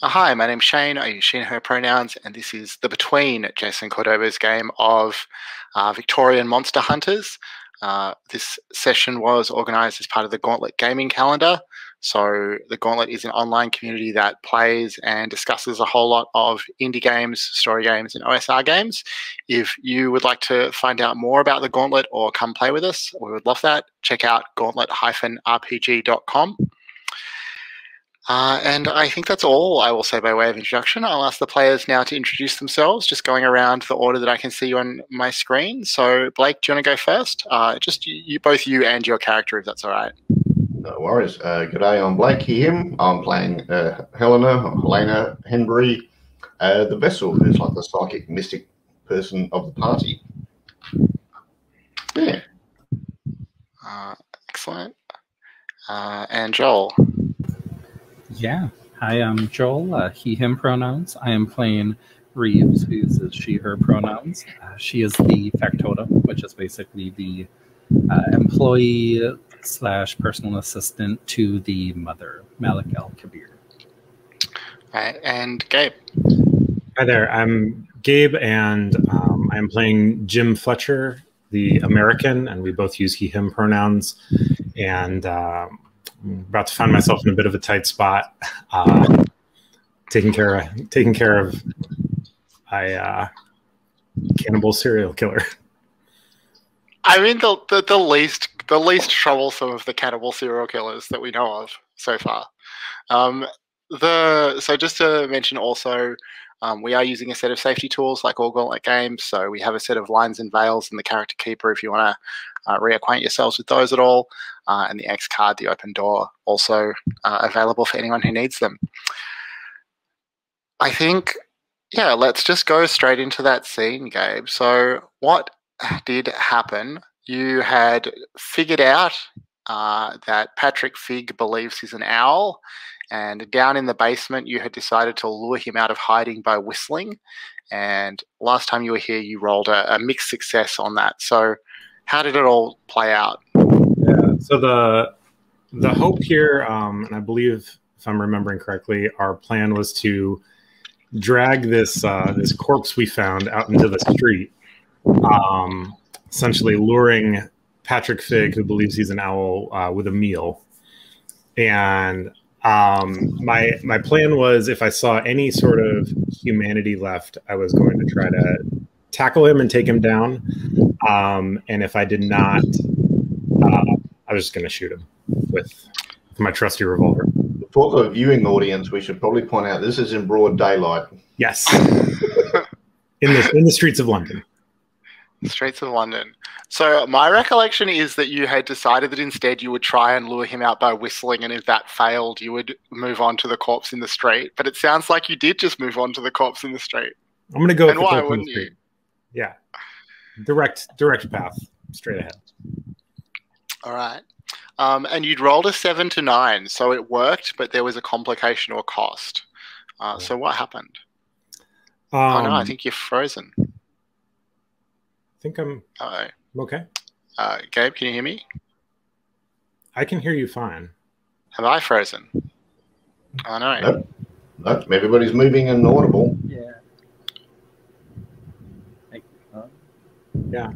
Hi, my name's Shane. I use she and her pronouns, and this is the Between Jason Cordova's game of Victorian Monster Hunters. This session was organised as part of the Gauntlet gaming calendar. So the Gauntlet is an online community that plays and discusses a whole lot of indie games, story games, and OSR games. If you would like to find out more about the Gauntlet or come play with us, we would love that. Check out gauntlet-rpg.com. And I think that's all I will say by way of introduction. I'll ask the players now to introduce themselves, just going around the order that I can see you on my screen. So, Blake, do you want to go first? Just both you and your character, if that's all right. No worries. G'day, I'm Blake, him. I'm playing Helena Henbury, the vessel, who's like the psychic mystic person of the party. Yeah. Excellent. And Joel. Yeah. Hi, I'm Joel, he, him pronouns. I am playing Reeves, who uses she, her pronouns. She is the factotum, which is basically the employee / personal assistant to the mother, Malik Al-Kabir. Right, and Gabe. Hi there, I'm Gabe, and I'm playing Jim Fletcher, the American, and we both use he, him pronouns. And I'm about to find myself in a bit of a tight spot, taking care of a cannibal serial killer. I mean, the least troublesome of the cannibal serial killers that we know of so far. So just to mention also, we are using a set of safety tools like all Gauntlet games. So we have a set of lines and veils and the character keeper if you want to reacquaint yourselves with those at all. And the X card, the open door, also available for anyone who needs them. I think, yeah, let's just go straight into that scene, Gabe. So what did happen? You had figured out that Patrick Figg believes he's an owl, and down in the basement you had decided to lure him out of hiding by whistling. And last time you were here, you rolled a mixed success on that. So how did it all play out? Yeah, so the hope here, and I believe, if I'm remembering correctly, our plan was to drag this this corpse we found out into the street, essentially luring Patrick Figg, who believes he's an owl, with a meal. And my plan was, if I saw any sort of humanity left, I was going to try to tackle him and take him down. And if I did not, I was just going to shoot him with my trusty revolver. For the viewing audience, we should probably point out this is in broad daylight. Yes. in the streets of London. Streets of London. So my recollection is that you had decided that instead you would try and lure him out by whistling, and if that failed, you would move on to the corpse in the street. But it sounds like you did just move on to the corpse in the street. I'm going to go. And why wouldn't you? Yeah, direct path, straight ahead. All right. And you'd rolled a 7 to 9, so it worked, but there was a complication or cost. So what happened? Oh no, I think you're frozen. I think I'm okay. Gabe, can you hear me? I can hear you fine. Have I frozen? Oh no. Nope. Everybody's moving and audible. Yeah. Yeah.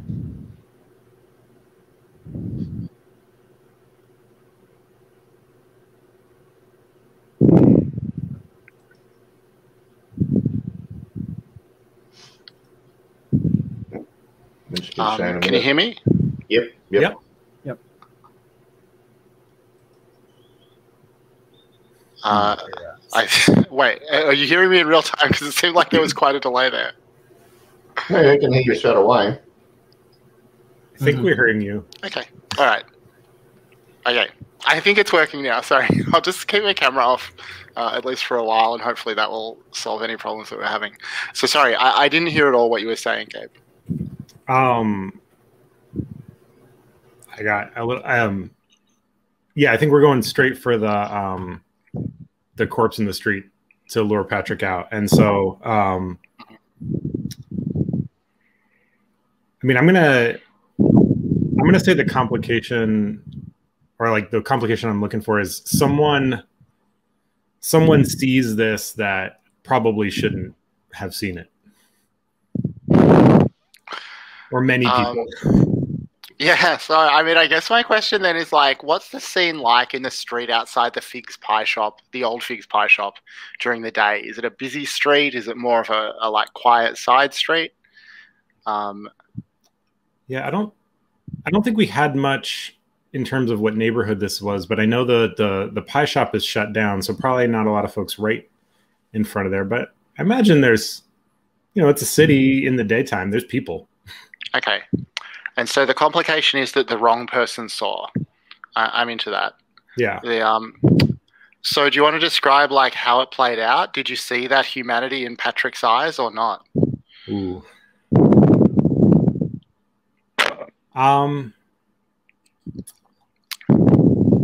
Can you hear me? Yep. Wait, are you hearing me in real time? Because it seemed like there was quite a delay there. No, I can hear you straight away. I think we're hearing you. Okay. All right. Okay. I think it's working now. Sorry. I'll just keep my camera off at least for a while, and hopefully that will solve any problems that we're having. So sorry, I didn't hear at all what you were saying, Gabe. I got a little. Yeah, I think we're going straight for the corpse in the street to lure Patrick out, and so I mean, I'm gonna say the complication, or like the complication I'm looking for, is someone someone sees this that probably shouldn't have seen it, or many people. Yeah, so I mean, I guess my question then is like, what's the scene like in the street outside the Figg's pie shop, the old Figg's pie shop, during the day? Is it a busy street? Is it more of a like quiet side street? Yeah, I don't think we had much in terms of what neighborhood this was, but I know the pie shop is shut down, so probably not a lot of folks right in front of there. But I imagine there's, it's a city in the daytime. There's people. Okay. And so the complication is that the wrong person saw. I'm into that. Yeah. So do you want to describe like how it played out? Did you see that humanity in Patrick's eyes or not? Ooh.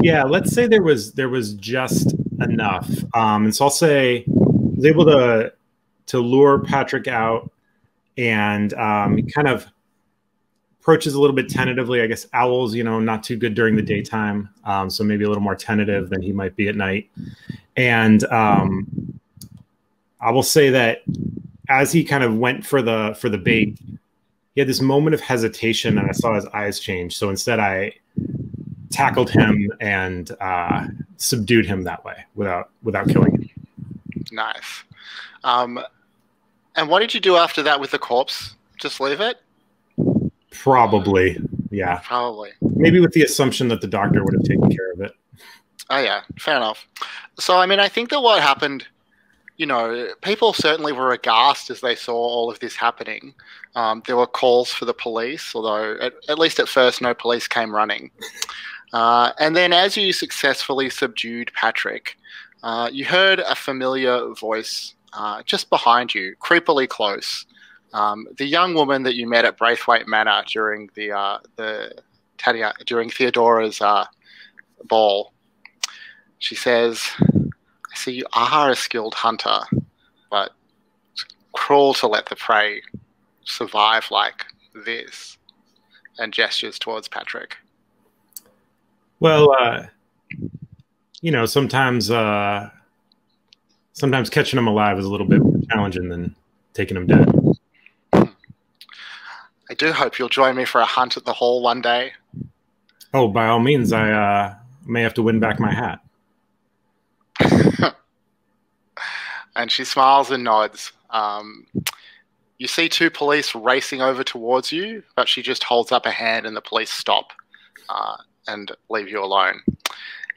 Yeah, let's say there was just enough. And so I'll say I was able to lure Patrick out, and he kind of approaches a little bit tentatively. I guess owls, not too good during the daytime. So maybe a little more tentative than he might be at night. And I will say that as he kind of went for the bait, he had this moment of hesitation, and I saw his eyes change. So instead I tackled him and subdued him that way without killing him. Nice. And what did you do after that with the corpse? Just leave it? Probably, yeah. Probably. Maybe with the assumption that the doctor would have taken care of it. Oh, yeah, fair enough. So, I mean, I think that what happened, people certainly were aghast as they saw all of this happening. There were calls for the police, although at least at first no police came running. And then as you successfully subdued Patrick, you heard a familiar voice just behind you, creepily close. The young woman that you met at Braithwaite Manor during during Theodora's ball. She says, "I see you are a skilled hunter, but it's cruel to let the prey survive like this," and gestures towards Patrick. Well, sometimes catching them alive is a little bit more challenging than taking them dead. I do hope you'll join me for a hunt at the hall one day. Oh, by all means, I may have to win back my hat. And she smiles and nods. You see two police racing over towards you, but she just holds up a hand and the police stop and leave you alone.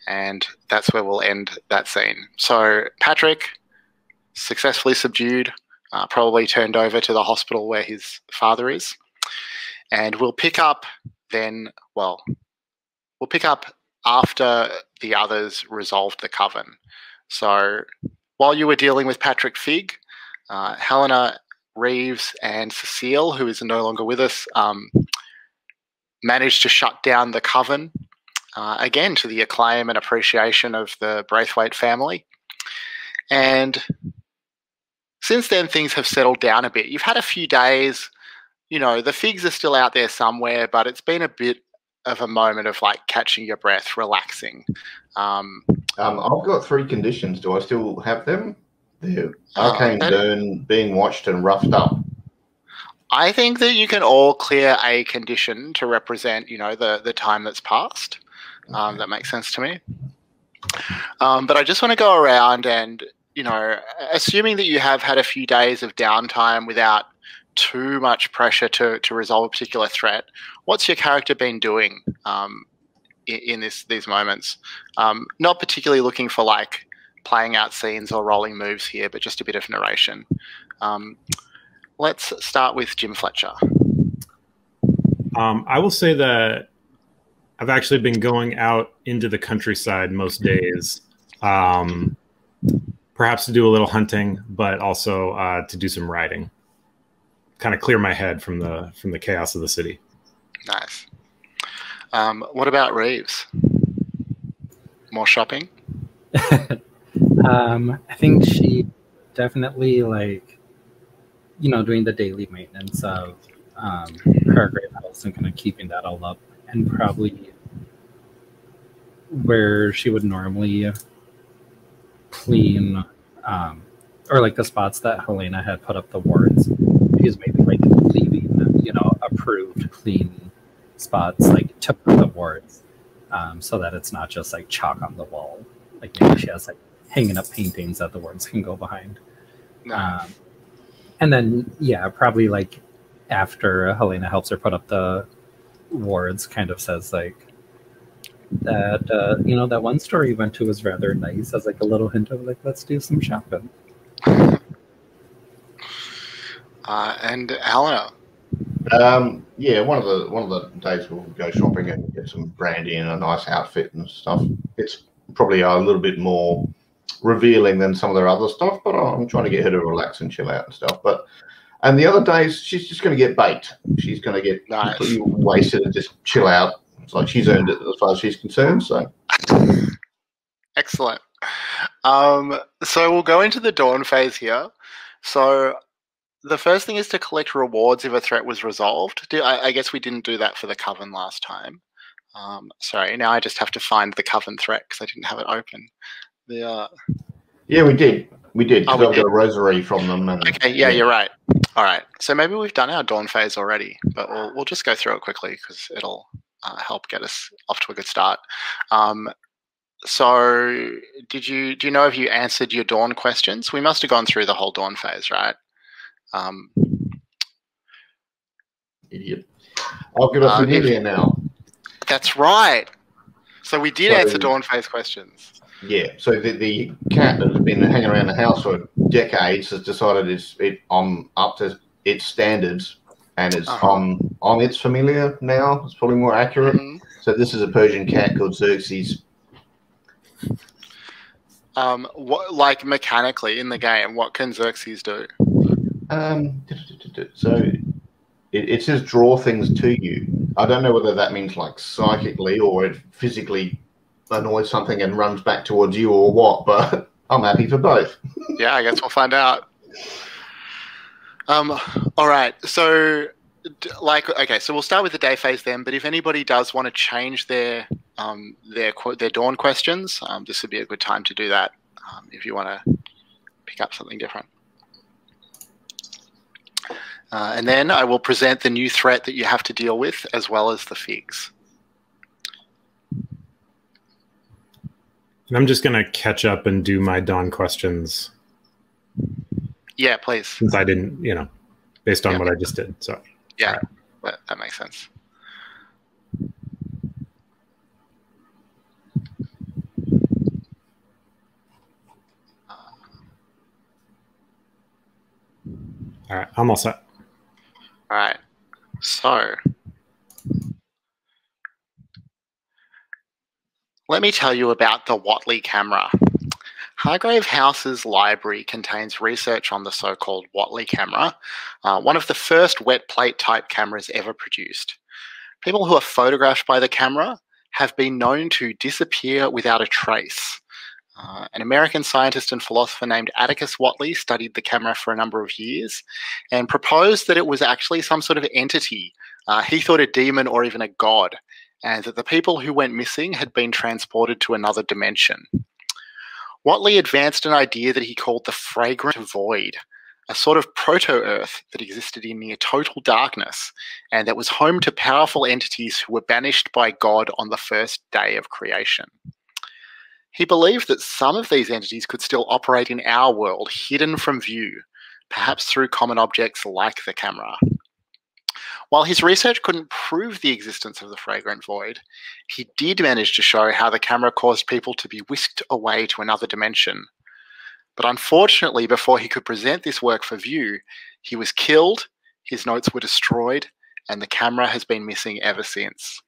And that's where we'll end that scene. So Patrick, successfully subdued, probably turned over to the hospital where his father is. And we'll pick up after the others resolved the coven. So while you were dealing with Patrick Figg, Helena, Reeves, and Cecile, who is no longer with us, managed to shut down the coven, again to the acclaim and appreciation of the Braithwaite family. And since then, things have settled down a bit. You've had a few days. The Figgs are still out there somewhere, but it's been a bit of a moment of like catching your breath, relaxing. I've got 3 conditions. Do I still have them? The arcane burn, being watched and roughed up. I think that you can all clear a condition to represent, the time that's passed. Okay. That makes sense to me. But I just want to go around and, assuming that you have had a few days of downtime without too much pressure to resolve a particular threat, what's your character been doing in these moments? Not particularly looking for like playing out scenes or rolling moves here, but just a bit of narration. Let's start with Jim Fletcher. I will say that I've actually been going out into the countryside most days, perhaps to do a little hunting, but also to do some riding. Kind of clear my head from the chaos of the city. Nice. What about Reeves? More shopping? I think she definitely doing the daily maintenance of her great house and kind of keeping that all up, and probably where she would normally clean, or like the spots that Helena had put up the wards. He's maybe like leaving, approved clean spots like to put the wards, so that it's not just like chalk on the wall. Like maybe she has like hanging up paintings that the wards can go behind. Nice. And then probably like after Helena helps her put up the wards, kind of says like that that one store you went to was rather nice, as like a little hint of like, let's do some shopping. And Helena. One of the days we'll go shopping and get some brandy and a nice outfit and stuff. It's probably a little bit more revealing than some of their other stuff, but I'm trying to get her to relax and chill out and stuff. And the other days she's just going to get baked. She's going to get completely wasted and just chill out. It's like she's earned it as far as she's concerned. So excellent. So we'll go into the dawn phase here. So the first thing is to collect rewards if a threat was resolved. I guess we didn't do that for the Coven last time. Sorry, now I just have to find the Coven threat because I didn't have it open. Yeah, we did. We did. Because I got a rosary from them. And, okay, yeah, you're right. All right. So maybe we've done our dawn phase already, but we'll just go through it quickly because it'll help get us off to a good start. So do you know if you answered your dawn questions? We must have gone through the whole dawn phase, right? Idiot. I'll give us familiar now. That's right. So we did answer dawn phase questions. Yeah, so the cat that has been hanging around the house for decades has decided it's up to its standards, and it's on its familiar now. It's probably more accurate. Mm-hmm. So this is a Persian cat called Xerxes. What, like mechanically in the game, what can Xerxes do? So it says draw things to you. I don't know whether that means like psychically or it physically annoys something and runs back towards you or what, but I'm happy for both. Yeah, I guess we'll find out. All right, so so we'll start with the day phase then, but if anybody does want to change their dawn questions, this would be a good time to do that if you want to pick up something different. And then I will present the new threat that you have to deal with, as well as the figs. And I'm just going to catch up and do my dawn questions. Yeah, please. Since I didn't, based on what I just did. So yeah, right. that makes sense. All right, I'm all set. All right, so let me tell you about the Whatley camera. Hargrave House's library contains research on the so-called Whatley camera, one of the first wet plate type cameras ever produced. People who are photographed by the camera have been known to disappear without a trace. An American scientist and philosopher named Atticus Whatley studied the camera for a number of years and proposed that it was actually some sort of entity. He thought a demon or even a god, and that the people who went missing had been transported to another dimension. Whatley advanced an idea that he called the Fragrant Void, a sort of proto-Earth that existed in near total darkness, and that was home to powerful entities who were banished by God on the first day of creation. He believed that some of these entities could still operate in our world, hidden from view, perhaps through common objects like the camera. While his research couldn't prove the existence of the Fragrant Void, he did manage to show how the camera caused people to be whisked away to another dimension. But unfortunately, before he could present this work for view, he was killed, his notes were destroyed, and the camera has been missing ever since.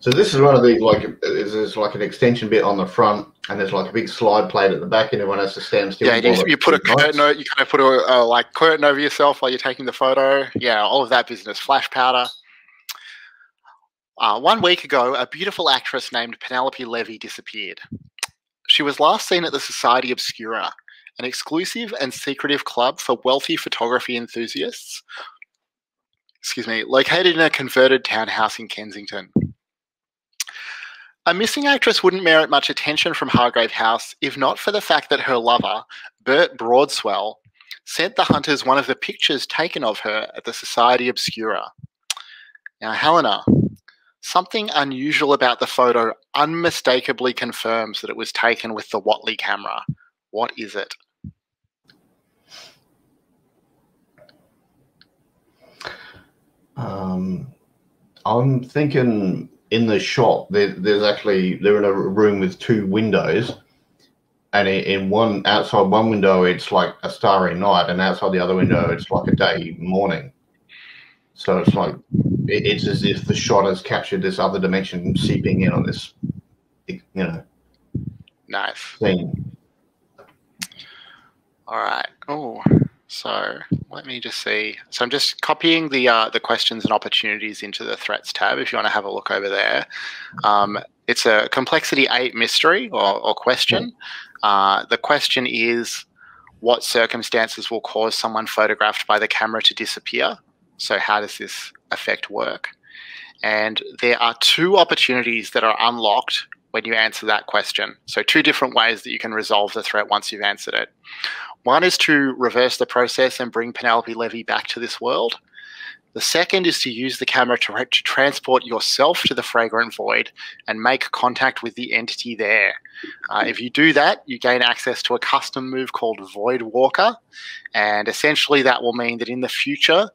So this is one of these, there's like an extension bit on the front, and there's like a big slide plate at the back, and everyone has to stand still. Yeah, you put a curtain, you kind of put a curtain over yourself while you're taking the photo. Yeah, all of that business. Flash powder. 1 week ago, a beautiful actress named Penelope Levy disappeared. She was last seen at the Society Obscura, an exclusive and secretive club for wealthy photography enthusiasts. Located in a converted townhouse in Kensington. A missing actress wouldn't merit much attention from Hargrave House if not for the fact that her lover, Bert Broadswell, sent the hunters one of the pictures taken of her at the Society Obscura. Now, Helena, something unusual about the photo unmistakably confirms that it was taken with the Watley camera. What is it? I'm thinking in the shot they're in a room with two windows, and in one outside one window it's like a starry night, and outside the other window it's like a day morning. So it's like it's as if the shot has captured this other dimension seeping in on this, Nice thing. All right. Oh, so let me just see. So I'm just copying the questions and opportunities into the threats tab. If you want to have a look over there, it's a complexity 8 mystery or question. The question is, what circumstances will cause someone photographed by the camera to disappear? So how does this effect work? And there are 2 opportunities that are unlocked when you answer that question. So 2 different ways that you can resolve the threat once you've answered it. One is to reverse the process and bring Penelope Levy back to this world. The second is to use the camera to transport yourself to the Fragrant Void and make contact with the entity there. If you do that, you gain access to a custom move called Voidwalker, and essentially that will mean that in the future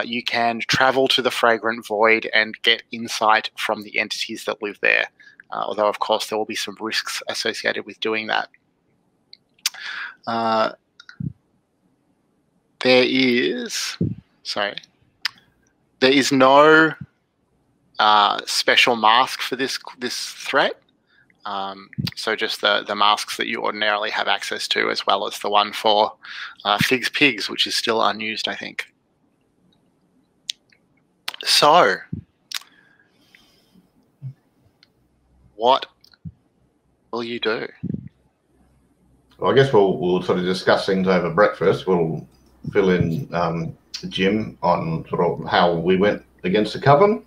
you can travel to the Fragrant Void and get insight from the entities that live there. Although, of course, there will be some risks associated with doing that. There is no special mask for this threat. So just the masks that you ordinarily have access to, as well as the one for Figg's Pigs, which is still unused, I think. So, what will you do? Well, I guess we'll sort of discuss things over breakfast. We'll fill in Jim on sort of how we went against the Coven.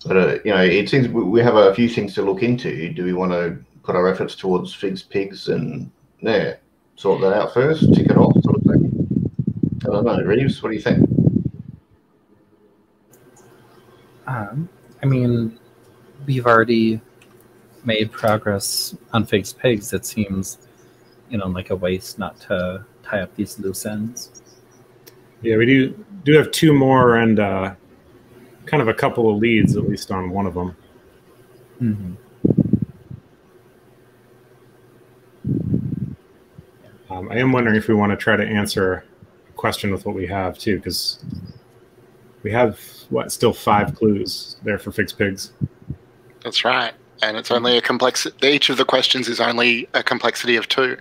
But it seems we have a few things to look into. Do we want to put our efforts towards Figg's Pigs and sort that out first, tick it off, sort of thing? I don't know, Reeves, what do you think? I mean, we've already made progress on Figg's Pigs. It seems, like a waste not to tie up these loose ends. Yeah, we do have 2 more and kind of a couple of leads, at least on one of them. Mm-hmm. I am wondering if we want to try to answer a question with what we have, too, because we have, still 5 clues there for Figg's Pigs. That's right. And it's only each of the questions is only a complexity of 2.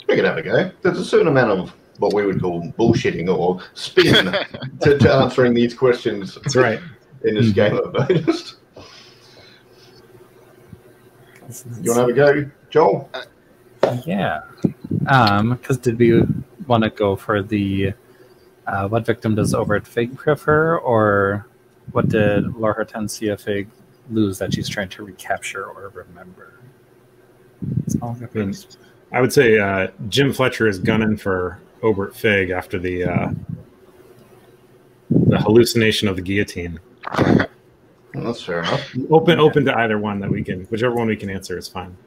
We can have a go. There's a certain amount of what we would call bullshitting or spin to answering these questions. That's right. In this game, I've noticed. You want to have a go, Joel? Yeah. Because did we want to go for the what victim does Obert Figg prefer, or what did Laura Hortensia Figg lose that she's trying to recapture or remember? I would say Jim Fletcher is gunning for Obert Figg after the hallucination of the guillotine. Well, that's fair enough. Open to either one that we can, whichever one we can answer is fine.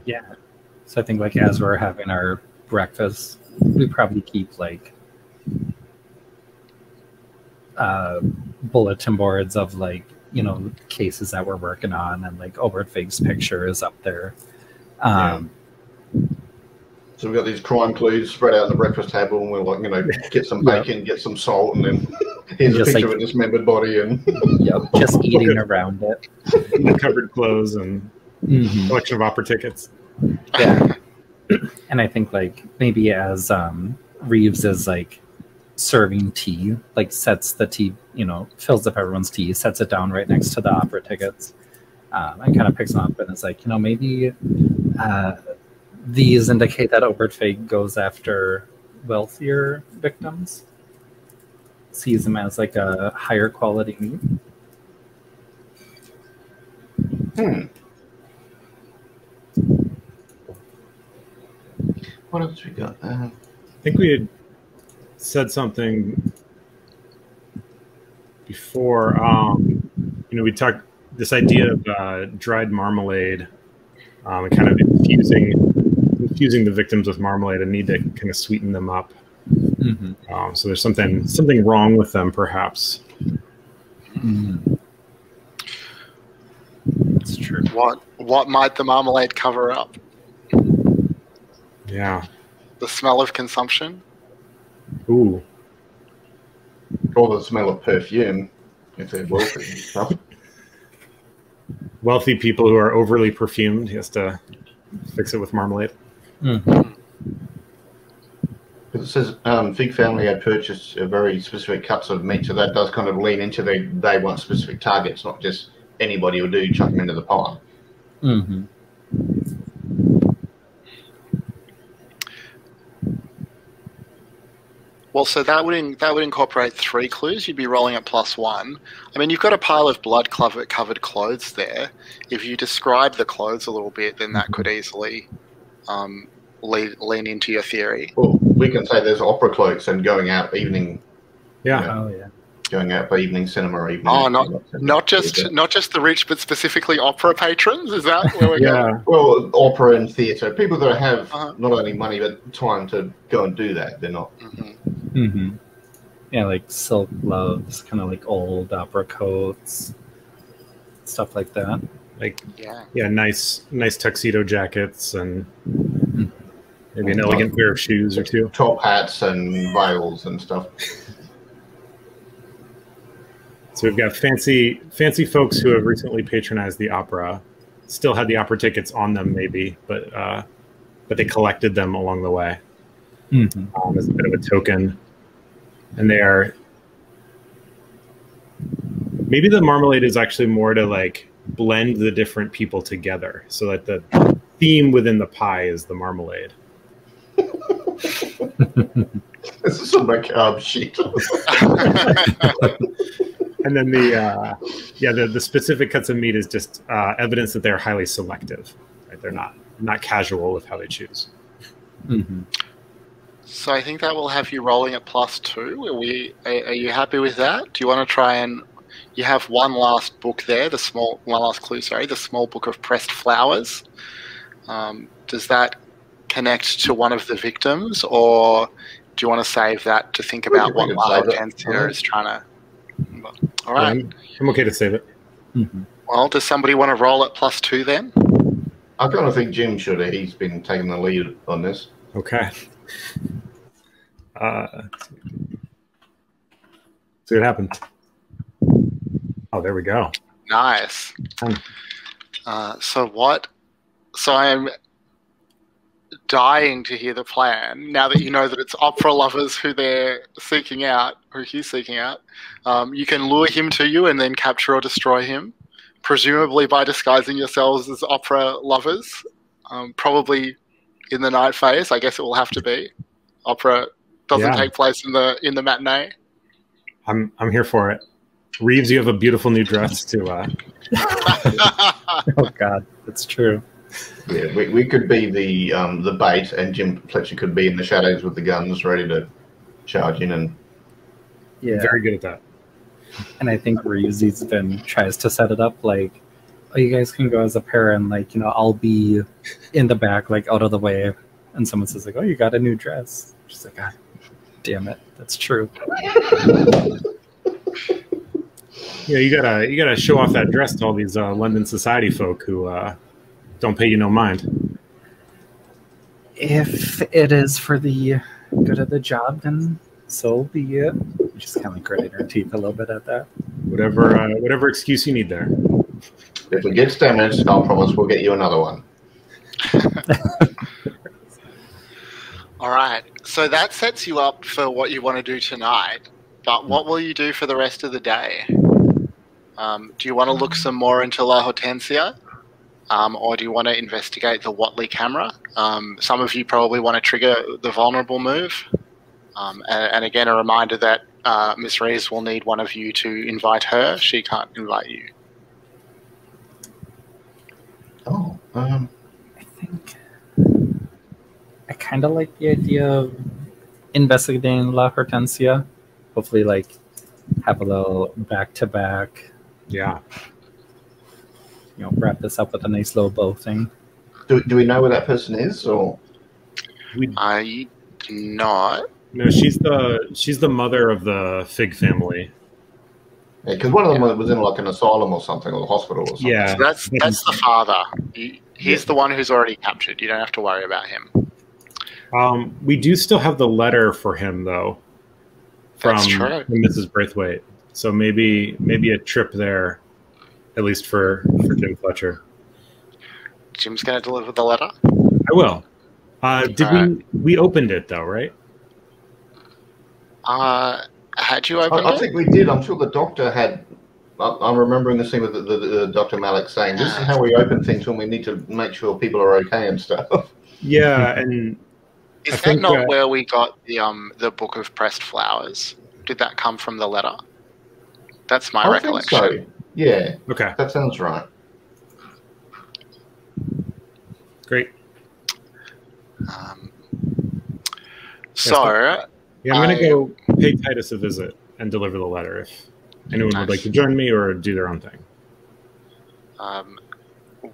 Yeah. So I think as we're having our breakfast, we probably keep bulletin boards of cases that we're working on, and Obert Figg's picture is up there. So we've got these crime clues spread out on the breakfast table, and we'll get some bacon, get some salt, and then here's a picture of a dismembered body, and just eating around it. The covered clothes and collection of opera tickets. Yeah. And I think maybe as Reeves is serving tea, sets the tea, fills up everyone's tea, sets it down right next to the opera tickets, and kind of picks them up and is maybe these indicate that Obert Figg goes after wealthier victims, sees them as like a higher quality meat. What else we got? I think we had said something before. We talked this idea of dried marmalade and kind of infusing the victims with marmalade, and need to kind of sweeten them up. Mm-hmm. So there's something wrong with them, perhaps. Mm-hmm. That's true. What might the marmalade cover up? Yeah. The smell of consumption? Ooh. Or the smell of perfume, if they're wealthy and stuff. Wealthy people who are overly perfumed, he has to fix it with marmalade. Mm-hmm. It says Figg family had purchased very specific cuts of meat, so that does kind of lean into they want specific targets, not just anybody will do, chuck them into the pile. Mm-hmm. Well, so that would incorporate 3 clues. You'd be rolling at +1. I mean, you've got a pile of blood-covered clothes there. If you describe the clothes a little bit, then that could easily lean into your theory. Well, we can say there's opera cloaks and going out evening. Yeah. Oh yeah. Going out for evening cinema or evening. Oh, not just the rich, but specifically opera patrons. Is that where we're going? Well, opera and theatre. People that have not only money but time to go and do that. They're not. Mm-hmm. Mm-hmm. Yeah, like silk gloves, kind of like old opera coats, stuff like that. Like nice tuxedo jackets and maybe an elegant pair of shoes or two. Top hats and veils and stuff. So we've got fancy folks who have recently patronized the opera, still had the opera tickets on them maybe, but they collected them along the way as a bit of a token. And they are, maybe the marmalade is actually more to like blend the different people together so that the theme within the pie is the marmalade. This is some macabre shit. And then the specific cuts of meat is just evidence that they're highly selective. Right? They're not casual with how they choose. Mm-hmm. So I think that will have you rolling at +2. Are you happy with that? Do you want to try and you have one last book there, one last clue, the small book of pressed flowers. Does that connect to one of the victims, or do you want to save that to think about what Hortensia is trying to? All right. I'm okay to save it. Mm-hmm. Well, does somebody want to roll at +2 then? I kind of think Jim should. He's been taking the lead on this. Okay. See what happens. Oh, there we go. Nice. So I'm dying to hear the plan now that you know that it's opera lovers who they're seeking out, who he's seeking out. You can lure him to you and then capture or destroy him, presumably by disguising yourselves as opera lovers. Probably in the night phase, I guess it will have to be. Opera doesn't take place in the matinee. I'm here for it. Reeves, you have a beautiful new dress to. Oh God, that's true. Yeah, we could be the bait, and Jim Fletcher could be in the shadows with the guns, ready to charge in. And very good at that. And I think Reeves tries to set it up like, oh, you guys can go as a pair, and like I'll be in the back, like out of the way. And someone says like, oh, you got a new dress. She's like, God damn it, that's true. Yeah, you gotta show off that dress to all these London society folk who don't pay you no mind. If it is for the good of the job, then so be it. Just kind of like gritting her teeth a little bit at that. Whatever excuse you need there. If it gets damaged, I'll promise we'll get you another one. All right. So that sets you up for what you want to do tonight. But what will you do for the rest of the day? Do you want to look some more into La Hortensia? Or do you want to investigate the Watley camera? Some of you probably want to trigger the vulnerable move. And again, a reminder that Miss Reeves will need one of you to invite her. She can't invite you. Oh, I think I kind of like the idea of investigating La Hortensia. Hopefully, like, have a little back-to-back, Yeah. Wrap this up with a nice little bow thing. do we know where that person is, or I do not. No, she's the mother of the Figg family. because one of them was in like an asylum or something, or a hospital or something. Yeah. So that's the father. He's the one who's already captured. You don't have to worry about him. We do still have the letter for him, though, from That's true. Mrs. Braithwaite. So maybe a trip there, at least for Jim Fletcher. Jim's going to deliver the letter. I will. We opened it though, right? Had you opened it? I think we did. I'm sure the doctor had. I'm remembering the scene with the Dr. Malik saying, "This is how we open things when we need to make sure people are okay and stuff." Yeah, and is that not where we got the book of pressed flowers? Did that come from the letter? That's my recollection. Think so. Yeah. Okay. That sounds right. Great. So yeah, I'm going to go pay Titus a visit and deliver the letter if anyone would like to join me or do their own thing.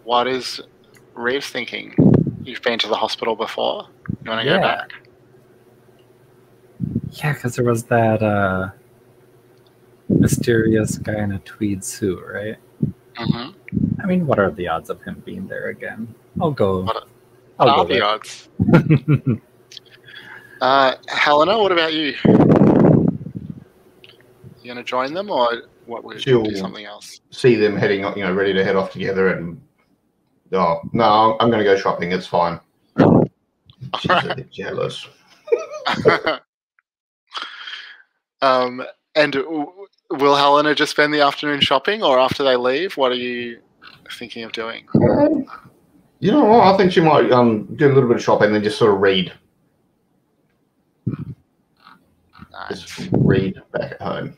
What is Reeves thinking? You've been to the hospital before. You want to go back? Yeah, because there was that mysterious guy in a tweed suit, right? Mm-hmm. I mean, what are the odds of him being there again? I'll go. What are the odds? Helena, what about you? You going to join them, or what? Would you do something else? See them heading, ready to head off together, and no, I'm going to go shopping. It's fine. She's a bit jealous. And will Helena just spend the afternoon shopping, or after they leave, what are you thinking of doing? You know what? I think she might do a little bit of shopping and then just sort of read. Nice. Just read back at home.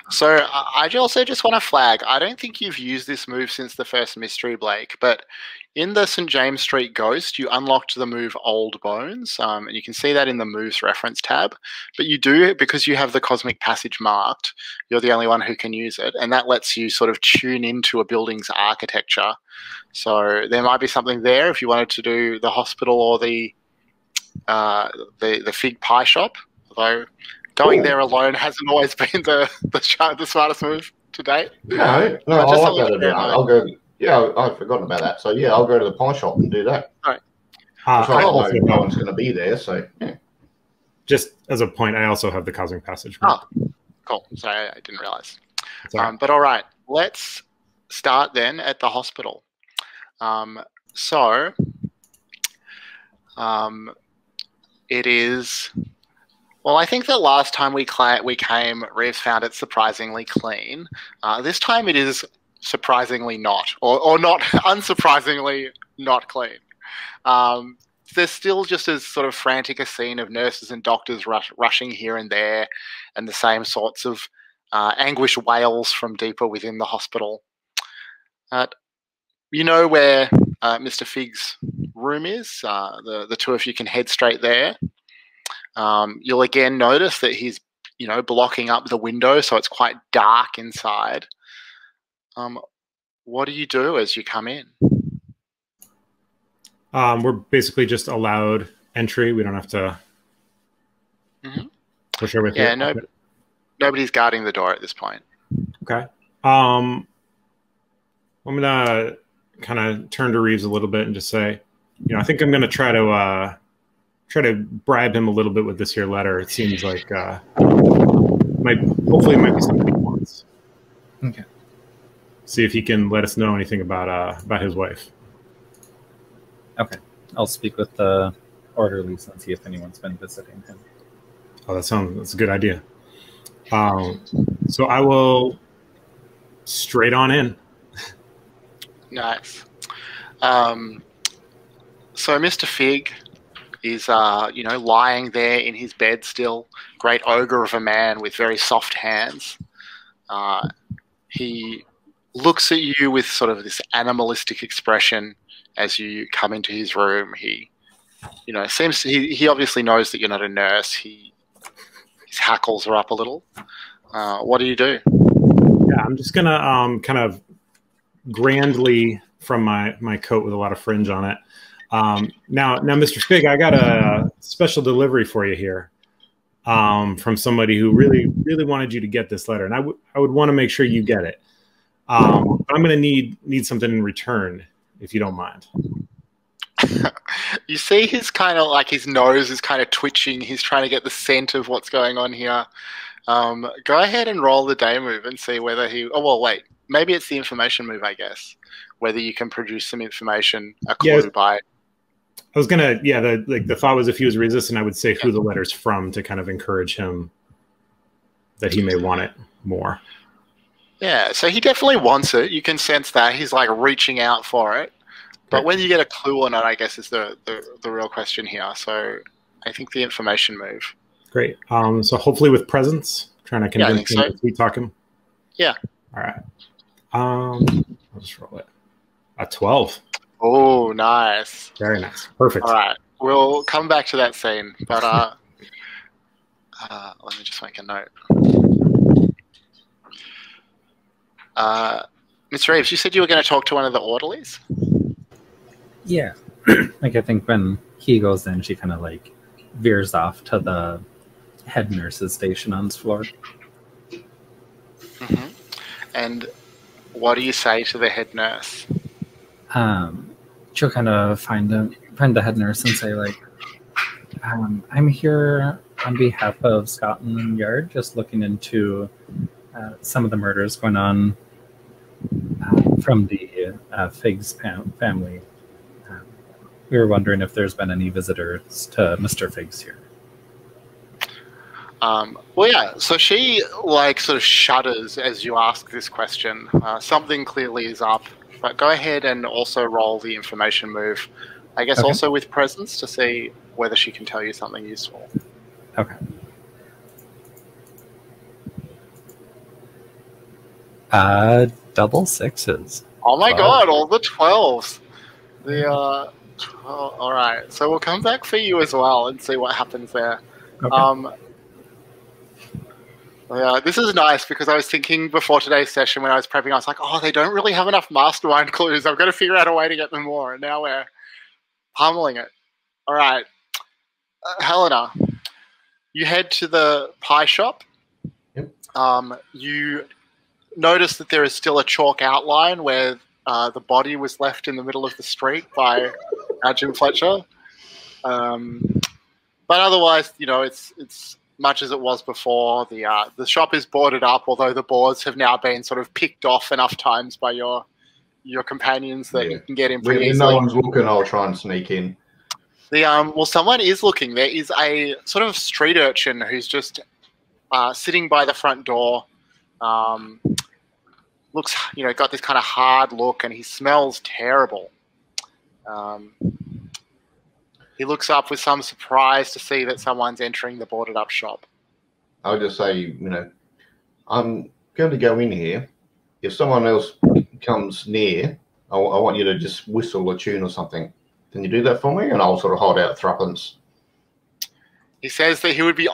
So I also just want to flag, I don't think you've used this move since the first mystery, Blake, but in the St. James Street Ghost, you unlocked the move Old Bones, and you can see that in the Moves reference tab. But you do, because you have the Cosmic Passage marked, you're the only one who can use it, and that lets you sort of tune into a building's architecture. So there might be something there if you wanted to do the hospital or the Figg pie shop, although going there alone hasn't always been the smartest move to date. No, I like that idea. I'll go. Yeah, I've forgotten about that. So yeah, I'll go to the pie shop and do that. All right. No one's going to be there, so yeah. Just as a point, I also have the Cosmic Passage. Oh, cool. Sorry, I didn't realize. But all right, let's start then at the hospital. It is. Well, I think that last time we came, Reeves found it surprisingly clean. This time it is surprisingly not, or not unsurprisingly not clean. There's still just as sort of frantic a scene of nurses and doctors rushing here and there, and the same sorts of anguished wails from deeper within the hospital. You know where Mr. Figg's room is. The two of you can head straight there. You'll again notice that he's, blocking up the window, so it's quite dark inside. What do you do as you come in? We're basically just allowed entry. We don't have to push everything. Yeah, nobody's guarding the door at this point. Okay. I'm gonna kind of turn to Reeves a little bit and just say, I think I'm gonna try to bribe him a little bit with this here letter. It seems like hopefully it might be something he wants. Okay. See if he can let us know anything about his wife. Okay. I'll speak with the orderlies and see if anyone's been visiting him. Oh, that's a good idea. So I will straight on in. Nice. So Mr. Figg, is, lying there in his bed still. Great ogre of a man with very soft hands. He looks at you with sort of this animalistic expression as you come into his room. He obviously knows that you're not a nurse. His hackles are up a little. What do you do? Yeah, I'm just gonna kind of grandly from my coat with a lot of fringe on it. Now, Mr. Figg, I got a special delivery for you here from somebody who really, really wanted you to get this letter, and I would want to make sure you get it. I'm going to need something in return, if you don't mind. You see his kind of like his nose is kind of twitching. He's trying to get the scent of what's going on here. Go ahead and roll the day move and see whether he... Oh, well, wait. Maybe it's the information move, I guess. Whether you can produce some information, a clue by... I was going to... Yeah, the thought was if he was resistant, I would say who the letter's from to kind of encourage him that he may want it more. Yeah, so he definitely wants it. You can sense that. He's like reaching out for it. But when you get a clue or not, I guess, is the real question here. So I think the information move. Great. So hopefully with presence, trying to convince him to sweet talk him. Yeah. All right. I'll just roll it. A 12. Oh, nice. Very nice. Perfect. All right. We'll come back to that scene. But let me just make a note. Miss Reeves, you said you were going to talk to one of the orderlies? Yeah. Like, I think when he goes in, she kind of, like, veers off to the head nurse's station on his floor. Mm-hmm. And what do you say to the head nurse? She'll kind of find the head nurse and say, like, I'm here on behalf of Scotland Yard, just looking into some of the murders going on from the Figg's family. We were wondering if there's been any visitors to Mr. Figg's here. Well, yeah. So she like sort of shudders as you ask this question. Something clearly is up. But go ahead and also roll the information move. I guess also with presence to see whether she can tell you something useful. Okay. Double sixes. Oh my god! All the 12s. All right. So we'll come back for you as well and see what happens there. Okay. Yeah, this is nice because I was thinking before today's session when I was prepping, I was like, oh, they don't really have enough mastermind clues. I've got to figure out a way to get them more. And now we're pummeling it. All right. Helena, you head to the pie shop. Yep. You notice that there is still a chalk outline where the body was left in the middle of the street by Jim Fletcher. But otherwise, it's much as it was before. The shop is boarded up, although the boards have now been sort of picked off enough times by your companions that you can get in pretty easily. No one's looking, I'll try and sneak in. Well, someone is looking. There is a sort of street urchin who's just sitting by the front door. Looks, got this kind of hard look, and he smells terrible. He looks up with some surprise to see that someone's entering the boarded up shop. I'll just say, I'm going to go in here. If someone else comes near, I want you to just whistle a tune or something. Can you do that for me? And I'll sort of hold out threepence. He says that he would be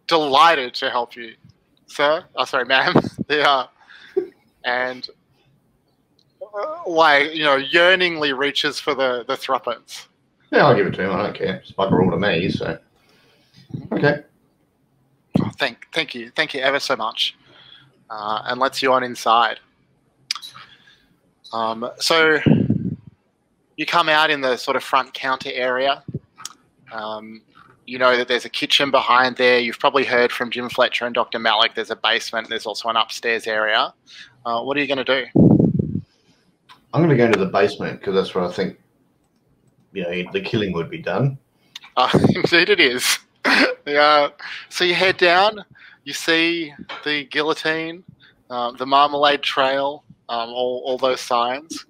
delighted to help you, sir. Oh, sorry, ma'am. And yearningly reaches for the threepence. Yeah, I'll give it to him. I don't care. It's bugger all to me, so. Okay. Oh, thank you ever so much, and lets you on inside. So you come out in the sort of front counter area. You know that there's a kitchen behind there. You've probably heard from Jim Fletcher and Dr. Malik. There's a basement. There's also an upstairs area. What are you going to do? I'm going to go into the basement because that's where I think the killing would be done. Indeed it is. So you head down, you see the guillotine, the marmalade trail, all those signs.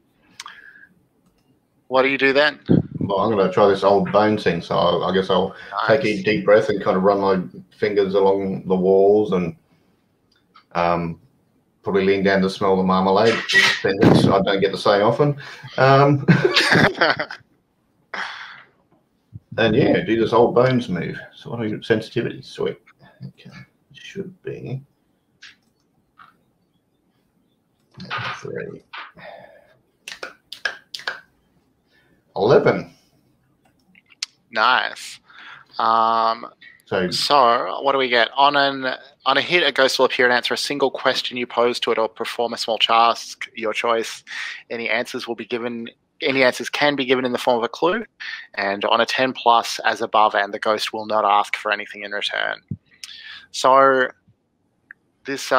What do you do then? Well, I'm going to try this old bone thing. So I guess I'll take a deep breath and kind of run my fingers along the walls and probably lean down to smell the marmalade. Sentence I don't get to say often. And yeah, do this old bones move. So what are your sensitivity? Sweet. Okay, should be 3. 11. Nice. So what do we get? On a hit, a ghost will appear and answer a single question you pose to it, or perform a small task, your choice. Any answers can be given in the form of a clue. And on a 10 plus, as above, and the ghost will not ask for anything in return. So this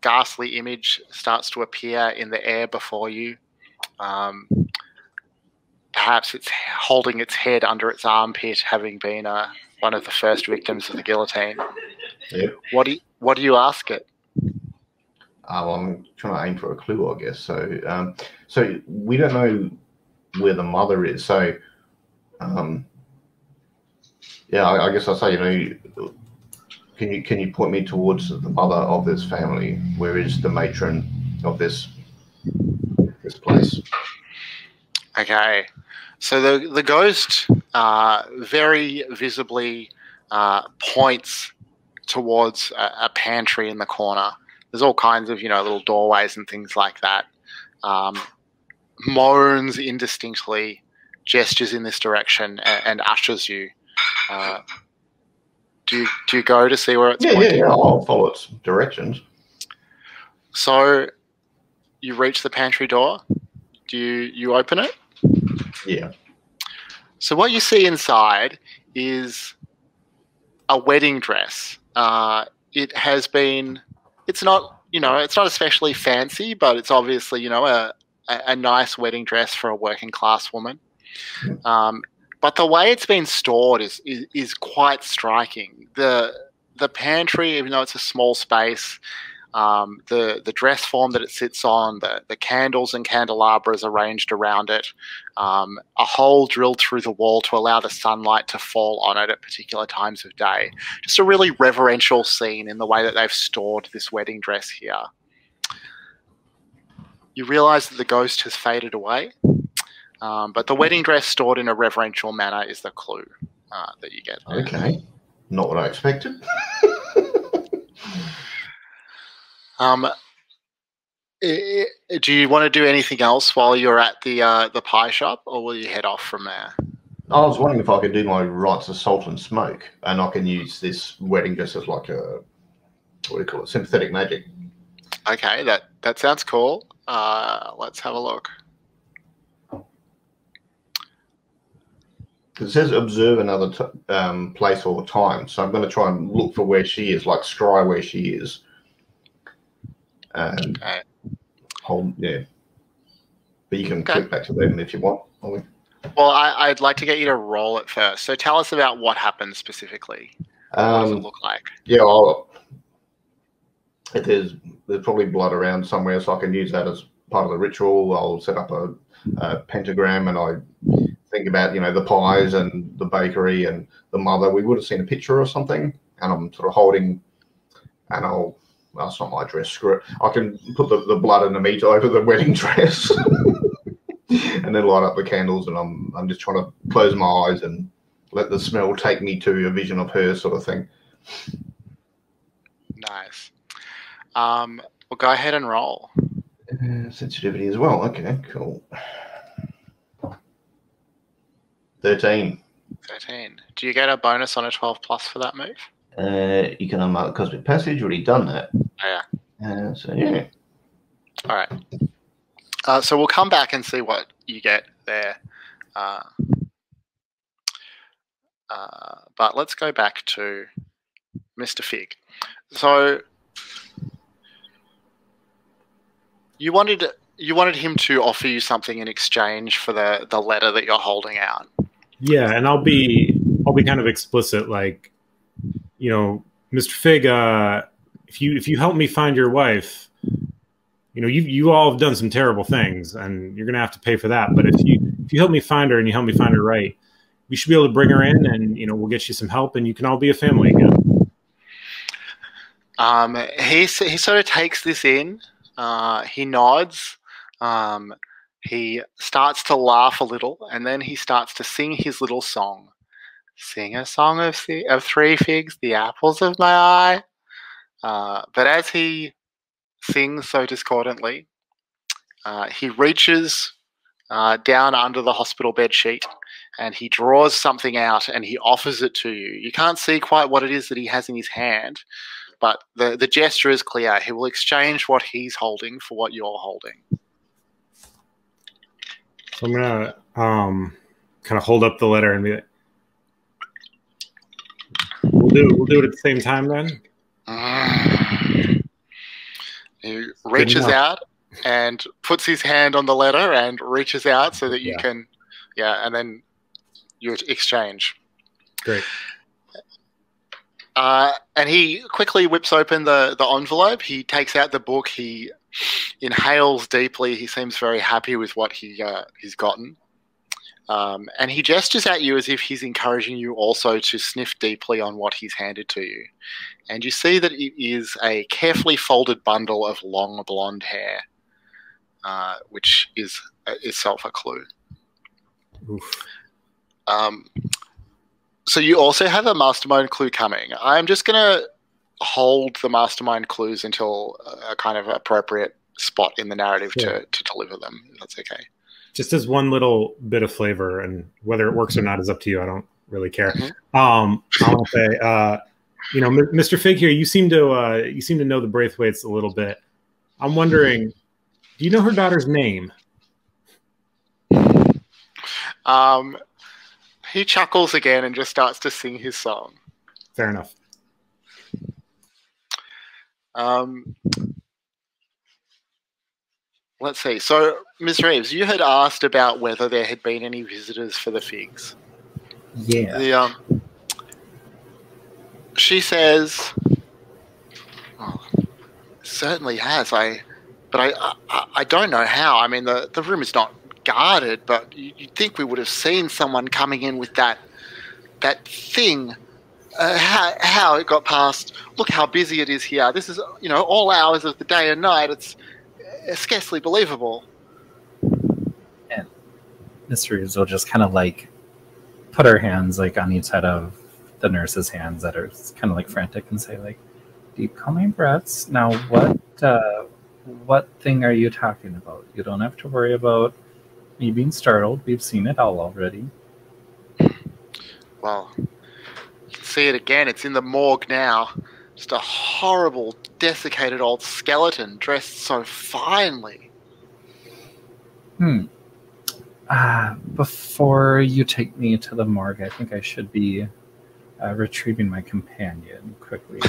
ghastly image starts to appear in the air before you. Perhaps it's holding its head under its armpit, having been one of the first victims of the guillotine. Yep. What do you ask it? Well, I'm trying to aim for a clue, I guess. So, so we don't know where the mother is. So, yeah, I guess I'll say, can you point me towards the mother of this family? Where is the matron of this place? Okay, so the ghost very visibly points towards a pantry in the corner. There's all kinds of little doorways and things like that. Moans indistinctly, gestures in this direction, and ushers you. Do you go to see where it's pointing? Yeah, I'll follow its directions. So you reach the pantry door. Do you open it? Yeah. So what you see inside is a wedding dress. It's not especially fancy, but it's obviously a nice wedding dress for a working class woman. But the way it's been stored is quite striking. The pantry, even though it's a small space, the dress form that it sits on, the candles and candelabras arranged around it, a hole drilled through the wall to allow the sunlight to fall on it at particular times of day. Just a really reverential scene in the way that they've stored this wedding dress here. You realize that the ghost has faded away, but the wedding dress stored in a reverential manner is the clue that you get there. Okay, not what I expected. Do you want to do anything else while you're at the pie shop, or will you head off from there? I was wondering if I could do my rites of salt and smoke, and I can use this wedding dress as like sympathetic magic. Okay, that sounds cool. Let's have a look. It says observe another place or time, so I'm going to try and look for where she is, like scry where she is. And okay. But you can click back to them if you want. Well, I'd like to get you to roll it first. So tell us about what happened specifically. What does it look like? Yeah, there's probably blood around somewhere, so I can use that as part of the ritual. I'll set up a pentagram, and I think about the pies and the bakery and the mother. We would have seen a picture or something, and I'm sort of holding, and that's not my dress. Screw it. I can put the blood and the meat over the wedding dress, and then light up the candles. And I'm just trying to close my eyes and let the smell take me to a vision of her, sort of thing. Nice. Well, go ahead and roll. Sensitivity as well. Okay, cool. 13. 13. Do you get a bonus on a 12 plus for that move? You can unmark Cosmic Passage. Already done that. Oh, yeah. So yeah. All right. So we'll come back and see what you get there. But let's go back to Mr. Figg. So you wanted him to offer you something in exchange for the letter that you're holding out. Yeah, and I'll be kind of explicit, like, Mr. Figg, if you help me find your wife, you all have done some terrible things, and you're gonna have to pay for that. But if you help me find her and you help me find her right, we should be able to bring her in, and we'll get you some help, and you can all be a family again. He sort of takes this in. He nods. He starts to laugh a little, and then he starts to sing his little song. Sing a song of three figs, the apples of my eye. But as he sings so discordantly, he reaches down under the hospital bed sheet, and he draws something out and he offers it to you. You can't see quite what it is that he has in his hand, but the gesture is clear. He will exchange what he's holding for what you're holding. So I'm gonna kind of hold up the letter and be like, we'll do it at the same time then. He reaches out and puts his hand on the letter and reaches out so that you can, and then you exchange. Great. And he quickly whips open the envelope. He takes out the book. He inhales deeply. He seems very happy with what he's gotten. And he gestures at you as if he's encouraging you also to sniff deeply on what he's handed to you. And you see that it is a carefully folded bundle of long blonde hair, which is itself a clue. Oof. So you also have a mastermind clue coming. I'm just going to hold the mastermind clues until a kind of appropriate spot in the narrative to deliver them. That's okay. Just as one little bit of flavor, and whether it works or not is up to you. I don't really care. Mm-hmm. I want to say, Mr. Figg here, you seem to know the Braithwaites a little bit. I'm wondering, do you know her daughter's name? He chuckles again and just starts to sing his song. Fair enough. Let's see. So, Ms. Reeves, you had asked about whether there had been any visitors for the Figgs. Yeah. She says, certainly has. But I don't know how. I mean, the room is not guarded, but you'd think we would have seen someone coming in with that thing. How it got past. Look how busy it is here. This is, all hours of the day and night. It's scarcely believable. And Miss Reeves will just kind of put her hands on each side of the nurse's hands that are kind of frantic and say deep calming breaths. Now what thing are you talking about? You don't have to worry about me being startled. We've seen it all already. Well, you can see it again. It's in the morgue now. Just a horrible, desiccated old skeleton dressed so finely. Before you take me to the morgue, I think I should be retrieving my companion quickly.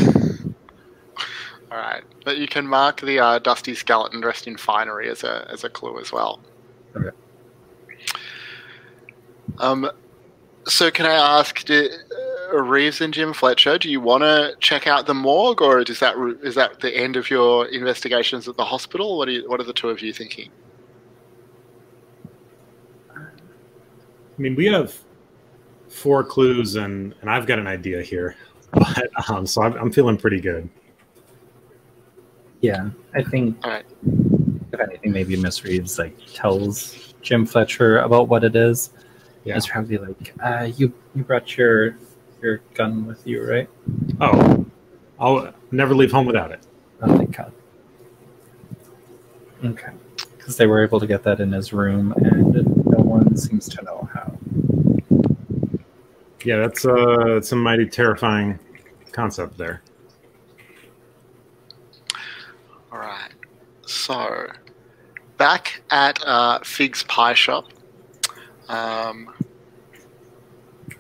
All right, but you can mark the dusty skeleton dressed in finery as a clue as well. Okay. So can I ask, Reeves and Jim Fletcher, do you want to check out the morgue, or is that the end of your investigations at the hospital? What are the two of you thinking? I mean, we have 4 clues, and I've got an idea here, but so I'm feeling pretty good. Yeah, I think. All right. If anything, maybe Miss Reeves tells Jim Fletcher about what it is. Yeah. It's probably you brought your gun with you, right? Oh, I'll never leave home without it. Oh, thank God. Okay. Because they were able to get that in his room, and no one seems to know how. Yeah, that's a mighty terrifying concept there. All right. So, back at Figg's Pie Shop,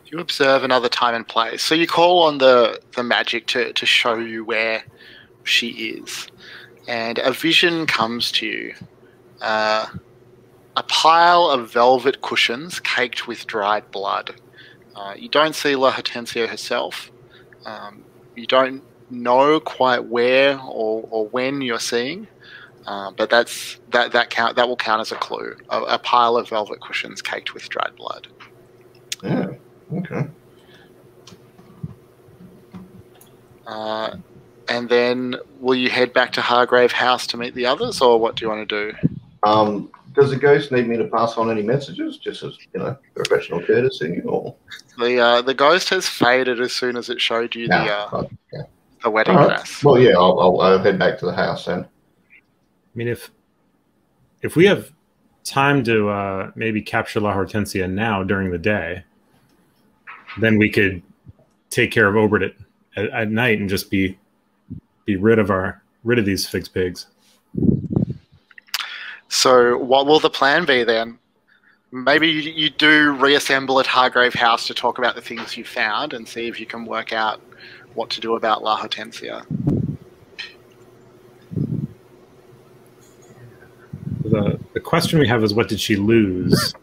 you observe another time and place. So you call on the magic to show you where she is. And a vision comes to you. A pile of velvet cushions caked with dried blood. You don't see La Hortensio herself. You don't know quite where or when you're seeing, But that will count as a clue. A pile of velvet cushions caked with dried blood. Yeah. Okay. And then will you head back to Hargrave House to meet the others, or what do you want to do? Does the ghost need me to pass on any messages, just as professional courtesy, or The ghost has faded as soon as it showed you the wedding dress. Well, yeah, I'll head back to the house then. I mean, if we have time to maybe capture La Hortensia now during the day, then we could take care of Obert at night and just be rid of these Figg's pigs. So what will the plan be then? Maybe you do reassemble at Hargrave House to talk about the things you found and see if you can work out what to do about La Hortensia. The question we have is, what did she lose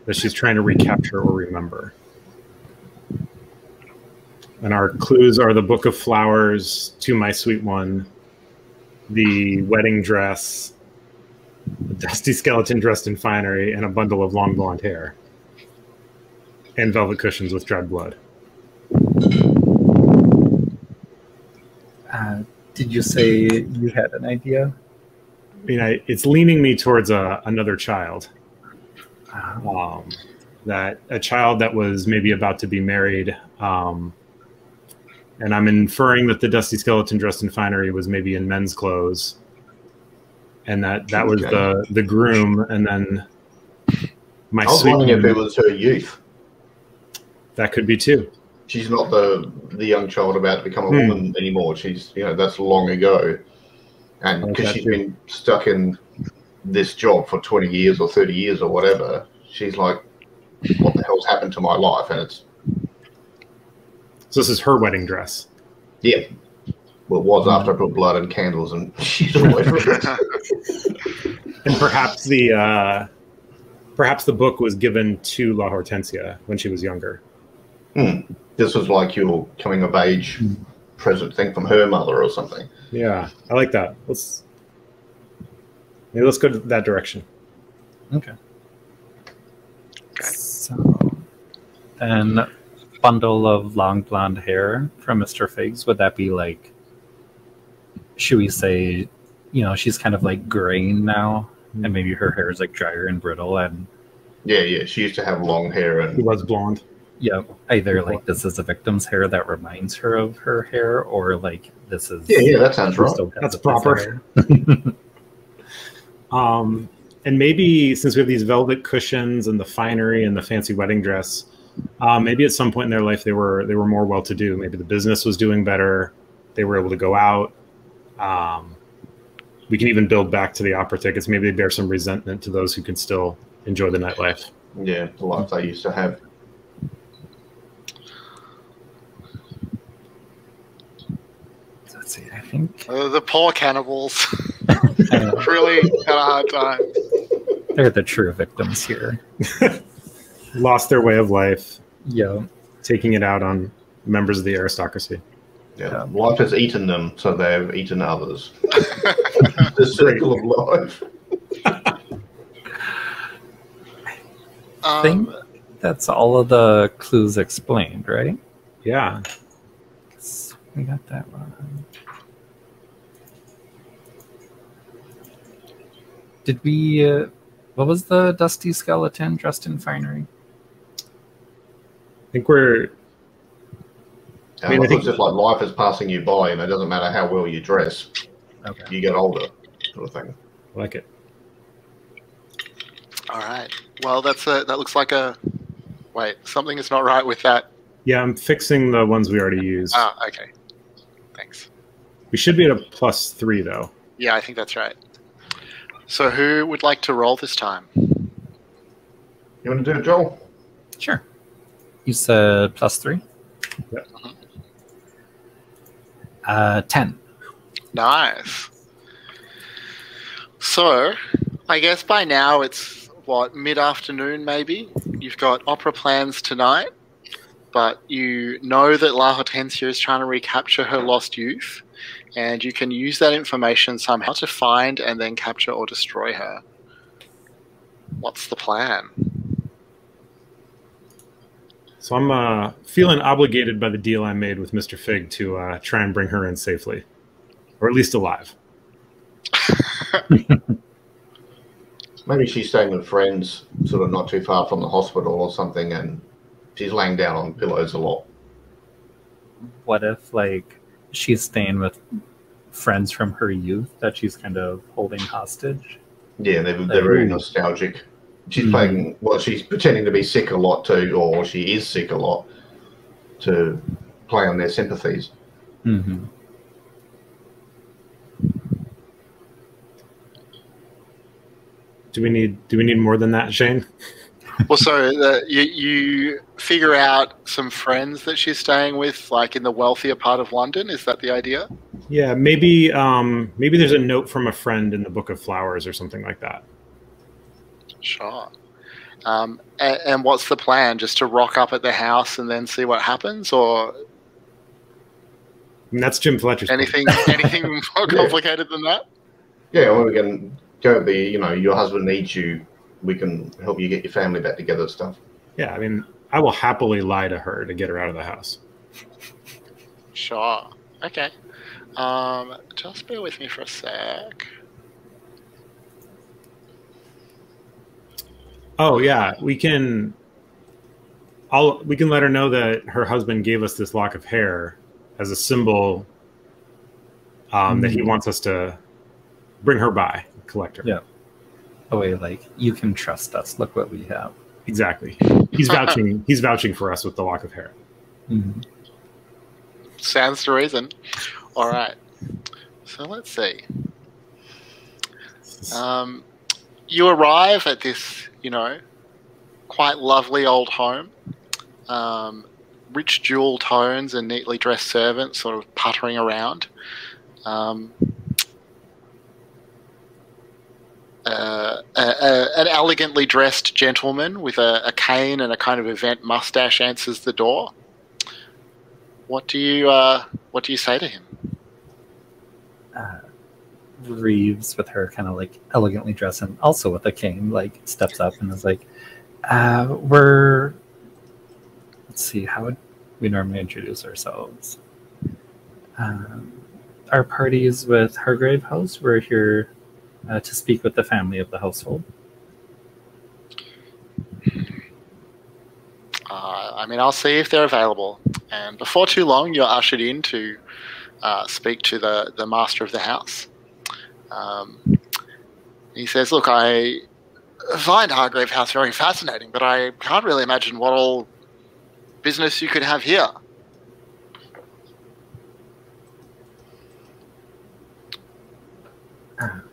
that she's trying to recapture or remember? And our clues are the Book of Flowers, To My Sweet One, the wedding dress, a dusty skeleton dressed in finery, and a bundle of long blonde hair, and velvet cushions with dried blood. Did you say you had an idea? I mean, it's leaning me towards another child. That a child that was maybe about to be married. And I'm inferring that the dusty skeleton dressed in finery was maybe in men's clothes. And that was the groom, and then my I was sweet wondering if it was her youth. That could be too. She's not the young child about to become a woman anymore. She's that's long ago, and because she's been stuck in this job for 20 years or 30 years or whatever, she's like, what the hell's happened to my life? And it's so this is her wedding dress. Yeah. Well, it was after I put blood and candles and shit all over it. And perhaps the book was given to La Hortensia when she was younger. This was like your coming of age present thing from her mother or something. Yeah, I like that. Let's go to that direction. Okay. So then, bundle of long blonde hair from Mr. Figg's, would that be like, should we say, she's kind of like graying now, and maybe her hair is like drier and brittle, and yeah, she used to have long hair and she was blonde. Yeah, either like this is a victim's hair that reminds her of her hair, or like this is that sounds right. That's proper. And maybe since we have these velvet cushions and the finery and the fancy wedding dress, maybe at some point in their life they were more well-to-do. Maybe the business was doing better. They were able to go out. We can even build back to the opera tickets. Maybe they bear some resentment to those who can still enjoy the nightlife. Yeah, the life they used to have. Let's see, I think The poor cannibals really had a hard time. they're the true victims here. Lost their way of life. Yeah. Taking it out on members of the aristocracy. Yeah, life has eaten them, so they've eaten others. The circle of life. I think that's all of the clues explained, right? Yeah. We got that one. Did we... what was the dusty skeleton dressed in finery? I think we're... I think it's just like life is passing you by, and it doesn't matter how well you dress. Okay. You get older, sort of thing. I like it. All right. Well, that looks like a... Wait, something is not right with that. Yeah, I'm fixing the ones we already used. Ah, okay. Thanks. We should be at a +3, though. Yeah, I think that's right. So who would like to roll this time? You want to do it, Joel? Sure. You said +3? Yep. 10. Nice. So, I guess by now it's, mid-afternoon maybe? You've got opera plans tonight, but you know that La Hortensia is trying to recapture her lost youth, and you can use that information somehow to find and then capture or destroy her. What's the plan? So I'm feeling obligated by the deal I made with Mr. Figg to try and bring her in safely, or at least alive. Maybe she's staying with friends, sort of not too far from the hospital or something, and she's laying down on pillows a lot. What if, like, she's staying with friends from her youth that she's kind of holding hostage? Yeah, they're very nostalgic. She's playing, well, she's pretending to be sick a lot too, or she is sick a lot, to play on their sympathies. Mm-hmm. Do we need more than that, Shane? Well, so you figure out some friends that she's staying with, like in the wealthier part of London. Is that the idea? Yeah, maybe there's a note from a friend in the Book of Flowers or something like that. Sure. And what's the plan? Just to rock up at the house and then see what happens, or And that's Jim Fletcher's anything more complicated than that? Yeah, well, we can go be, your husband needs you. We can help you get your family back together and stuff. Yeah, I mean, I will happily lie to her to get her out of the house. Sure. Okay. Just bear with me for a sec. Oh yeah, we can let her know that her husband gave us this lock of hair as a symbol that he wants us to bring her by, collect her. Yeah. Oh wait, like, you can trust us. Look what we have. Exactly. He's vouching. He's vouching for us with the lock of hair. Mm-hmm. Sounds to reason. All right. So let's see. You arrive at this, quite lovely old home. Rich jewel tones and neatly dressed servants sort of puttering around. An elegantly dressed gentleman with a cane and a kind of event mustache answers the door. What do you say to him? Reeves, with her kind of like elegantly dressed and also with a cane, like steps up and is like, let's see, how would we normally introduce ourselves? Our party is with Hargrave House. We're here to speak with the family of the household. I'll see if they're available. And before too long, you're ushered in to speak to the master of the house. He says, look, I find Hargrave House very fascinating, but I can't really imagine what all business you could have here.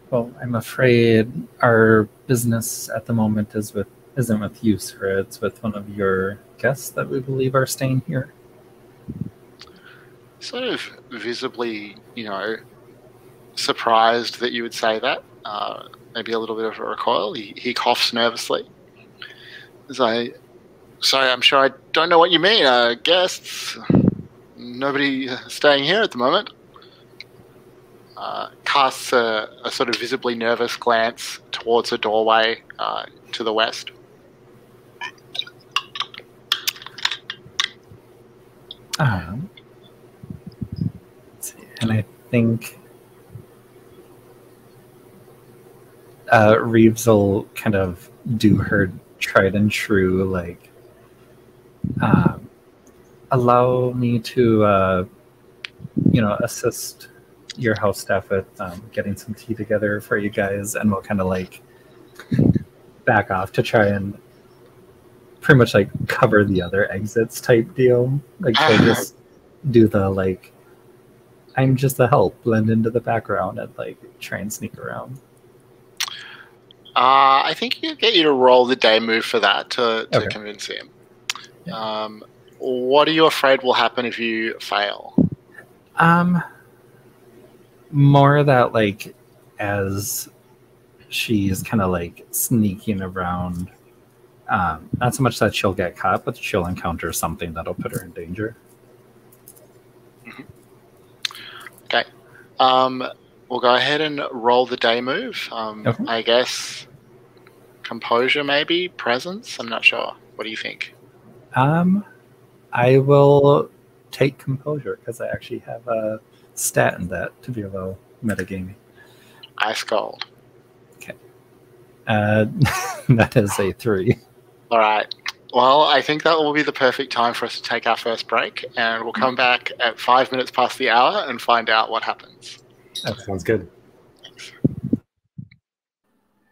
Well, I'm afraid our business at the moment isn't with you, sir. It's with one of your guests that we believe are staying here. Sort of visibly, surprised that you would say that. Maybe a little bit of a recoil. He coughs nervously. Sorry, I'm sure I don't know what you mean. Guests? Nobody staying here at the moment. Casts a sort of visibly nervous glance towards a doorway to the west. Let's see. And I think Reeves will kind of do her tried and true, like, allow me to, assist your house staff with getting some tea together for you guys, and we'll kind of like back off to try and pretty much like cover the other exits type deal. Like, so just do the like, I'm just the help, blend into the background and like try and sneak around. I think you get you to roll the day move for that to Okay. convince him. Yeah. What are you afraid will happen if you fail? More that like as she's kind of like sneaking around, not so much that she'll get caught, but she'll encounter something that'll put her in danger. Okay. We'll go ahead and roll the day move. Okay. I guess composure, maybe presence. I'm not sure. What do you think? I will take composure because I actually have a stat in that to be a little metagaming. Ice cold. Okay. That is a 3. All right. Well, I think that will be the perfect time for us to take our first break, and we'll come back at 5 minutes past the hour and find out what happens. Okay. Sounds good.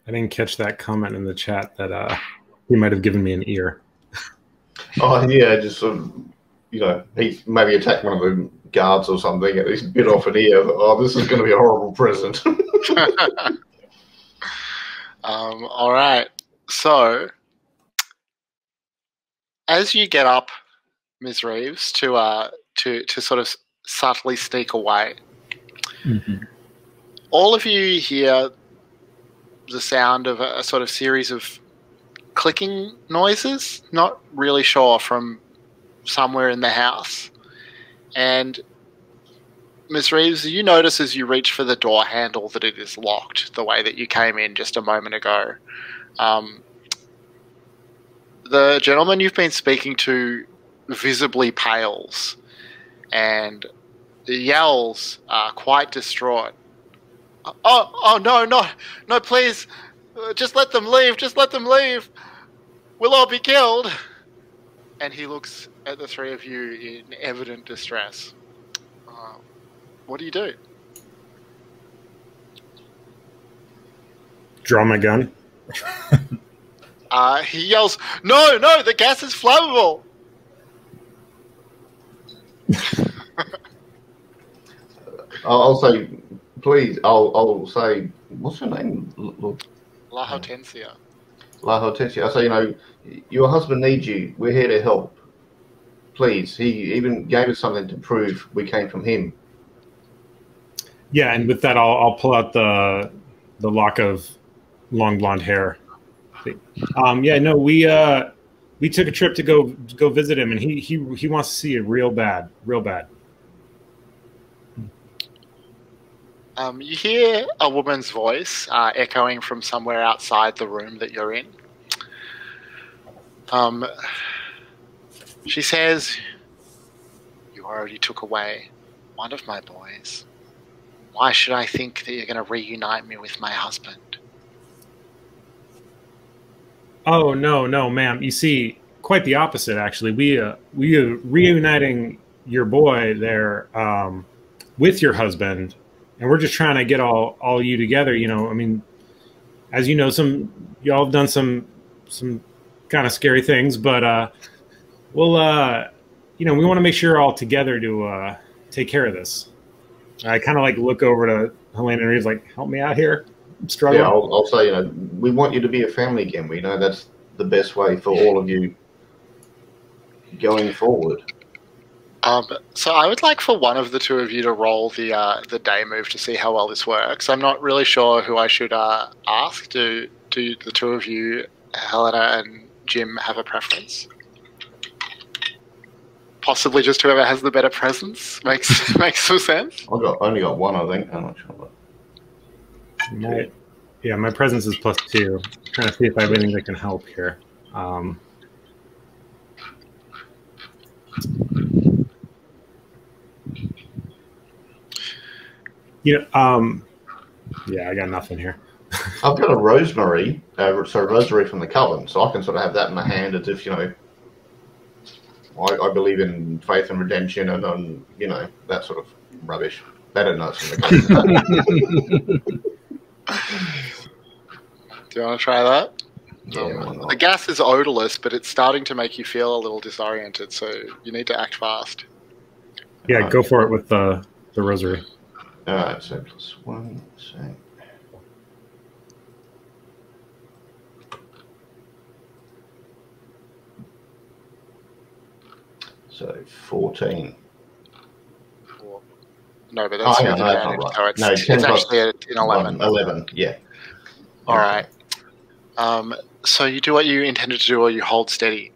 I didn't catch that comment in the chat that he might have given me an ear. Oh yeah, just sort of, he maybe attacked one of the guards or something. He's bit off an ear. Oh, this is going to be a horrible present. All right. So, as you get up, Ms. Reeves, to sort of subtly sneak away, all of you hear the sound of a sort of series of clicking noises, not really sure, from somewhere in the house. And Ms. Reeves, you notice as you reach for the door handle that it is locked the way that you came in just a moment ago. The gentleman you've been speaking to visibly pales, and the yells are quite distraught. Oh, no, please, just let them leave, we'll all be killed. And he looks at the three of you in evident distress. What do you do? Draw my gun. He yells, no, the gas is flammable. I'll say, please. I'll say, what's her name? La Hortensia. La Hortensia. I'll say, your husband needs you. We're here to help. Please. He even gave us something to prove we came from him. Yeah, and with that, I'll pull out the lock of long blonde hair. Yeah, no, we took a trip to go visit him, and he wants to see you real bad. You hear a woman's voice echoing from somewhere outside the room that you're in. She says, "You already took away one of my boys. Why should I think that you're going to reunite me with my husband?" Oh, no, ma'am. You see, quite the opposite, actually. We are reuniting your boy there with your husband, and we're just trying to get all you together. I mean, as you know, y'all have done some kind of scary things, but we'll we want to make sure you're all together to take care of this. I kind of look over to Helena and Reeves, help me out here. I'm struggling. Yeah, I'll say, we want you to be a family again. We know that's the best way for all of you going forward. So I would like for one of the two of you to roll the day move to see how well this works. I'm not really sure who I should ask. Do the two of you, Helena and Jim, have a preference? Possibly just whoever has the better presence makes some sense. I've only got one, I think. I'm not sure. My presence is +2. Trying to see if I have anything that can help here. I got nothing here. I've got a rosary from the coven, so I can sort of have that in my hand as if, I believe in faith and redemption and that sort of rubbish. Better notes from the coven. Do you want to try that? Yeah, the gas is odorless, but it's starting to make you feel a little disoriented, so you need to act fast. Yeah, go for it with the rosary. All right, so +1. So 14. No, but that's no, that's advantage. not right. So it's actually an 11. 11, yeah. All right. So you do what you intended to do, or you hold steady.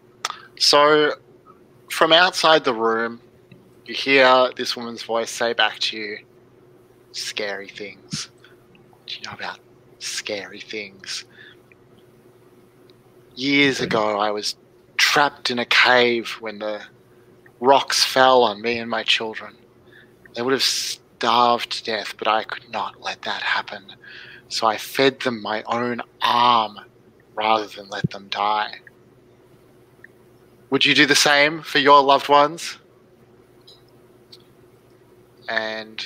So from outside the room, you hear this woman's voice say back to you, scary things. Do you know about scary things? Years ago, I was trapped in a cave when the rocks fell on me and my children. They would have starved to death, but I could not let that happen. So I fed them my own arm rather than let them die. Would you do the same for your loved ones? And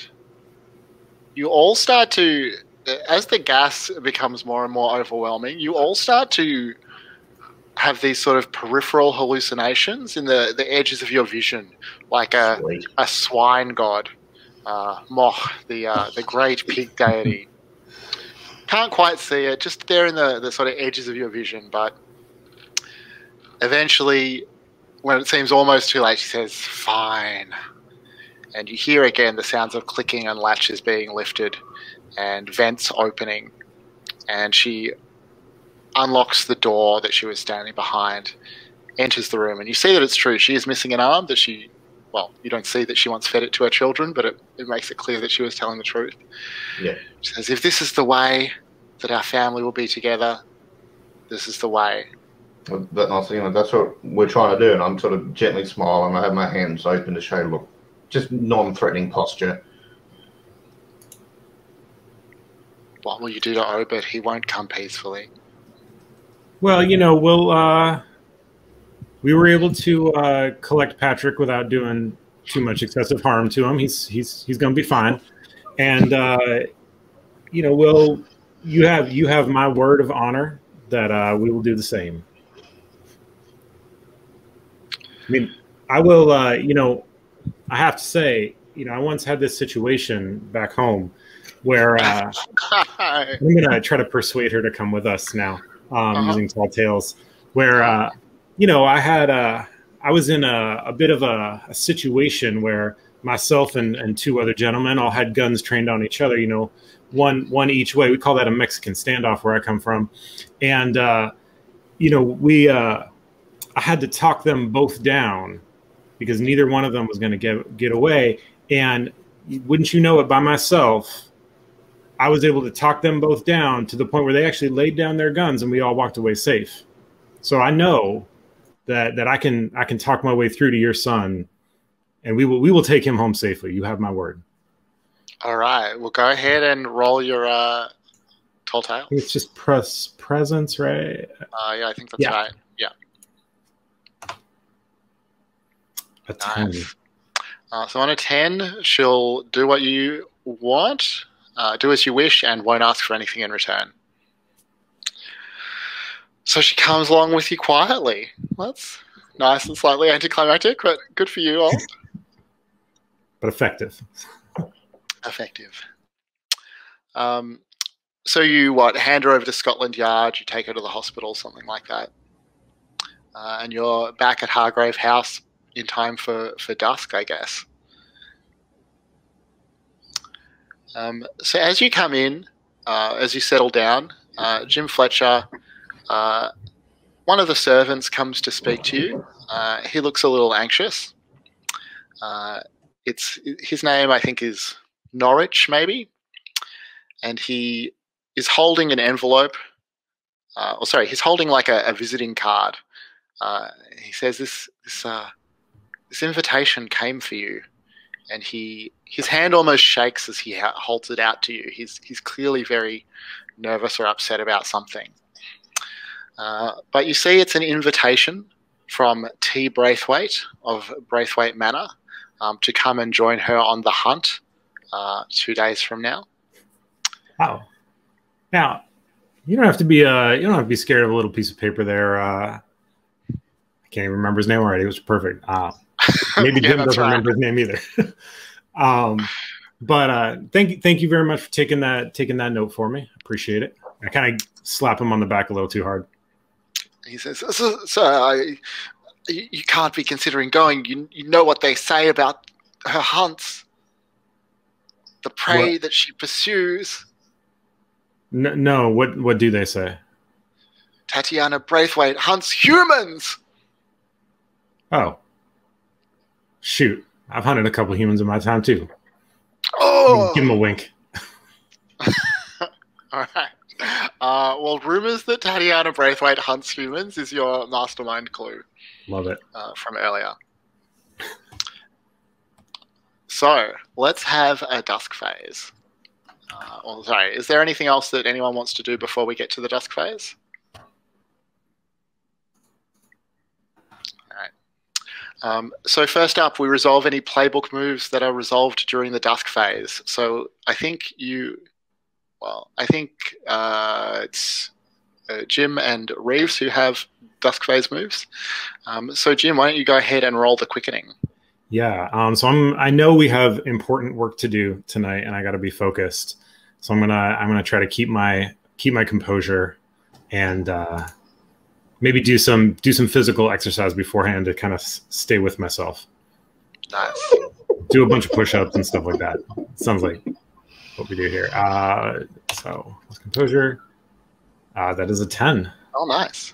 you all start to, as the gas becomes more and more overwhelming, you all start to have these sort of peripheral hallucinations in the edges of your vision, like a swine god, Moch, the great pig deity. Can't quite see it, just there in the sort of edges of your vision, but eventually, when it seems almost too late, she says, "Fine." And you hear again the sounds of clicking and latches being lifted and vents opening. And she unlocks the door that she was standing behind, enters the room, and you see that it's true. She is missing an arm that she, well, you don't see that she once fed it to her children, but it makes it clear that she was telling the truth. Yeah. She says, if this is the way that our family will be together, this is the way. That's what we're trying to do, and I'm sort of gently smiling. I have my hands open to show, look, just non-threatening posture. What will you do to Obed? He won't come peacefully. Well, you know, we were able to collect Patrick without doing too much excessive harm to him. He's going to be fine, and you know, you have my word of honor that we will do the same. I mean, I will. You know, I have to say, you know, I once had this situation back home where I'm going to try to persuade her to come with us now, using tall tales, where, you know, I was in a bit of a situation where myself and two other gentlemen all had guns trained on each other, you know, one each way. We call that a Mexican standoff where I come from. And, you know, I had to talk them both down because neither one of them was going to get away. And wouldn't you know it, by myself, I was able to talk them both down to the point where they actually laid down their guns and we all walked away safe. So I know that I can talk my way through to your son, and we will take him home safely. You have my word. All right. Well, go ahead and roll your tall tale. It's just presence, right? Yeah, I think that's right. Yeah. A 10. Nice. So on a 10, she'll do what you want, do as you wish, and won't ask for anything in return. So she comes along with you quietly. That's nice and slightly anticlimactic, but good for you all. But effective. Effective. So you, hand her over to Scotland Yard, you take her to the hospital, something like that. And you're back at Hargrave House in time for dusk, I guess. So as you come in, as you settle down, Jim Fletcher, one of the servants comes to speak to you. He looks a little anxious. His name, I think, is Norwich, maybe. And he is holding an envelope. He's holding like a visiting card. He says, this invitation came for you. And his hand almost shakes as he holds it out to you. He's clearly very nervous or upset about something. But you see it's an invitation from T. Braithwaite of Braithwaite Manor to come and join her on the hunt 2 days from now. Wow. Now, you don't have to be scared of a little piece of paper there. I can't even remember his name already. It was perfect. Maybe Jim doesn't remember his name either. But thank you very much for taking that note for me. Appreciate it. I kind of slap him on the back a little too hard. He says, "Sir, you can't be considering going. You know what they say about her hunts, the prey that she pursues." No. What do they say? Tatiana Braithwaite hunts humans. Oh. Shoot. I've hunted a couple humans in my time, too. Oh. Give him a wink. All right. Well, rumors that Tatiana Braithwaite hunts humans is your mastermind clue. Love it. From earlier. So let's have a dusk phase. Sorry, is there anything else that anyone wants to do before we get to the dusk phase? All right. So first up, we resolve any playbook moves that are resolved during the dusk phase. So I think it's Jim and Reeves who have dusk phase moves. So Jim, why don't you go ahead and roll the quickening? Yeah. So I know we have important work to do tonight, and I got to be focused. So I'm gonna try to keep my composure, and maybe do some physical exercise beforehand to kind of stay with myself. Nice. Do a bunch of push-ups and stuff like that. Sounds like what we do here. So composure. That is a 10. Oh, nice.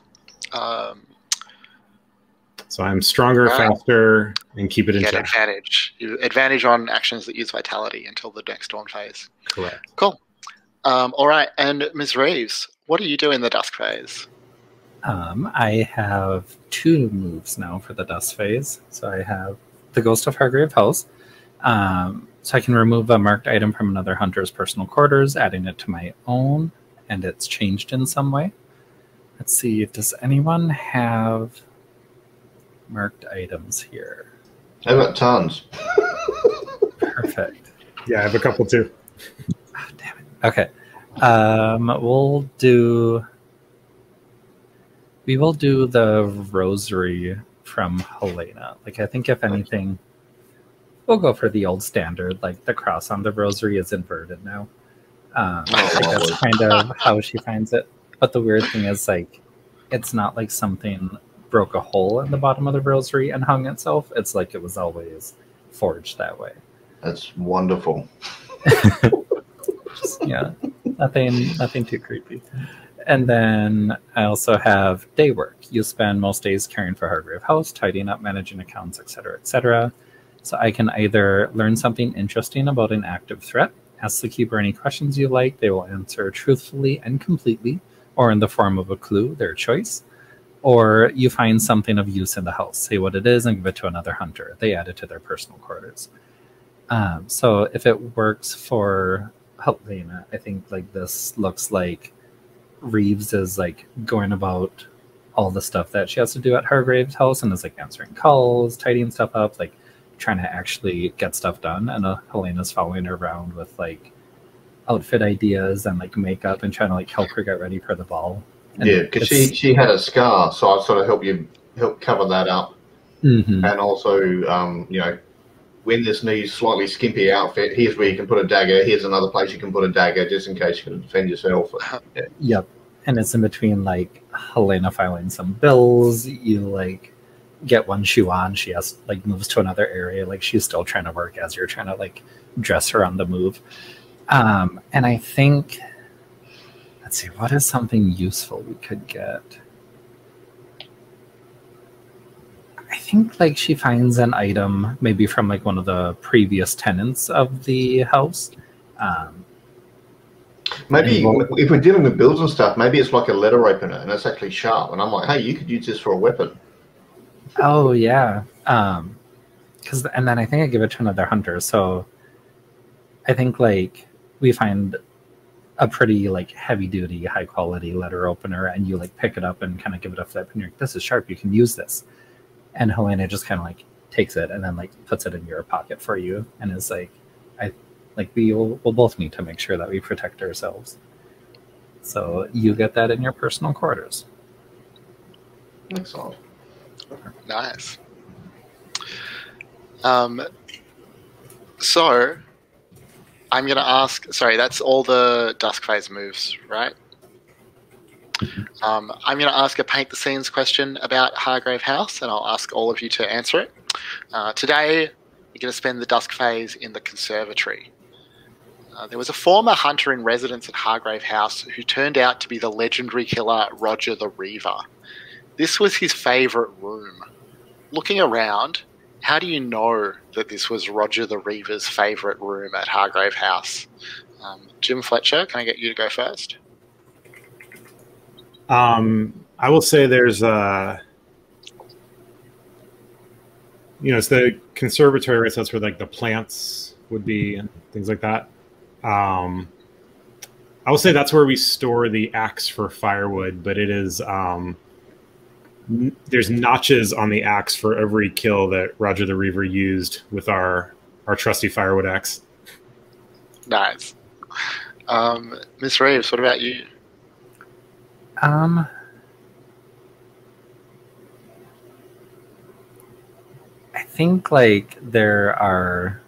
So I'm stronger, faster, and keep it in check. Advantage. Advantage on actions that use vitality until the next dawn phase. Correct. Cool. All right, and Ms. Reeves, what do you do in the dusk phase? I have 2 moves now for the dusk phase. So I have the Ghost of Hargrave House. So I can remove a marked item from another hunter's personal quarters, adding it to my own, and it's changed in some way. Let's see, does anyone have marked items here? I've got tons. Perfect. Yeah, I have a couple too. Oh, damn it. Okay. We will do the rosary from Helena. Like, I think if anything, we'll go for the old standard. Like, the cross on the rosary is inverted now. That's kind of how she finds it. But the weird thing is, like, it's not like something broke a hole in the bottom of the rosary and hung itself. It's like it was always forged that way. That's wonderful. Yeah, nothing too creepy. And then I also have day work. You spend most days caring for Hargrave House, tidying up, managing accounts, etc., etc. So I can either learn something interesting about an active threat, ask the keeper any questions you like, they will answer truthfully and completely, or in the form of a clue, their choice. Or you find something of use in the house, say what it is, and give it to another hunter. They add it to their personal quarters. So if it works for Helena, I think like this looks like Reeves is like going about all the stuff that she has to do at Hargrave's house and is like answering calls, tidying stuff up, like trying to actually get stuff done. And Helena's following her around with like outfit ideas and like makeup and trying to like help her get ready for the ball. And yeah, because she had a scar, so I sort of help cover that up. Mm-hmm. And also, when this needs slightly skimpy outfit, here's where you can put a dagger. Here's another place you can put a dagger, just in case you can defend yourself. Yeah. Yep. And it's in between like Helena filing some bills. You like get one shoe on. She moves to another area. Like she's still trying to work as you're trying to like dress her on the move. And I think, let's see, what is something useful we could get? I think like she finds an item maybe from like one of the previous tenants of the house. Maybe if we're dealing with builds and stuff, maybe it's like a letter opener and it's actually sharp. And I'm like, hey, you could use this for a weapon. Oh yeah. And then I think I give it to another hunter. So I think like we find a pretty like heavy duty, high quality letter opener, and you like pick it up and kind of give it a flip, and you're like, this is sharp, you can use this. And Helena just kind of like takes it and then like puts it in your pocket for you, and is like, we'll both need to make sure that we protect ourselves. So you get that in your personal quarters. Excellent. Nice. So I'm going to ask, sorry, that's all the dusk phase moves, right? I'm going to ask a paint the scenes question about Hargrave House, and I'll ask all of you to answer it. Today, you're going to spend the dusk phase in the conservatory. There was a former hunter in residence at Hargrave House who turned out to be the legendary killer Roger the Reaver. This was his favourite room. Looking around, how do you know that this was Roger the Reaver's favourite room at Hargrave House? Jim Fletcher, can I get you to go first? I will say there's it's the conservatory, right? So that's where like the plants would be and things like that. I will say that's where we store the axe for firewood, but it is there's notches on the axe for every kill that Roger the Reaver used with our trusty firewood axe. Nice. Miss Reeves, what about you? I think like there are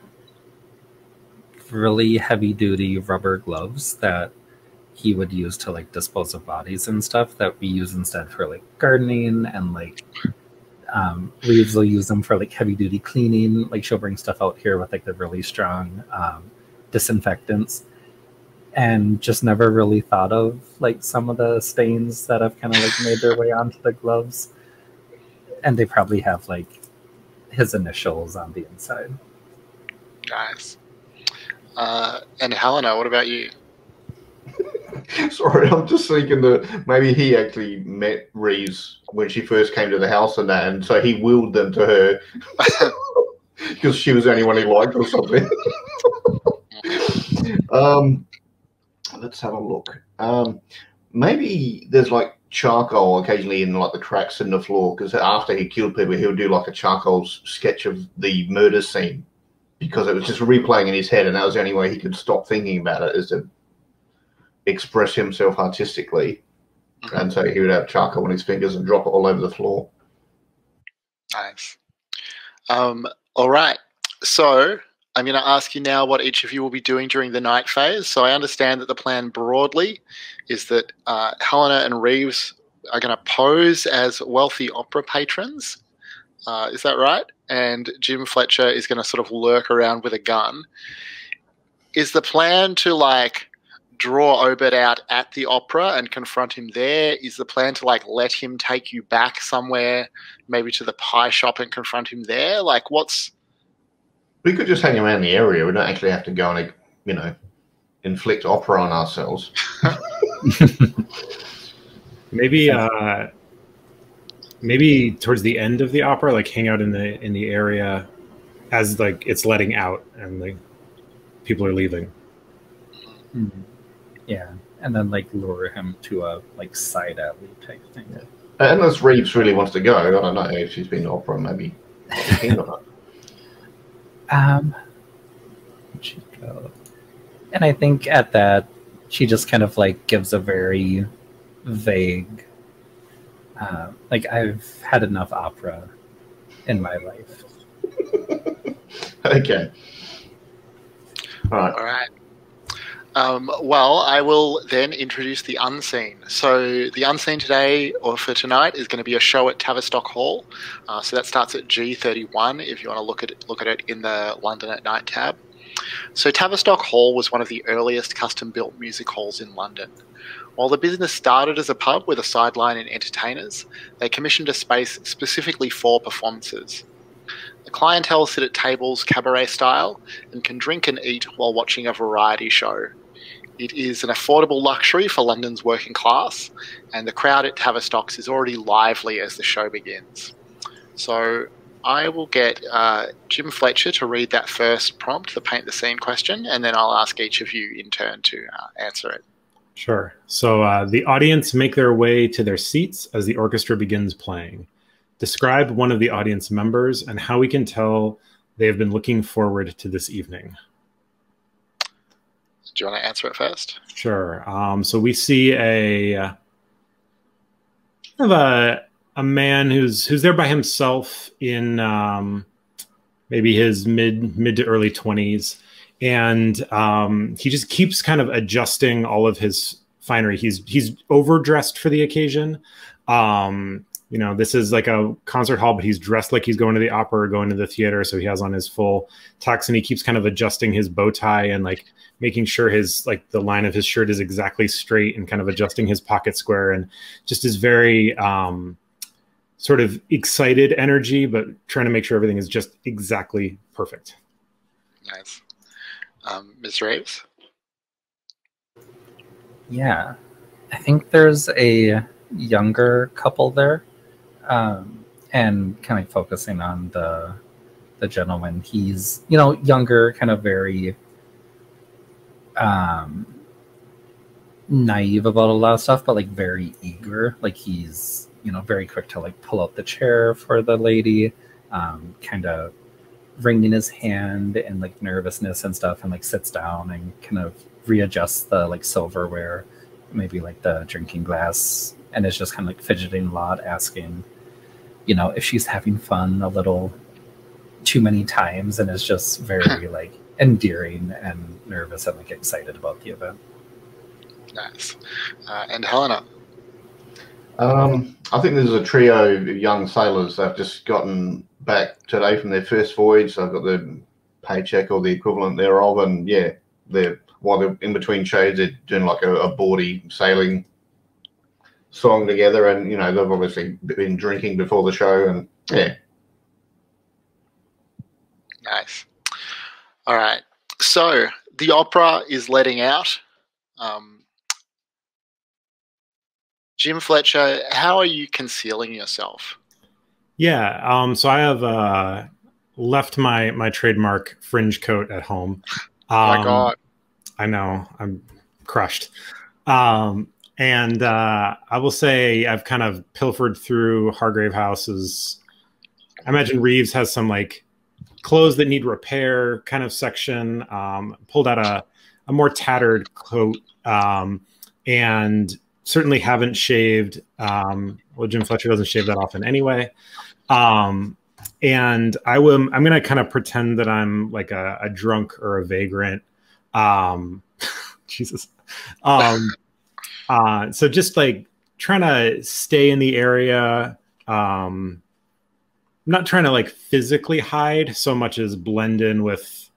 really heavy duty rubber gloves that he would use to like dispose of bodies and stuff that we use instead for like gardening, and like Reeves will use them for like heavy duty cleaning. Like she'll bring stuff out here with like the really strong disinfectants, and just never really thought of like some of the stains that have kind of like made their way onto the gloves, and they probably have like his initials on the inside. Nice. And Helena, what about you? Sorry, I'm just thinking that maybe he actually met Reeves when she first came to the house and that, and so he willed them to her because she was the only one he liked or something. Let's have a look. Maybe there's like charcoal occasionally in like the cracks in the floor, because after he killed people, he would do like a charcoal sketch of the murder scene, because it was just replaying in his head, and that was the only way he could stop thinking about it, is to express himself artistically. And so he would have charcoal on his fingers and drop it all over the floor. Nice. All right. So I'm going to ask you now what each of you will be doing during the night phase. So I understand that the plan broadly is that Helena and Reeves are going to pose as wealthy opera patrons. Is that right? And Jim Fletcher is going to sort of lurk around with a gun. Is the plan to like draw Obed out at the opera and confront him there? Is the plan to like let him take you back somewhere, maybe to the pie shop and confront him there? Like what's... We could just hang around the area. We don't actually have to go and, inflict opera on ourselves. Maybe towards the end of the opera, like hang out in the area as like it's letting out and like people are leaving. Mm-hmm. Yeah, and then like lure him to a like side alley type thing. Yeah. Unless Reeves really wants to go, I don't know if she's been to opera, maybe. She'd go. And I think at that, she just kind of like gives a very vague, like I've had enough opera in my life. Okay. All right. All right. Well, I will then introduce the unseen. So the unseen today, or for tonight, is going to be a show at Tavistock Hall. So that starts at G31 if you want to look at it in the London at Night tab. So Tavistock Hall was one of the earliest custom-built music halls in London. While the business started as a pub with a sideline and entertainers, they commissioned a space specifically for performances. The clientele sit at tables cabaret style and can drink and eat while watching a variety show. It is an affordable luxury for London's working class, and the crowd at Tavistock's is already lively as the show begins. So I will get Jim Fletcher to read that first prompt, the paint the scene question, and then I'll ask each of you in turn to answer it. Sure. So the audience make their way to their seats as the orchestra begins playing. Describe one of the audience members and how we can tell they have been looking forward to this evening. Do you want to answer it first? Sure. So we see a man who's there by himself in maybe his mid to early 20s, and he just keeps kind of adjusting all of his finery. He's overdressed for the occasion. This is like a concert hall, but he's dressed like he's going to the opera or going to the theater. So he has on his full tux, and he keeps kind of adjusting his bow tie and like making sure his like the line of his shirt is exactly straight, and kind of adjusting his pocket square, and just is very sort of excited energy, but trying to make sure everything is just exactly perfect. Nice. Ms. Reeves? Yeah, I think there's a younger couple there, and kind of focusing on the gentleman. He's younger, kind of very naive about a lot of stuff, but like very eager. Like he's very quick to like pull out the chair for the lady, kind of wringing his hand and like nervousness and stuff, and like sits down and kind of readjusts the like silverware, maybe like the drinking glass, and is just kind of like fidgeting a lot, asking if she's having fun a little too many times, and is just very like endearing and nervous and like excited about the event. Nice. And Helena? I think there's a trio of young sailors that have just gotten back today from their first voyage. They've got their paycheck or the equivalent thereof, and yeah, while they're in between shows, they're doing like a bawdy sailing song together, and they've obviously been drinking before the show, and yeah. Nice. All right. So the opera is letting out. Jim Fletcher, how are you concealing yourself? Yeah, so I have left my trademark fringe coat at home. Oh my God. I know, I'm crushed. And I will say I've kind of pilfered through Hargrave House's. I imagine Reeves has some like clothes that need repair kind of section. Pulled out a more tattered coat, and certainly haven't shaved. Well, Jim Fletcher doesn't shave that often anyway. And I'm going to kind of pretend that I'm like a drunk or a vagrant. Jesus. So just like trying to stay in the area. I'm not trying to like physically hide so much as blend in with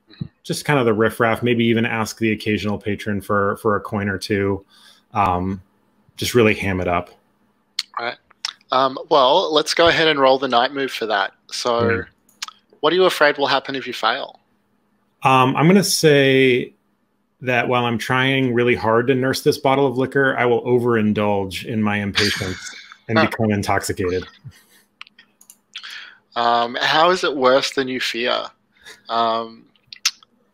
just kind of the riffraff, maybe even ask the occasional patron for a coin or two. Just really ham it up. All right. Well, let's go ahead and roll the night move for that. So what are you afraid will happen if you fail? I'm going to say that while I'm trying really hard to nurse this bottle of liquor, I will overindulge in my impatience and become intoxicated. How is it worse than you fear?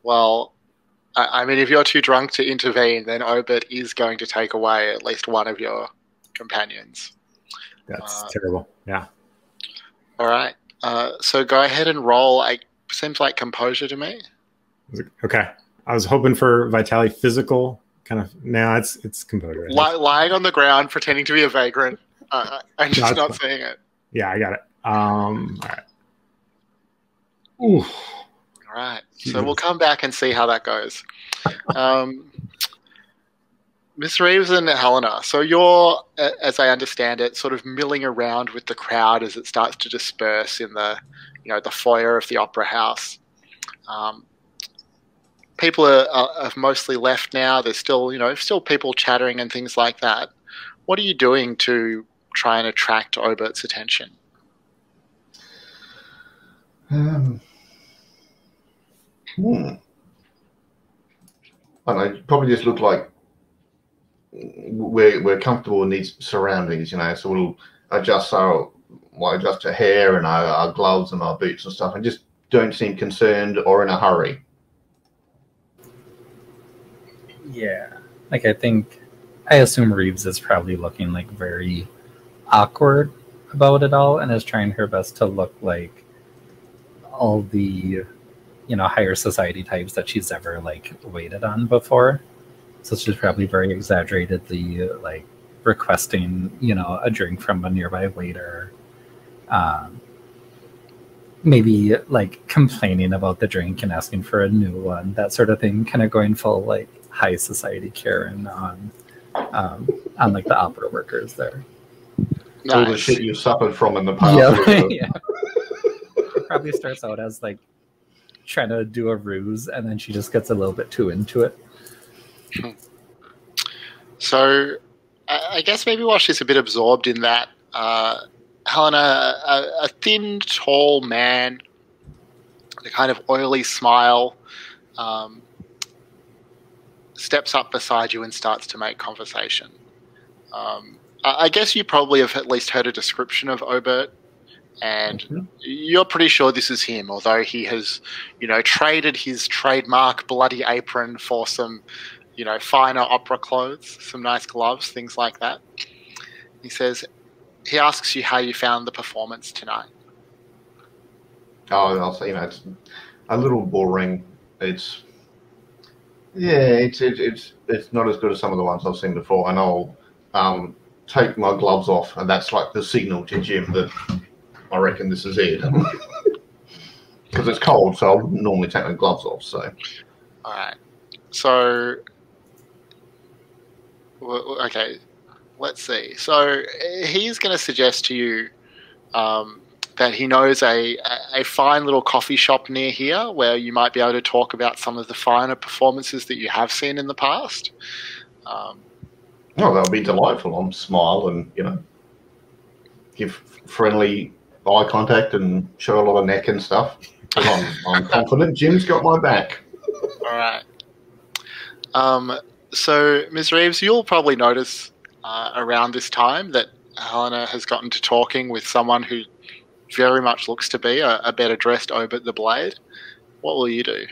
Well, I mean, if you're too drunk to intervene, then Obert is going to take away at least one of your companions. That's terrible. Yeah. All right. So go ahead and roll. Seems like composure to me. Okay. I was hoping for Vitali physical kind of. No, it's composure. Lying on the ground, pretending to be a vagrant. I'm just not seeing it. Yeah, I got it. All right. Ooh. All right. So we'll come back and see how that goes. Miss Reeves and Helena, so you're, as I understand it, sort of milling around with the crowd as it starts to disperse in the foyer of the opera house. People have mostly left now. There's still people chattering and things like that. What are you doing to try and attract Obert's attention? I don't know, probably just look like we're comfortable in these surroundings, so we'll adjust our hair and our gloves and our boots and stuff, and just don't seem concerned or in a hurry. Yeah, like I assume Reeves is probably looking like very awkward about it all, and is trying her best to look like all the higher society types that she's ever like waited on before. So she's probably very exaggeratedly like requesting a drink from a nearby waiter, maybe like complaining about the drink and asking for a new one, that sort of thing, kind of going full like high society Karen on like the opera workers there. Nice. All the shit you suffered from in the past. Yeah. It probably starts out as like trying to do a ruse, and then she just gets a little bit too into it. So I guess maybe while she's a bit absorbed in that, Helena, a thin, tall man, a kind of oily smile, steps up beside you and starts to make conversation. I guess you probably have at least heard a description of Obert, and you're pretty sure this is him, although he has, traded his trademark bloody apron for some, finer opera clothes, some nice gloves, things like that. He asks you how you found the performance tonight. Oh, I'll say, it's a little boring. It's not as good as some of the ones I've seen before, and I'll take my gloves off, and that's like the signal to Jim that I reckon this is it. Because it's cold, so I wouldn't normally take my gloves off. So, all right. So, okay, let's see. So he's going to suggest to you that he knows a fine little coffee shop near here where you might be able to talk about some of the finer performances that you have seen in the past. Oh, that would be delightful. I'll smile and, give friendly eye contact and show a lot of neck and stuff. I'm confident Jim's got my back. All right. So, Ms. Reeves, you'll probably notice around this time that Helena has gotten to talking with someone who very much looks to be a better dressed Obert the Blade. What will you do?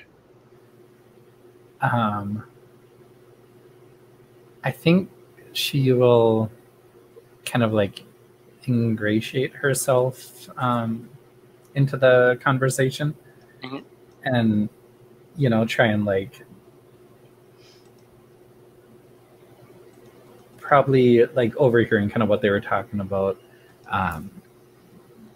I think she will kind of like ingratiate herself into the conversation and, try and like probably like overhearing kind of what they were talking about.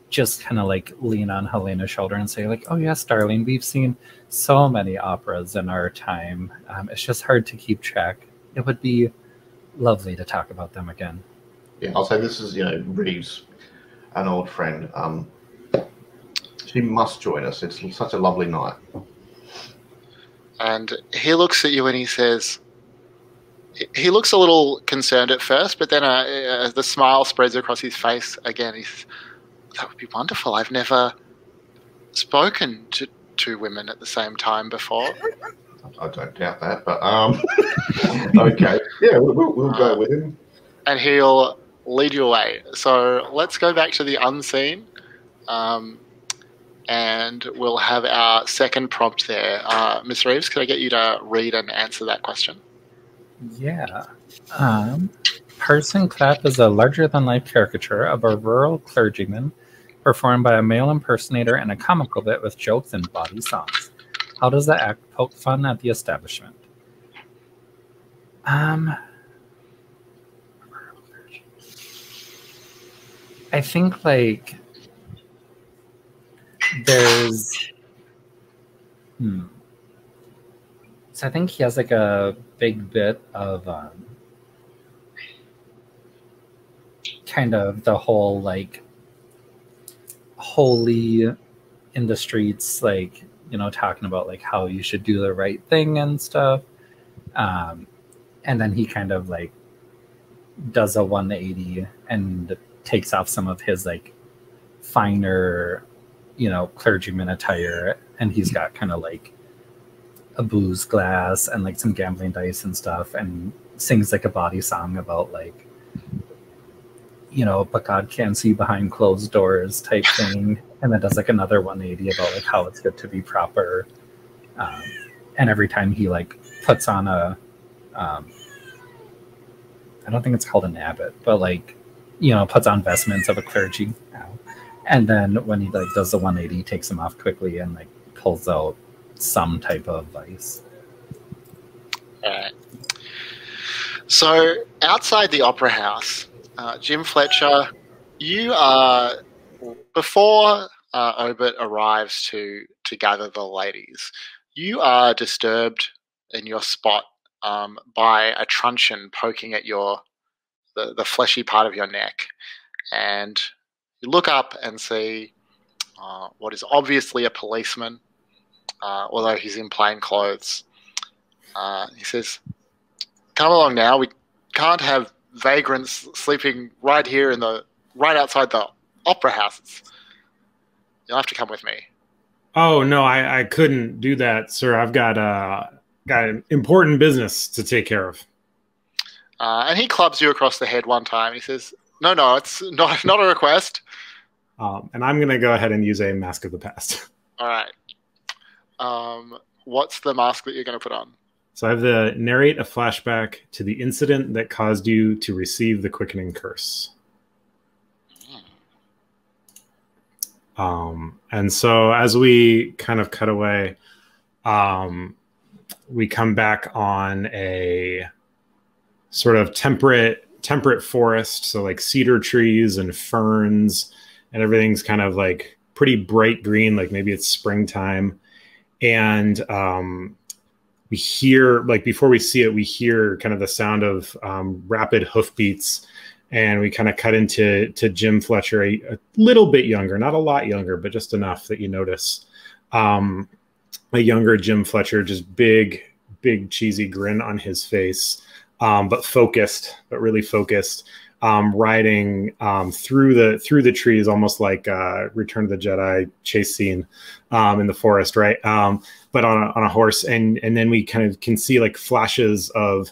Just kind of like lean on Helena's shoulder and say like, oh yes, darling, we've seen so many operas in our time. It's just hard to keep track. It would be lovely to talk about them again. Yeah, I'll say this is, Reeves, an old friend. She must join us. It's such a lovely night. And he looks at you and he says, he looks a little concerned at first, but then as the smile spreads across his face again, he's, that would be wonderful. I've never spoken to two women at the same time before. I don't doubt that, but okay. Yeah, we'll go with him. And he'll lead you away. So let's go back to the unseen, and we'll have our second prompt there. Ms. Reeves, could I get you to read and answer that question? Yeah. Parson Clap is a larger-than-life caricature of a rural clergyman performed by a male impersonator and a comical bit with jokes and bawdy songs. How does the act poke fun at the establishment? I think, like, there's... So I think he has, like, a big bit of kind of the whole, like, holy in the streets, like, talking about, like, how you should do the right thing and stuff. And then he kind of, like, does a 180 and takes off some of his, like, finer, clergyman attire. And he's got kind of, like, a booze glass and, like, some gambling dice and stuff, and sings, like, a bawdy song about, like, but God can see behind closed doors type thing. And then does, like, another 180 about, like, how it's good to be proper. And every time he, like, puts on a, I don't think it's called an abbot, but, like, puts on vestments of a clergy. And then when he, like, does the 180, he takes them off quickly and, like, pulls out some type of vice. All right. So outside the opera house, Jim Fletcher, you are, before Obert arrives to gather the ladies, you are disturbed in your spot by a truncheon poking at the fleshy part of your neck. And you look up and see what is obviously a policeman, although he's in plain clothes. He says, "Come along now. We can't have vagrants sleeping right here right outside the opera houses. You'll have to come with me." Oh no, I couldn't do that, sir. I've got got an important business to take care of. And he clubs you across the head one time. He says, no, it's not a request. And I'm going to go ahead and use a Mask of the Past. All right. What's the mask that you're going to put on? So I have the narrate a flashback to the incident that caused you to receive the quickening curse. And so as we kind of cut away, we come back on a sort of temperate forest. So like cedar trees and ferns, and everything's kind of like pretty bright green, like maybe it's springtime. And we hear, like before we see it, we hear kind of the sound of rapid hoofbeats. And we kind of cut into Jim Fletcher, a little bit younger, not a lot younger, but just enough that you notice. A younger Jim Fletcher, just big, cheesy grin on his face, but really focused, riding through the trees, almost like Return of the Jedi chase scene in the forest, right? But on a horse, and then we kind of can see like flashes of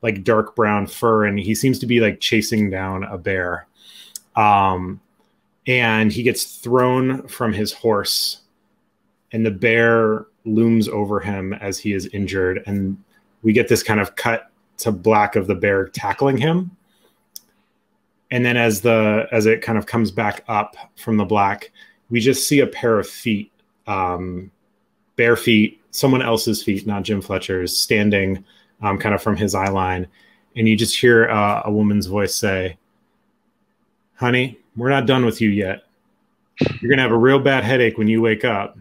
like dark brown fur, and he seems to be like chasing down a bear. And he gets thrown from his horse, and the bear looms over him as he is injured. And we get this kind of cut to black of the bear tackling him. And then as it kind of comes back up from the black, we just see a pair of feet, bare feet, someone else's feet, not Jim Fletcher's, standing kind of from his eye line. And you just hear a woman's voice say, "Honey, we're not done with you yet. You're going to have a real bad headache when you wake up,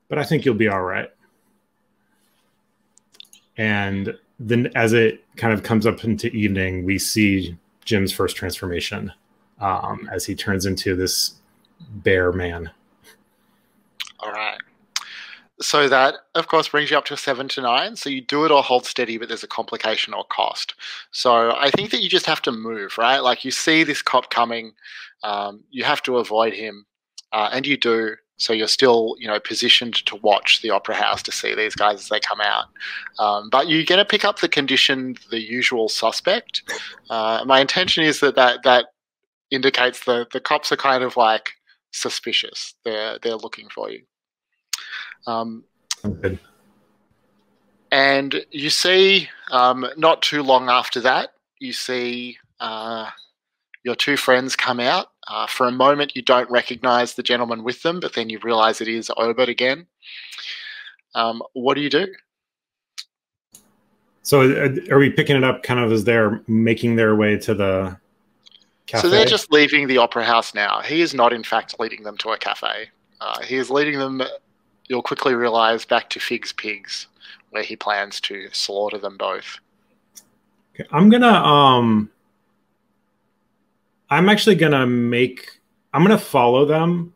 but I think you'll be all right." And then as it kind of comes up into evening, we see Jim's first transformation as he turns into this bear man. All right. So that, of course, brings you up to a 7 to 9. So you do it or hold steady, but there's a complication or cost. So I think that you just have to move, right? Like you see this cop coming, you have to avoid him, and you do. So you're still, positioned to watch the Opera House to see these guys as they come out. But you're going to pick up the condition, the usual suspect. My intention is that indicates the cops are kind of like suspicious. They're looking for you. Good. And you see, not too long after that, you see your two friends come out. For a moment, you don't recognize the gentleman with them, but then you realize it is Obert again. What do you do? So are we picking it up kind of as they're making their way to the cafe? So they're just leaving the Opera House now. He is not, in fact, leading them to a cafe. He is leading them, you'll quickly realize, back to Figg's Pigs, where he plans to slaughter them both. Okay, I'm actually gonna follow them,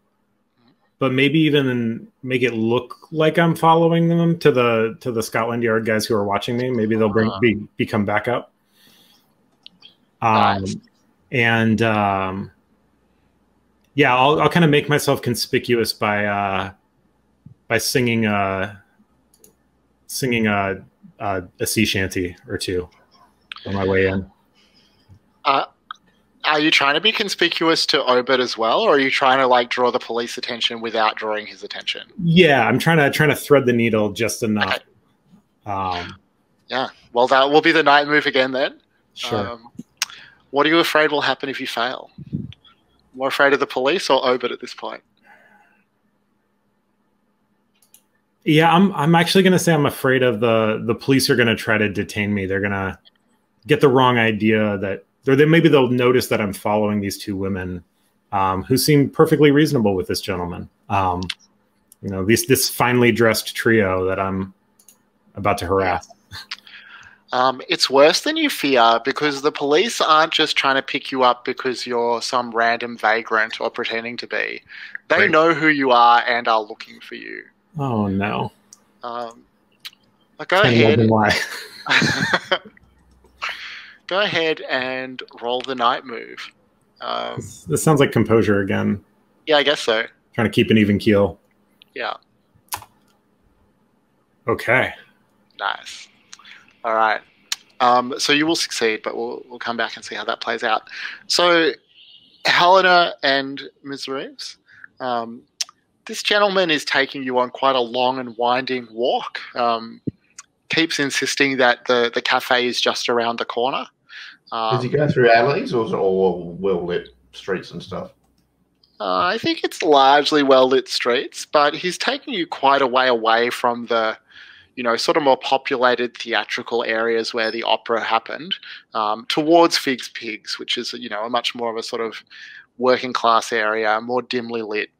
but maybe even make it look like I'm following them to the Scotland Yard guys who are watching me. Maybe they'll become backup. Nice. And yeah, I'll kind of make myself conspicuous by singing a sea shanty or two on my way in. Are you trying to be conspicuous to Obert as well, or are you trying to like draw the police attention without drawing his attention? Yeah, I'm trying to thread the needle just enough. Okay. Yeah, well, that will be the night move again then. Sure. What are you afraid will happen if you fail? More afraid of the police or Obert at this point? Yeah, I'm actually going to say I'm afraid of the police are going to try to detain me. They're going to get the wrong idea that, or maybe they'll notice that I'm following these two women who seem perfectly reasonable with this gentleman. This finely dressed trio that I'm about to harass. It's worse than you fear, because the police aren't just trying to pick you up because you're some random vagrant or pretending to be. They Right. know who you are and are looking for you. Oh no! Go Can't ahead. imagine why. Go ahead and roll the night move. This sounds like composure again. Yeah, I guess so. Trying to keep an even keel. Yeah. Okay. Nice. All right. So you will succeed, but we'll come back and see how that plays out. So, Helena and Ms. Reeves, this gentleman is taking you on quite a long and winding walk. Keeps insisting that the cafe is just around the corner. Does he go through alleys, or is it all well-lit streets and stuff? I think it's largely well-lit streets, but he's taking you quite a way away from the, sort of more populated theatrical areas where the opera happened, towards Figg's Pigs, which is, a much more of a sort of working class area, more dimly lit,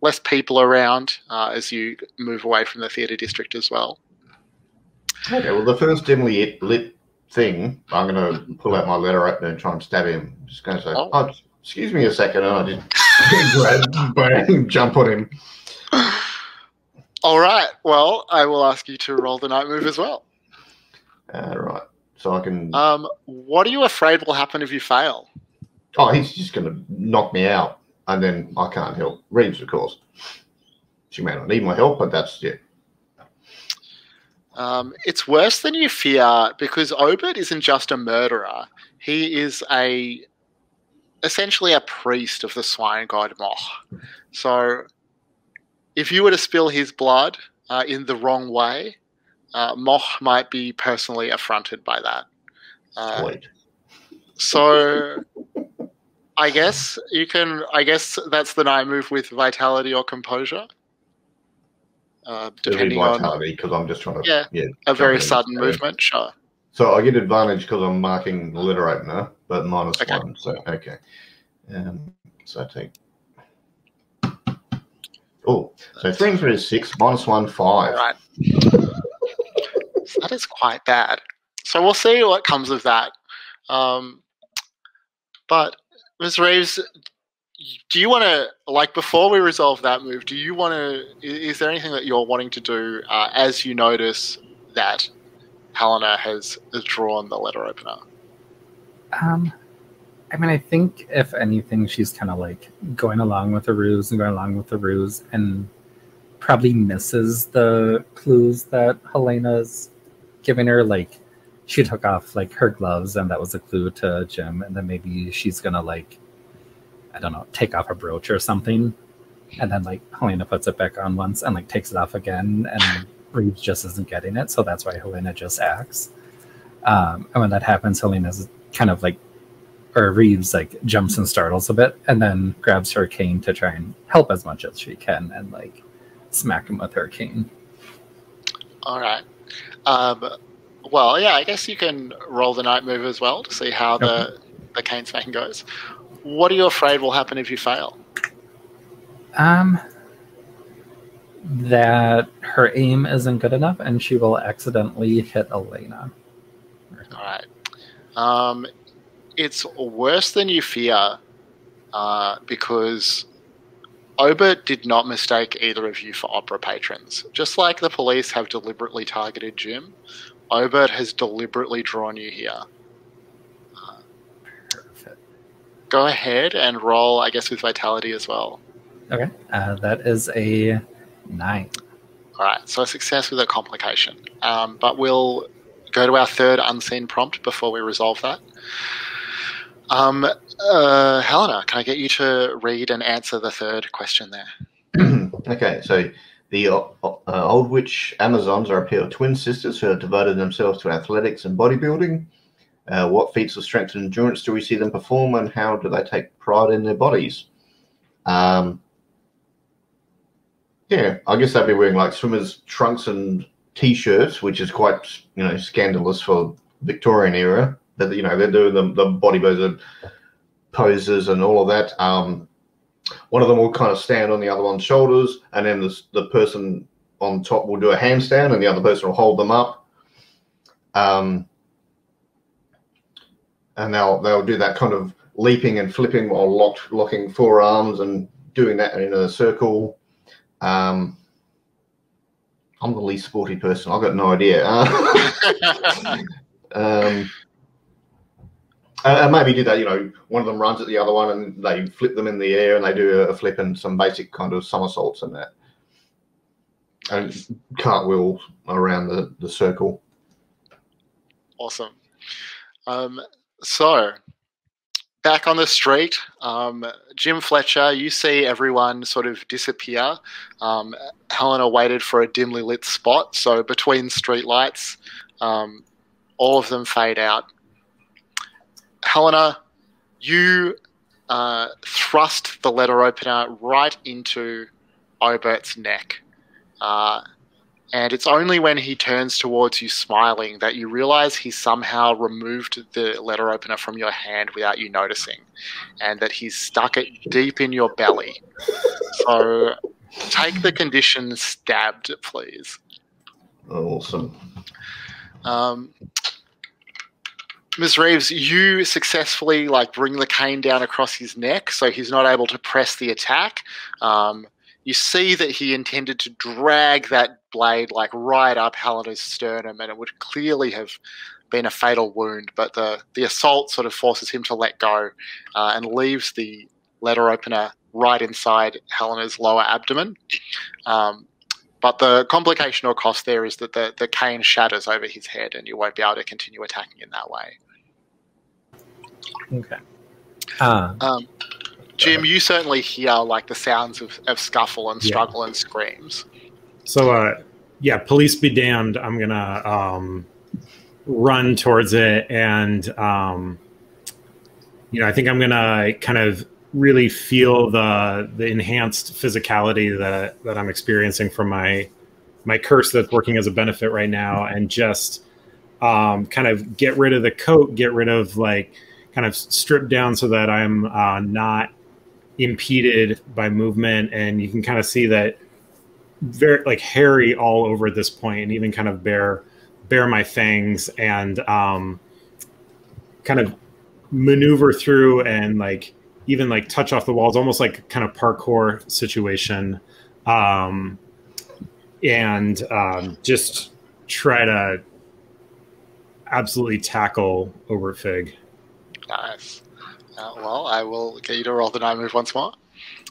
less people around as you move away from the theatre district as well. Okay, well, the first dimly lit thing, I'm going to pull out my letter opener and try and stab him. I'm just going to say, oh, excuse me a second, and I just bang, jump on him. All right. Well, I will ask you to roll the night move as well. Right. So I can... what are you afraid will happen if you fail? Oh, he's just going to knock me out, and then I can't help. Reeves, of course. She may not need my help, but that's it. It's worse than you fear, because Obert isn't just a murderer. He is essentially a priest of the swine god Moch. So if you were to spill his blood in the wrong way, Moch might be personally affronted by that. So I guess that's the night move with vitality or composure. Depending vitality, because I'm just trying to a very sudden movement. Sure. So I get advantage because I'm marking the letter opener, but -1. So okay. So I take. Oh, so 3 and 3 is 6, -1, 5. Right. That is quite bad. So we'll see what comes of that. But Ms. Reeves, do you want to, before we resolve that move, is there anything that you're wanting to do as you notice that Helena has drawn the letter opener? I think if anything, she's kind of going along with the ruse and probably misses the clues that Helena's giving her. She took off her gloves, and that was a clue to Jim, and then maybe she's gonna I don't know, take off a brooch or something, and then Helena puts it back on once and takes it off again, and Reeves just isn't getting it, so that's why Helena just acts. And when that happens, Helena's kind of Reeves jumps and startles a bit, and then grabs her cane to try and help as much as she can, and smack him with her cane. All right. Well, yeah, I guess you can roll the night move as well to see how the cane smacking goes. What are you afraid will happen if you fail? That her aim isn't good enough, and she will accidentally hit Elena. All right. It's worse than you fear, because Obert did not mistake either of you for opera patrons. Just like the police have deliberately targeted Jim, Obert has deliberately drawn you here. Go ahead and roll, I guess, with vitality as well. Okay. That is a 9. All right. So a success with a complication. But we'll go to our third unseen prompt before we resolve that. Helena, can I get you to read and answer the third question there? Okay. So the old witch Amazons are a pair of twin sisters who have devoted themselves to athletics and bodybuilding. What feats of strength and endurance do we see them perform, and how do they take pride in their bodies? Yeah, I guess they'd be wearing swimmers' trunks and t-shirts, which is quite scandalous for Victorian era. That they're doing the bodybuilder poses and all of that. One of them will kind of stand on the other one's shoulders, and then the person on top will do a handstand, and the other person will hold them up. And they'll do that kind of leaping and flipping while locking forearms and doing that in a circle. I'm the least sporty person. I've got no idea. And maybe do that, one of them runs at the other one and they flip them in the air and they do a flip and some basic kind of somersaults and that. and cartwheel around the circle. Awesome. So, back on the street, Jim Fletcher, you see everyone sort of disappear. Helena waited for a dimly lit spot, so between street lights, all of them fade out. Helena, you thrust the letter opener right into Obert's neck. And it's only when he turns towards you smiling that you realize he somehow removed the letter opener from your hand without you noticing, and that he's stuck it deep in your belly. So take the condition stabbed, please. Awesome. Ms. Reeves, you successfully bring the cane down across his neck so he's not able to press the attack. You see that he intended to drag that blade right up Helena's sternum, and it would clearly have been a fatal wound, but the assault sort of forces him to let go and leaves the letter opener right inside Helena's lower abdomen. But the complication or cost there is that the cane shatters over his head and you won't be able to continue attacking in that way. Okay. Jim, you certainly hear the sounds of scuffle and struggle and screams. So, police be damned. I'm going to run towards it. And, I think I'm going to kind of really feel the enhanced physicality that I'm experiencing from my curse that's working as a benefit right now, and just kind of get rid of the coat, get rid of kind of strip down so that I'm not impeded by movement. And you can kind of see that very hairy all over at this point, and even kind of bare my fangs, and kind of maneuver through and even touch off the walls, almost like kind of parkour situation, and just try to absolutely tackle over Figg. Nice. Well, I will get you to roll the 9 move once more.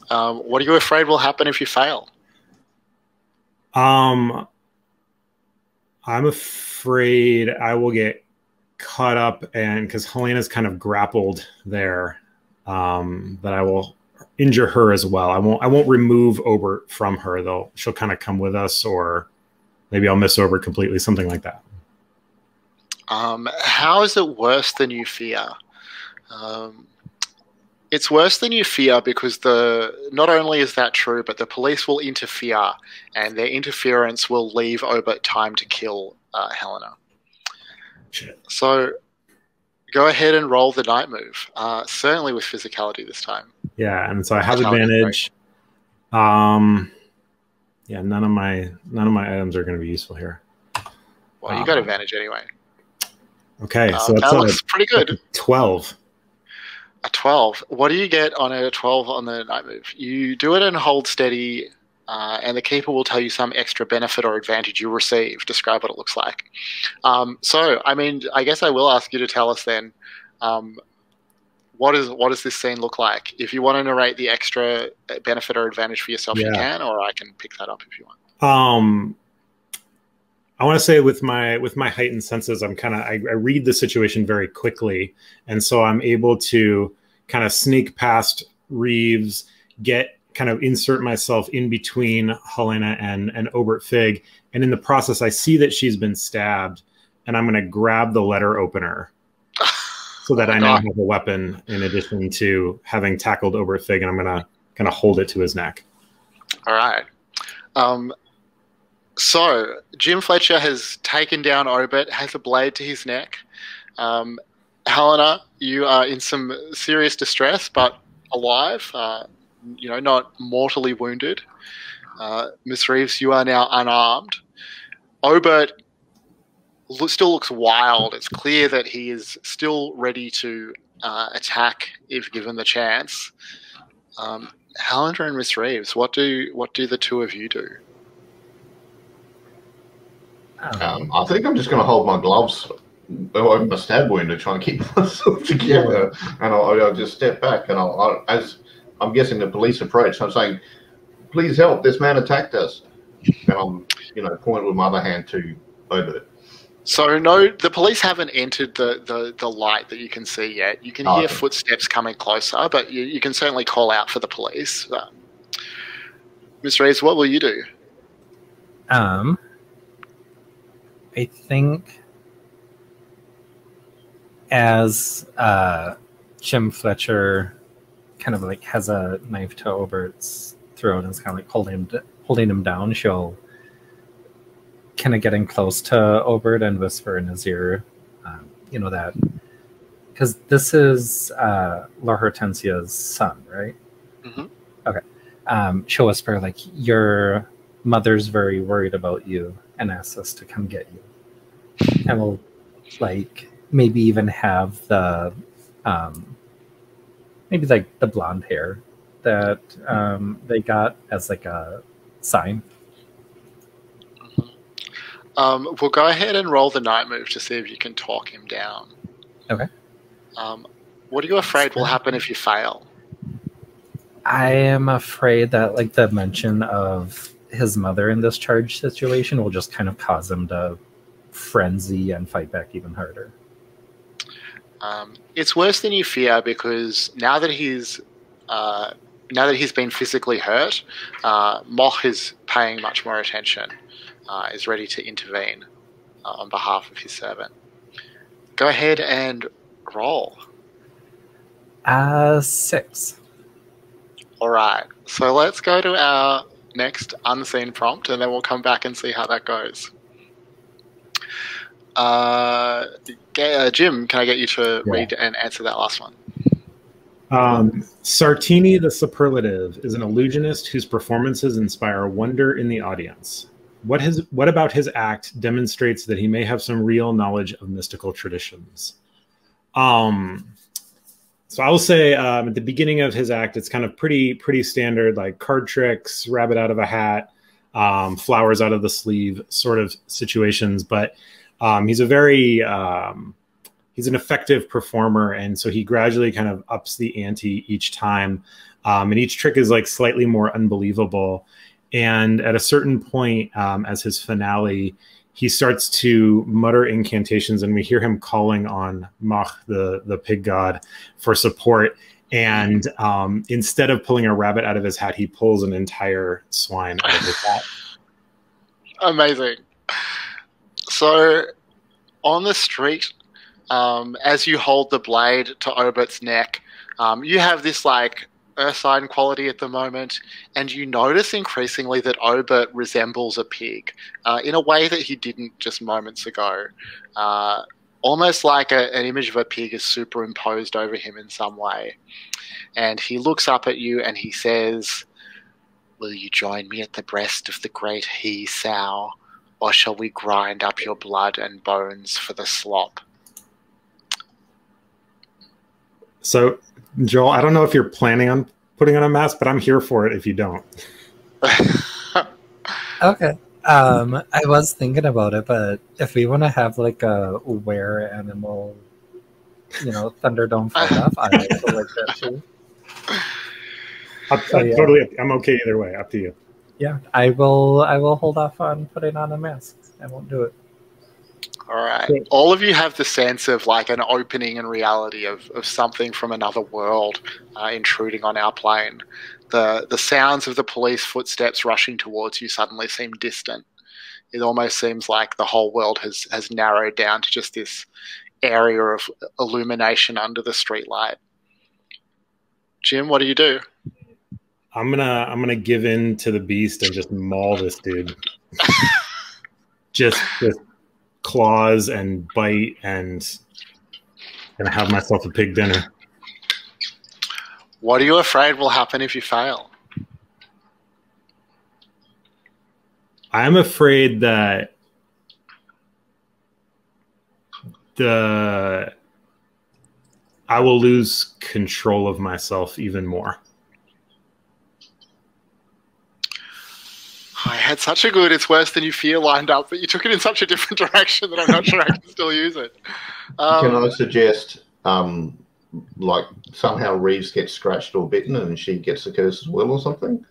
What are you afraid will happen if you fail? I'm afraid I will get caught up, and because Helena's kind of grappled there, that I will injure her as well. I won't remove Obert from her, though. She'll kind of come with us, or maybe I'll miss Obert completely, something like that. How is it worse than you fear? It's worse than you fear because not only is that true, but the police will interfere, and their interference will leave Obert time to kill Helena. Shit. So go ahead and roll the night move, certainly with physicality this time. Yeah, and so I have advantage. None of my items are going to be useful here. Well, you got advantage anyway. Okay, so that looks pretty good. 12. A 12. What do you get on a 12 on the night move? You do it and hold steady, and the keeper will tell you some extra benefit or advantage you receive. Describe what it looks like. So, I guess I will ask you to tell us then, what does this scene look like? If you want to narrate the extra benefit or advantage for yourself, you can, or I can pick that up if you want. I want to say with my heightened senses, I read the situation very quickly, and so I'm able to kind of sneak past Reeves, insert myself in between Helena and Obert Figg, and in the process, I see that she's been stabbed, and I'm going to grab the letter opener so that I now have a weapon in addition to having tackled Obert Figg, and I'm going to kind of hold it to his neck. All right. So, Jim Fletcher has taken down Obert, has a blade to his neck. Helena, you are in some serious distress, but alive, not mortally wounded. Miss Reeves, you are now unarmed. Obert still looks wild. It's clear that he is still ready to attack if given the chance. Helena and Miss Reeves, what do the two of you do? I think I'm just going to hold my gloves over my stab wound to try and keep myself together, and I'll just step back, and as I'm guessing the police approach, I'm saying, "Please help! This man attacked us." and I'm, pointing with my other hand to Obert. So no, the police haven't entered the light that you can see yet. You can hear Okay. footsteps coming closer, but you can certainly call out for the police. Ms. Reeves, what will you do? I think as Jim Fletcher kind of like has a knife to Obert's throat and is kind of like holding him down, she'll kind of getting close to Obert and whisper in his ear, that because this is La Hortensia's son, right? Mm-hmm. Okay. She'll whisper like, your mother's very worried about you and asks us to come get you, and we'll like maybe even have the maybe like the blonde hair that they got as like a sign. We'll go ahead and roll the night move to see if you can talk him down. Okay. What are you afraid will happen if you fail? I am afraid that like the mention of his mother in this charge situation will just kind of cause him to frenzy and fight back even harder. It's worse than you fear, because now that he's been physically hurt, Moch is paying much more attention. Is ready to intervene on behalf of his servant. Go ahead and roll. 6. All right. So let's go to our next unseen prompt, and then we'll come back and see how that goes. Jim, can I get you to read and answer that last one? Sartini the Superlative is an illusionist whose performances inspire wonder in the audience. What about his act demonstrates that he may have some real knowledge of mystical traditions? So I will say at the beginning of his act, it's kind of pretty standard, like card tricks, rabbit out of a hat, flowers out of the sleeve sort of situations. But he's he's an effective performer, and so he gradually kind of ups the ante each time, and each trick is like slightly more unbelievable. And at a certain point, as his finale, he starts to mutter incantations, and we hear him calling on Mach, the pig god, for support. And instead of pulling a rabbit out of his hat, he pulls an entire swine out of his hat. Amazing. So on the street, as you hold the blade to Obert's neck, you have this like Earthsign quality at the moment, and you notice increasingly that Obert resembles a pig in a way that he didn't just moments ago. Almost like an image of a pig is superimposed over him in some way. And he looks up at you and he says, "Will you join me at the breast of the great he-sow, or shall we grind up your blood and bones for the slop?" So, Joel, I don't know if you're planning on putting on a mask, but I'm here for it if you don't. Okay. I was thinking about it, but if we want to have like a were animal, Thunderdome fight off, I also like that too. I'm okay either way. Up to you. Yeah, I will hold off on putting on a mask. I won't do it. All right. All of you have the sense of like an opening in reality of something from another world intruding on our plane. The sounds of the police footsteps rushing towards you suddenly seem distant. It almost seems like the whole world has narrowed down to just this area of illumination under the streetlight. Jim, what do you do? I'm gonna give in to the beast and just maul this dude. just claws and bite and have myself a pig dinner. What are you afraid will happen if you fail? I'm afraid that I will lose control of myself even more. I had such a good "it's worse than you fear" lined up, but you took it in such a different direction that I'm not sure I can still use it. Can I suggest, like, somehow Reeves gets scratched or bitten and she gets the curse as well or something?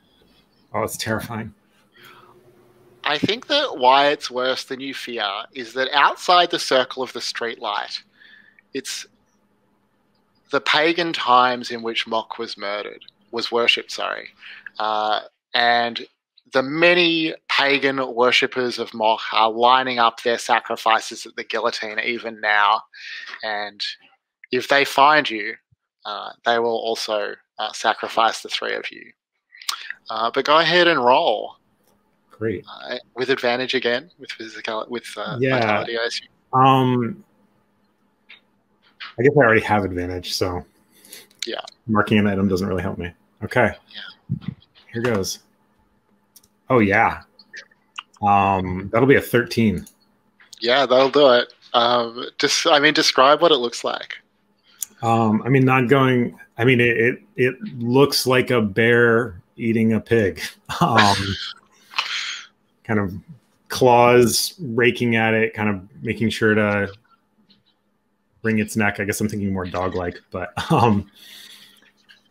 Oh, it's terrifying. I think that why it's worse than you fear is that outside the circle of the streetlight, it's the pagan times in which Mock was worshipped, sorry. And the many pagan worshippers of Mock are lining up their sacrifices at the guillotine even now. And if they find you, they will also sacrifice the three of you. But go ahead and roll. Great. With advantage again, with vitality, I assume. I guess I already have advantage, so yeah, marking an item doesn't really help me. Okay. Yeah. Here goes. Oh yeah. That'll be a 13. Yeah, that'll do it. Describe what it looks like. It looks like a bear eating a pig. Kind of claws raking at it, kind of making sure to wring its neck. I guess I'm thinking more dog-like, but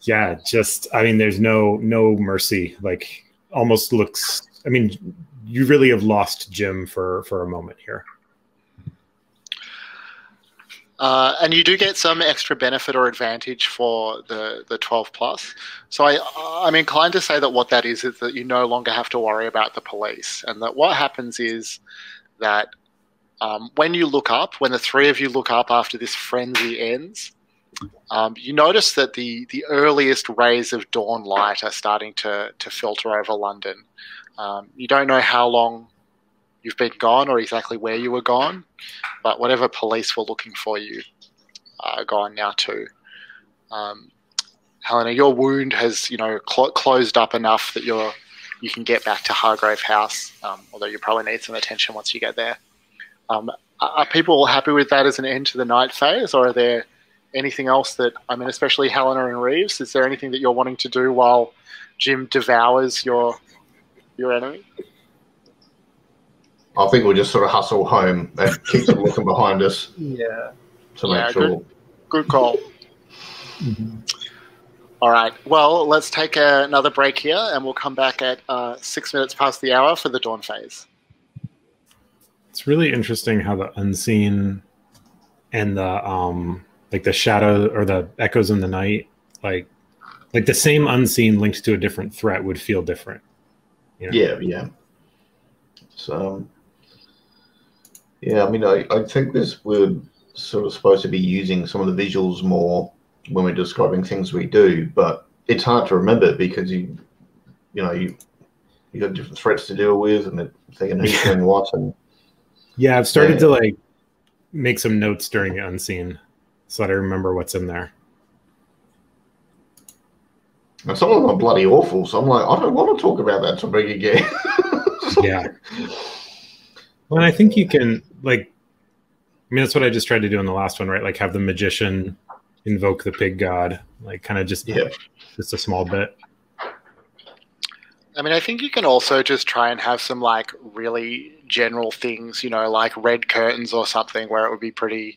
yeah, there's no mercy. Like, almost looks. You really have lost Jim for a moment here. And you do get some extra benefit or advantage for the 12 plus. So I'm inclined to say that what that is that you no longer have to worry about the police, and that what happens is that when the three of you look up after this frenzy ends, you notice that the earliest rays of dawn light are starting to filter over London. You don't know how long you've been gone or exactly where you were gone, but whatever police were looking for you are gone now too. Helena, your wound has closed up enough that you can get back to Hargrave House, although you probably need some attention once you get there. Are people happy with that as an end to the night phase, or are there anything else that, especially Helena and Reeves, is there anything that you're wanting to do while Jim devours your enemy? I think we'll just sort of hustle home and keep them looking behind us. Yeah. To make sure. Good call. Mm-hmm. All right. Well, let's take another break here, and we'll come back at 6 minutes past the hour for the dawn phase. It's really interesting how the unseen and the the shadow or the echoes in the night, like the same unseen linked to a different threat would feel different. Yeah. So. Yeah, I think this would sort of supposed to be using some of the visuals more when we're describing things we do, but it's hard to remember because you got different threats to deal with, and they're thinking who's doing what. And yeah, I've started to make some notes during the unseen so that I remember what's in there. And some of them are bloody awful, so I'm like, I don't want to talk about that so big again. Yeah. Well, I think you can, that's what I just tried to do in the last one, right? Like, have the magician invoke the pig god, just a small bit. I think you can also just try and have some really general things, like red curtains or something, where it would be pretty,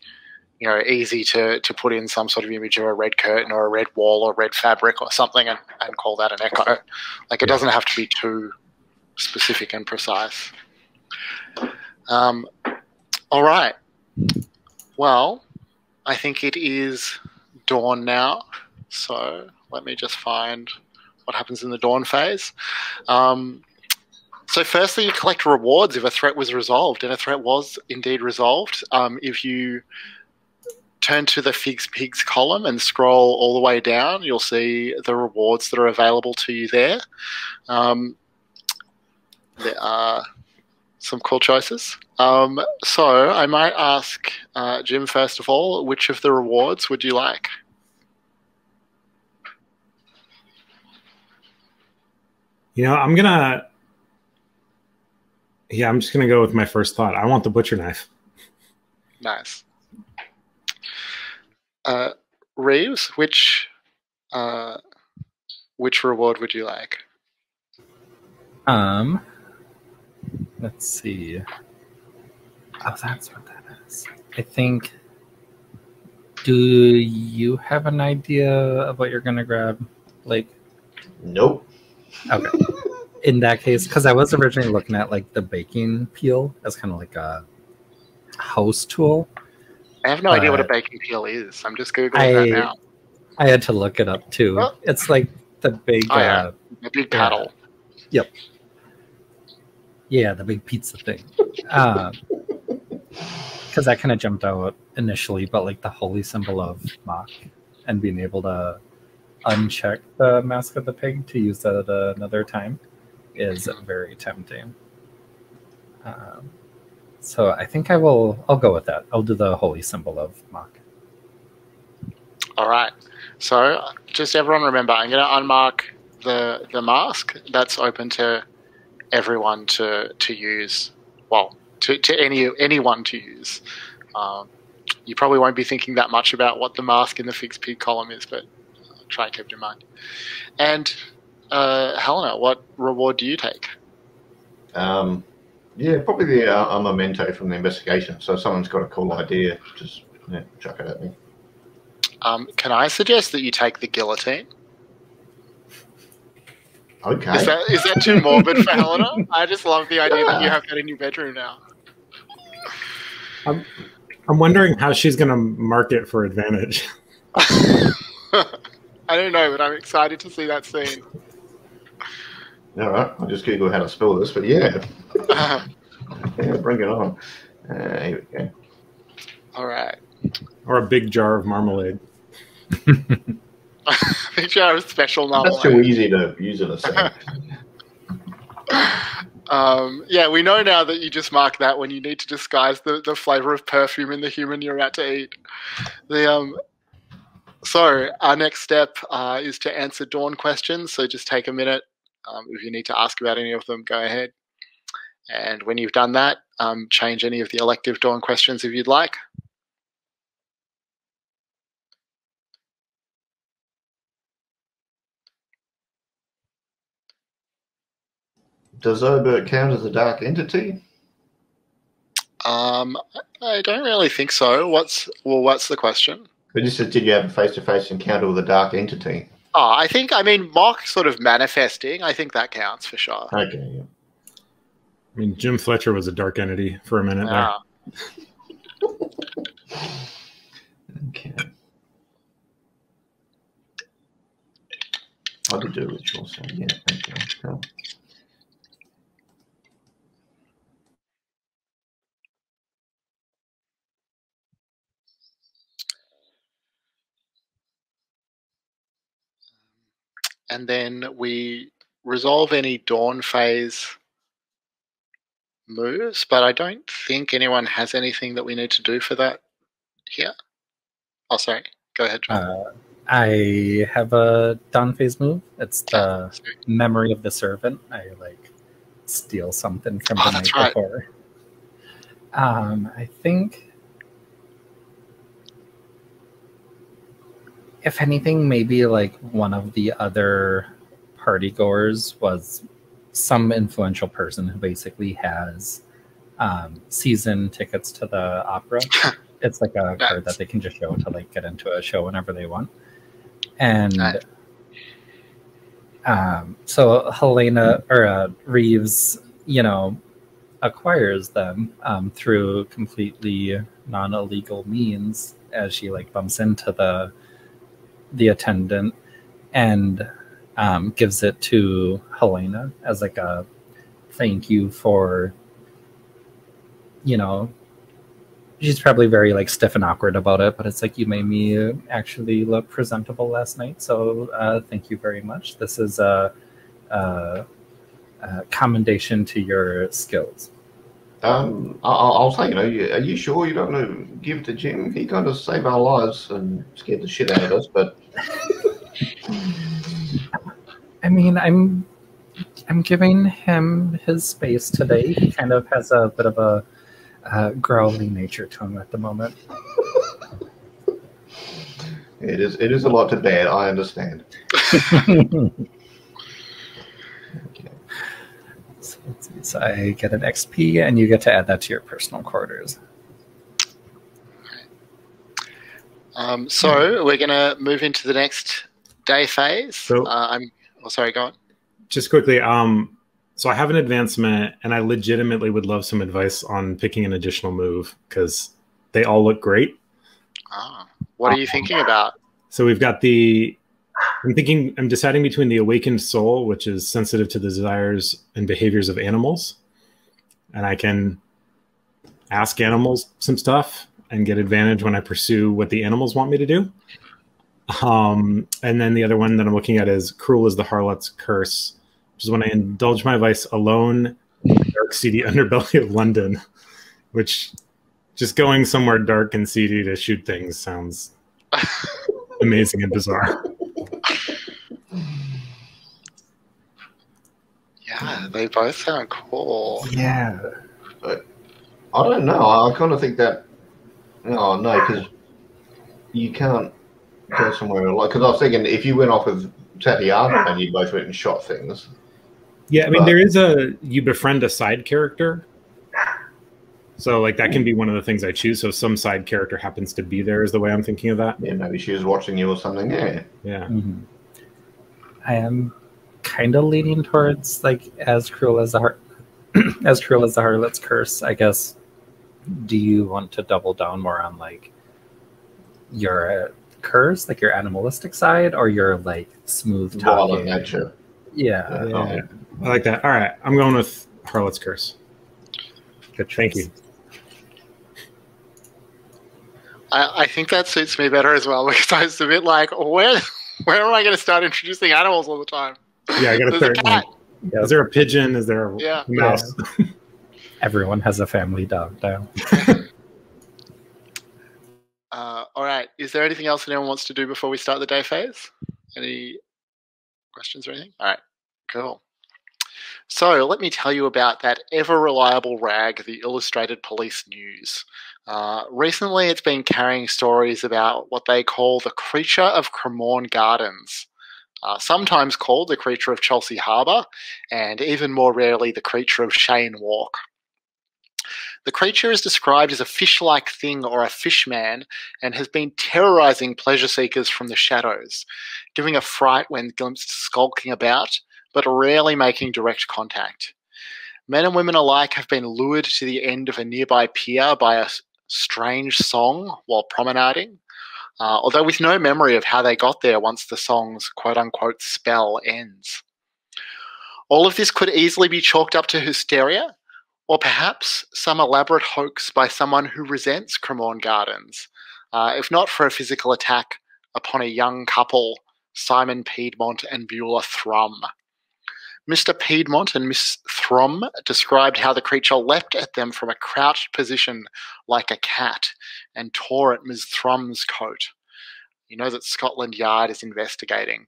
easy to put in some sort of image of a red curtain or a red wall or red fabric or something and call that an echo. It doesn't have to be too specific and precise. All right. Well, I think it is dawn now, so let me just find what happens in the dawn phase. So firstly, you collect rewards if a threat was resolved, and a threat was indeed resolved. If you turn to the Figg's Pigs column and scroll all the way down, you'll see the rewards that are available to you there. There are some cool choices. So I might ask Jim, first of all, which of the rewards would you like? I'm just going to go with my first thought. I want the butcher knife. Nice. Reeves, which reward would you like? Let's see. Oh, that's what that is. I think. Do you have an idea of what you're gonna grab, Blake? Nope. Okay. in that case, because I was originally looking at like the baking peel as kind of like a house tool. I have no idea what a baking peel is. I'm just googling that now. I had to look it up too. Oh. It's like the big, the big paddle. Yep. Yeah, the big pizza thing. Because that kind of jumped out initially, but like the holy symbol of Mach and being able to uncheck the Mask of the Pig to use that at another time is very tempting. So I think I'll go with that. I'll do the holy symbol of Mach. All right. So just everyone remember, I'm going to unmark the mask. That's open to everyone to use. Well, to anyone to use. You probably won't be thinking that much about what the mask in the Figg's Pig column is, but try and keep it in mind. And Helena, what reward do you take? Yeah, probably a memento from the investigation. So if someone's got a cool idea, just chuck it at me. Can I suggest that you take the guillotine? Okay. Is that too morbid for Helena? I just love the idea that you have that in your bedroom now. I'm wondering how she's going to mark it for advantage. I don't know, but I'm excited to see that scene. All right, I'll just Google how to spell this, but yeah. Yeah, bring it on. Here we go. All right. Or a big jar of marmalade. A big jar of special marmalade. That's too easy to use it as a yeah, we know now that you just mark that when you need to disguise the flavor of perfume in the human you're about to eat. So our next step is to answer Dawn questions. So just take a minute. If you need to ask about any of them, go ahead. And when you've done that, change any of the elective Dawn questions if you'd like. Does Obert count as a dark entity? I don't really think so. What's the question? But just said, did you have a face-to-face encounter with a dark entity? Oh, I mean, Mock sort of manifesting. I think that counts for sure. Okay, yeah. I mean, Jim Fletcher was a dark entity for a minute there. Okay. I did do a ritual, so yeah, okay, cool. And then we resolve any Dawn phase moves, but I don't think anyone has anything that we need to do for that here. Oh, sorry. Go ahead, John. I have a Dawn phase move. It's the Memory of the Servant. I steal something from the night before. I think if anything, maybe one of the other party goers was some influential person who basically has season tickets to the opera. It's like a card that they can just show to get into a show whenever they want. And so Helena or Reeves, acquires them through completely non-illegal means as she bumps into the attendant and gives it to Helena as a thank you for, she's probably very stiff and awkward about it, but it's you made me actually look presentable last night, so thank you very much. This is a commendation to your skills. I'll say, are you sure you don't want to give it to Jim? He kind of saved our lives and scared the shit out of us, but I mean, I'm giving him his space today. He kind of has a bit of a growly nature to him at the moment. It is a lot to bear. I understand. Okay. So I get an XP, and you get to add that to your personal quarters. So we're going to move into the next day phase. So sorry, go on. Just quickly, So I have an advancement, and I legitimately would love some advice on picking an additional move because they all look great. What are you thinking about? So we've got I'm deciding between the Awakened Soul, which is sensitive to the desires and behaviors of animals. And I can ask animals some stuff and get advantage when I pursue what the animals want me to do. And then the other one that I'm looking at is Cruel is the Harlot's Curse, which is when I indulge my vice alone in the dark, seedy underbelly of London, which just going somewhere dark and seedy to shoot things sounds amazing and bizarre. Yeah, they both sound cool. Yeah. But I don't know. I kind of think that. Oh, no, because you can't go somewhere like. Because I was thinking if you went off with Tatiana and you both went and shot things. Yeah, I mean, there is you befriend a side character. So, like, that can be one of the things I choose. So, some side character happens to be there is the way I'm thinking of that. Yeah, maybe she was watching you or something. Yeah. Yeah. Mm-hmm. I am kind of leaning towards, like, as cruel as the Harlot's Curse, I guess. Do you want to double down more on, like, your curse, like your animalistic side, or your, like, smooth talking nature? Yeah. I like that. All right, I'm going with Harlot's Curse. Good choice. Thank you. I think that suits me better as well, because I was a bit like, where am I going to start introducing animals all the time? Yeah, I got to start. Cat. Is there a pigeon? Is there a mouse? Yeah. Everyone has a family dog now. All right. Is there anything else anyone wants to do before we start the day phase? Any questions or anything? All right. Cool. So let me tell you about that ever-reliable rag, the Illustrated Police News. Recently, it's been carrying stories about what they call the creature of Cremorne Gardens, sometimes called the creature of Chelsea Harbour, and even more rarely, the creature of Cheyne Walk. The creature is described as a fish-like thing or a fishman and has been terrorising pleasure seekers from the shadows, giving a fright when glimpsed skulking about, but rarely making direct contact. Men and women alike have been lured to the end of a nearby pier by a strange song while promenading, although with no memory of how they got there once the song's quote-unquote spell ends. All of this could easily be chalked up to hysteria, or perhaps some elaborate hoax by someone who resents Cremorne Gardens, if not for a physical attack upon a young couple, Simon Piedmont and Beulah Thrum. Mr. Piedmont and Miss Thrum described how the creature leapt at them from a crouched position like a cat and tore at Ms. Thrum's coat. You know that Scotland Yard is investigating.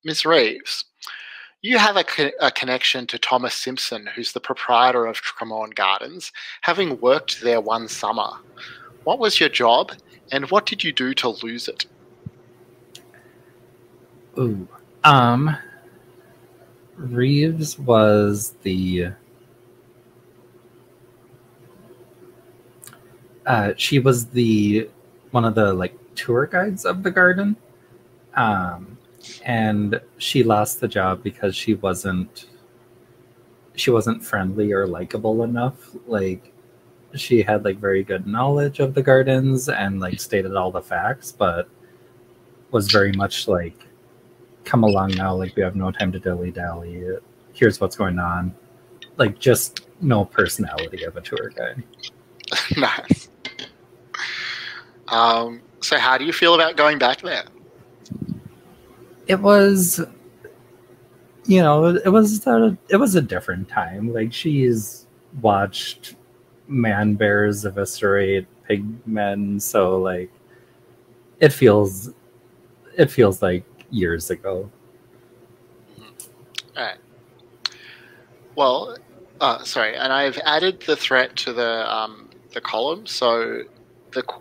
Miss Reeves, you have a connection to Thomas Simpson, who's the proprietor of Cremorne Gardens, having worked there one summer. What was your job, and what did you do to lose it? Ooh. Reeves was she was one of the, like, tour guides of the garden. And she lost the job because she wasn't friendly or likable enough. Like, she had, like, very good knowledge of the gardens and, like, stated all the facts, but was very much like, come along now, like, we have no time to dilly-dally. Here's what's going on. Like, just no personality of a tour guide. Nice. So how do you feel about going back there? It was, it was a different time. Like, she's watched man bears eviscerate pig men, so, like, it feels like years ago. All right. Well, sorry, and I've added the threat to the column. So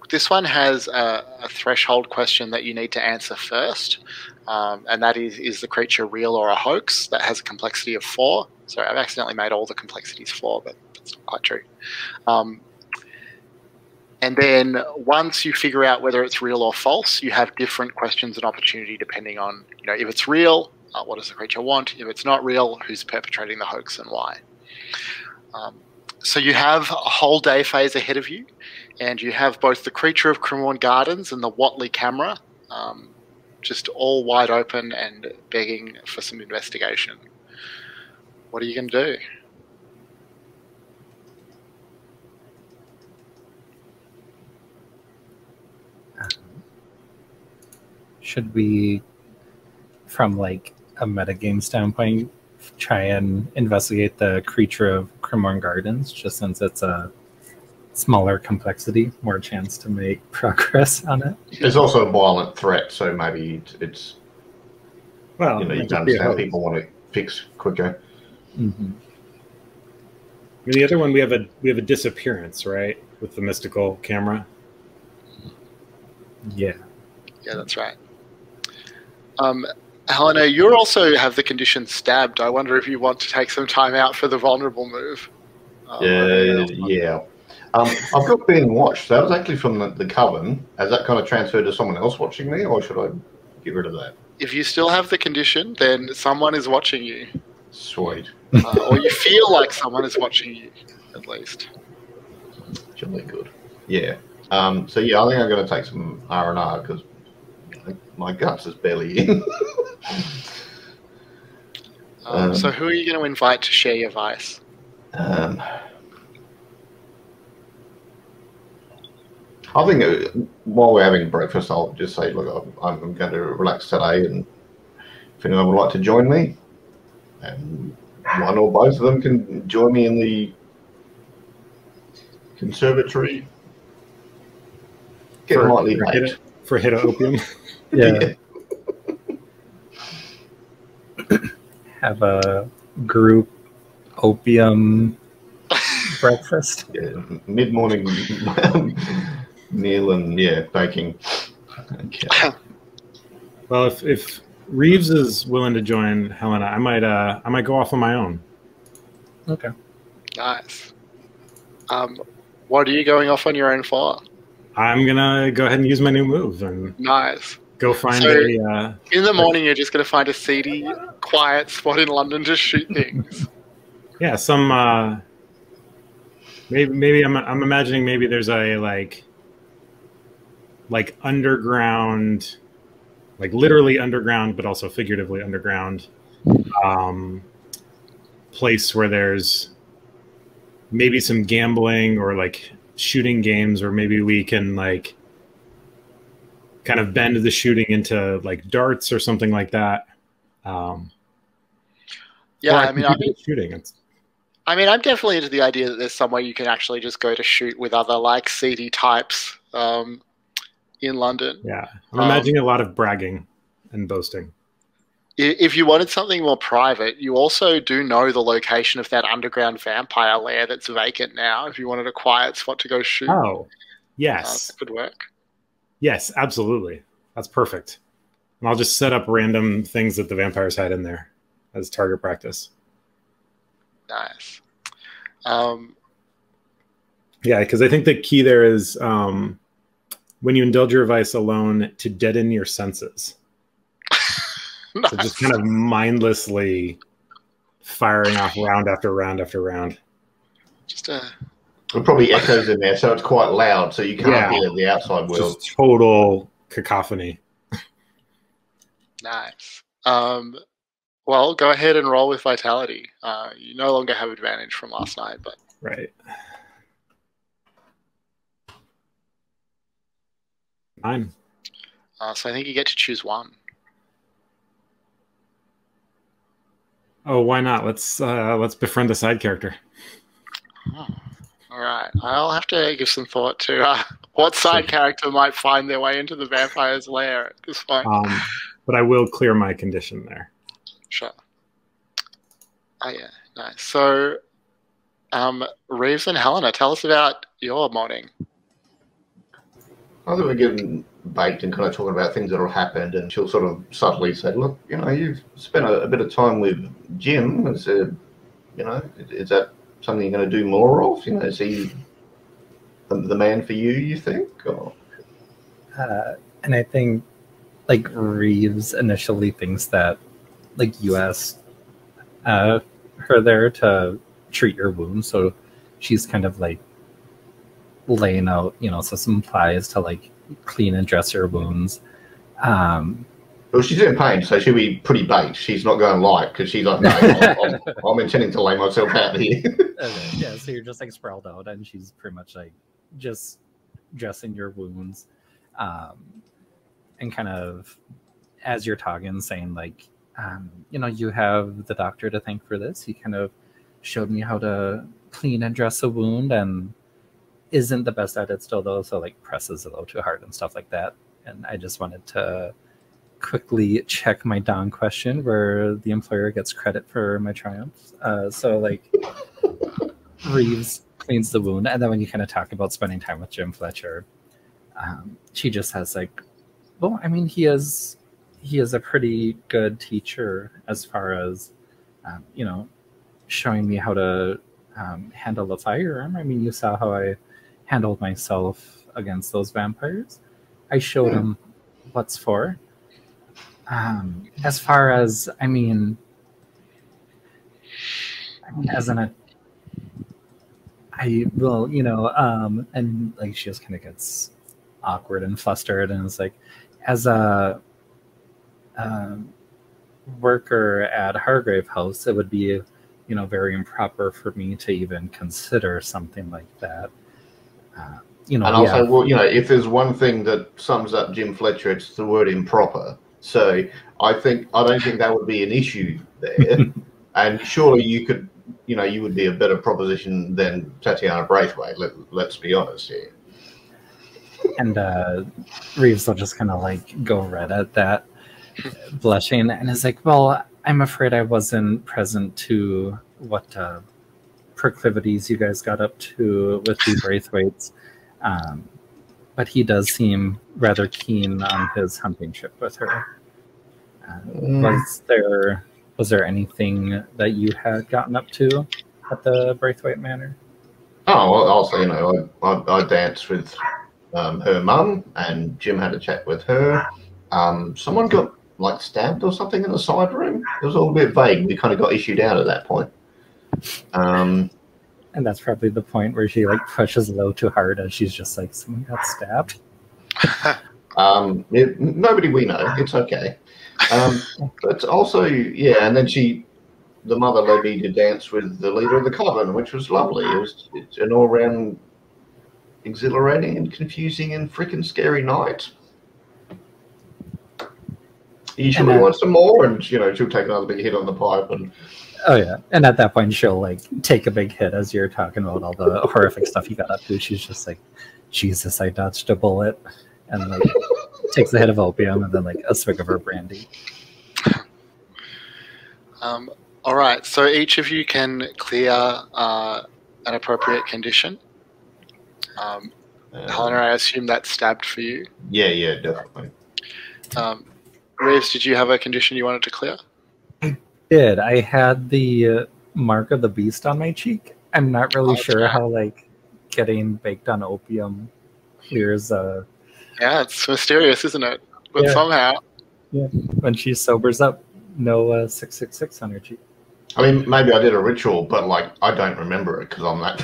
this one has a threshold question that you need to answer first, and that is the creature real or a hoax? That has a complexity of 4. Sorry, I've accidentally made all the complexities 4, but that's not quite true. And then once you figure out whether it's real or false, you have different questions and opportunity depending on, if it's real, what does the creature want? If it's not real, who's perpetrating the hoax and why? So you have a whole day phase ahead of you, and you have both the creature of Cremorne Gardens and the Watley camera just all wide open and begging for some investigation. What are you going to do? Should we, from like a metagame standpoint, try and investigate the creature of Cremorne Gardens, just since it's a smaller complexity, more chance to make progress on it? There's also a violent threat, so maybe it's Well, you can understand people want to fix quicker. Mm-hmm. I mean, the other one we have a disappearance, right, with the mystical camera. Yeah. Yeah, that's right. Helena, you also have the condition stabbed. I wonder if you want to take some time out for the vulnerable move. Yeah. I've got being watched. That was actually from the coven. Has that kind of transferred to someone else watching me, or should I get rid of that? If you still have the condition, then someone is watching you. Sweet. Or you feel like someone is watching you, at least. Jolly good. Yeah. So yeah, I think I'm going to take some R&R because my guts is barely in. So who are you going to invite to share your vice? I think while we're having breakfast, I'll just say, look, I'm going to relax today, and if anyone would like to join me, and one or both of them can join me in the conservatory. Get lightly baked. For a hit of opium. Yeah. Have a group opium breakfast. Yeah, mid-morning meal and baking. Okay. Well, if Reeves is willing to join Helena, I might go off on my own. Okay. Nice. What are you going off on your own for? I'm gonna go ahead and use my new move and Nice. go find in the morning, you're just going to find a seedy, quiet spot in London to shoot things. Yeah, some maybe I'm imagining maybe there's a like underground, like literally underground, but also figuratively underground place where there's maybe some gambling or like shooting games, or maybe we can like kind of bend the shooting into like darts or something like that. Yeah, I mean, shooting. I'm definitely into the idea that there's somewhere you can actually just go to shoot with other like seedy types in London. Yeah, I'm imagining a lot of bragging and boasting. If you wanted something more private, you also do know the location of that underground vampire lair that's vacant now. If you wanted a quiet spot to go shoot. Oh, yes. That could work. Yes, absolutely. That's perfect. And I'll just set up random things that the vampires had in there as target practice. Nice. Yeah, because I think the key there is when you indulge your vice alone, to deaden your senses. Nice. So just kind of mindlessly firing off round after round after round. Just It probably echoes in there, so it's quite loud, so you can't hear the outside world. Just total cacophony. Nice. Well, go ahead and roll with vitality. You no longer have advantage from last night, but Right. 9. So I think you get to choose one. Oh, why not? Let's befriend the side character. Oh. All right. I'll have to give some thought to what side character might find their way into the vampire's lair at this point. But I will clear my condition there. Sure. Oh, yeah. Nice. So, Reeves and Helena, tell us about your morning. I think we're getting baked and kind of talking about things that will happen, and she'll sort of subtly say, look, you've spent a bit of time with Jim, and said, is that something you're going to do more of? Is he the man for you, you think? Or? And I think, like, Reeves initially thinks that like you asked her there to treat your wound, so she's kind of like laying out, some supplies to like clean and dress your wounds. Well, she's in pain, so she'll be pretty baked. She's not going light because she's like, no, I'm intending to lay myself out here. Okay, yeah, so you're just like sprawled out, and she's pretty much like just dressing your wounds, and kind of as you're talking, saying like, you have the doctor to thank for this. He kind of showed me how to clean and dress a wound, and isn't the best at it still though, so like presses a little too hard and stuff like that. And I just wanted to quickly check my Don question where the employer gets credit for my triumphs. So like Reeves cleans the wound, and then when you kind of talk about spending time with Jim Fletcher, she just has like, well, I mean, he is a pretty good teacher as far as showing me how to handle a firearm. I mean, you saw how I handled myself against those vampires. I showed him what's for. As far as, as and like she just kind of gets awkward and flustered, and it's like, as a worker at Hargrave House, it would be, very improper for me to even consider something like that. And also, well, if there's one thing that sums up Jim Fletcher, it's the word improper. So I don't think that would be an issue there. And surely you could, you would be a better proposition than Tatiana Braithwaite. Let's be honest here. And Reeves will just kind of like go red at that, blushing, and is like, well, I'm afraid I wasn't present to what proclivities you guys got up to with the Braithwaites. But he does seem rather keen on his hunting trip with her. Was there anything that you had gotten up to at the Braithwaite Manor? Oh, also, I danced with her mum, and Jim had a chat with her. Someone got like stabbed or something in the side room. It was all a bit vague. We kind of got issued out at that point. And that's probably the point where she like pushes a little too hard, and she's just like, someone got stabbed. Nobody we know. It's okay. But also, and then the mother led me to dance with the leader of the coven, which was lovely. It's an all-round exhilarating and confusing and freaking scary night. You sure we want some more? And she'll take another big hit on the pipe. And oh yeah, and at that point she'll like take a big hit as you're talking about all the horrific stuff you got up to. She's just like, Jesus, I dodged a bullet, and like takes a hit of opium and then like a swig of her brandy. All right, so each of you can clear an appropriate condition. Helena, I assume that's stabbed for you. Yeah, definitely. Reeves, did you have a condition you wanted to clear? I did. I had the mark of the beast on my cheek. I'm not really sure how like getting baked on opium clears. Yeah, it's mysterious, isn't it? But somehow. Yeah. When she sobers up, no 666 on her cheek. I mean, maybe I did a ritual, but like I don't remember it because I'm that.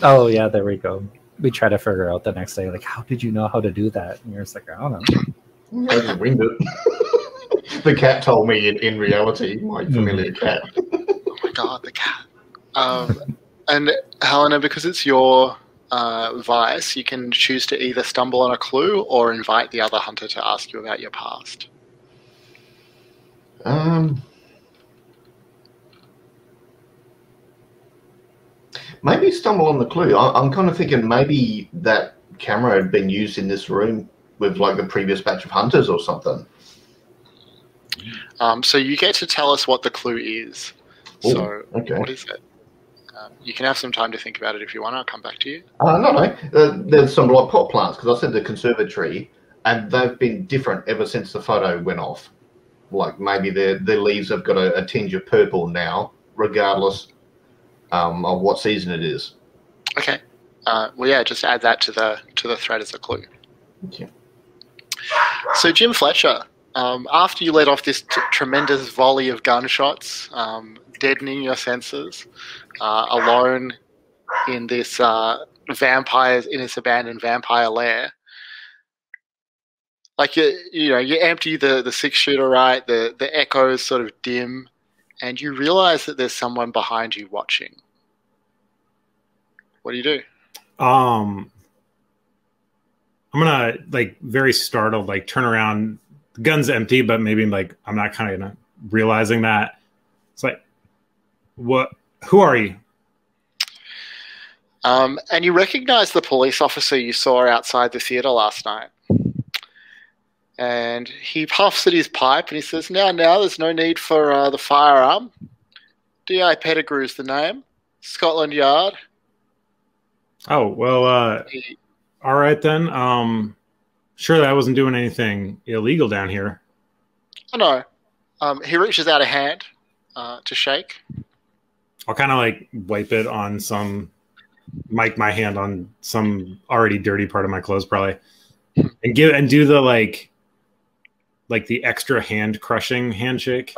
Oh yeah, there we go. We try to figure out the next day, like, how did you know how to do that? And you're just like, I don't know. I just winged it. The cat told me in reality, my familiar cat. Oh my god, the cat. And Helena, because it's your vice, you can choose to either stumble on a clue or invite the other hunter to ask you about your past. Maybe stumble on the clue. I'm kind of thinking maybe that camera had been used in this room with like the previous batch of hunters or something. So you get to tell us what the clue is. Ooh, so okay. What is it? You can have some time to think about it if you want. I'll come back to you. No. There's some like pot plants because I said the conservatory, and they've been different ever since the photo went off. Like maybe their leaves have got a tinge of purple now, regardless of what season it is. Okay. Well, yeah, just add that to the thread as a clue. Okay. So Jim Fletcher, After you let off this tremendous volley of gunshots, deadening your senses, alone in this abandoned vampire lair, like you empty the 6-shooter, right? The echoes sort of dim, and you realize that there's someone behind you watching. What do you do? I'm gonna, like, very startled, like, turn around. The gun's empty, but maybe, like, I'm not kind of realizing that. It's like, what? Who are you? And you recognize the police officer you saw outside the theater last night. And he puffs at his pipe and he says, now, there's no need for the firearm. D.I. Pettigrew's the name. Scotland Yard. Oh, well, all right then. Surely I wasn't doing anything illegal down here. Oh, no. He reaches out a hand to shake. I'll kind of, like, wipe it on my hand on some already dirty part of my clothes, probably, and do the like the extra hand crushing handshake,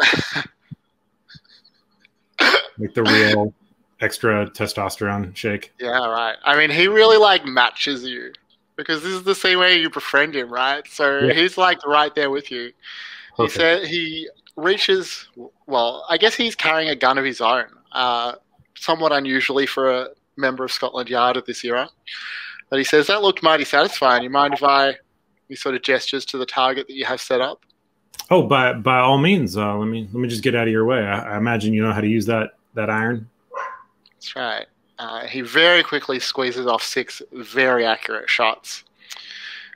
like the real extra testosterone shake. Yeah, right. I mean, he really like matches you because this is the same way you befriend him, right? So yeah. He's like right there with you. Perfect. He said he reaches. Well, I guess he's carrying a gun of his own, somewhat unusually for a member of Scotland Yard at this era. But he says, that looked mighty satisfying. You mind if he sort of gestures to the target that you have set up? Oh, by all means. Let me just get out of your way. I imagine you know how to use that iron. That's right. He very quickly squeezes off 6 very accurate shots.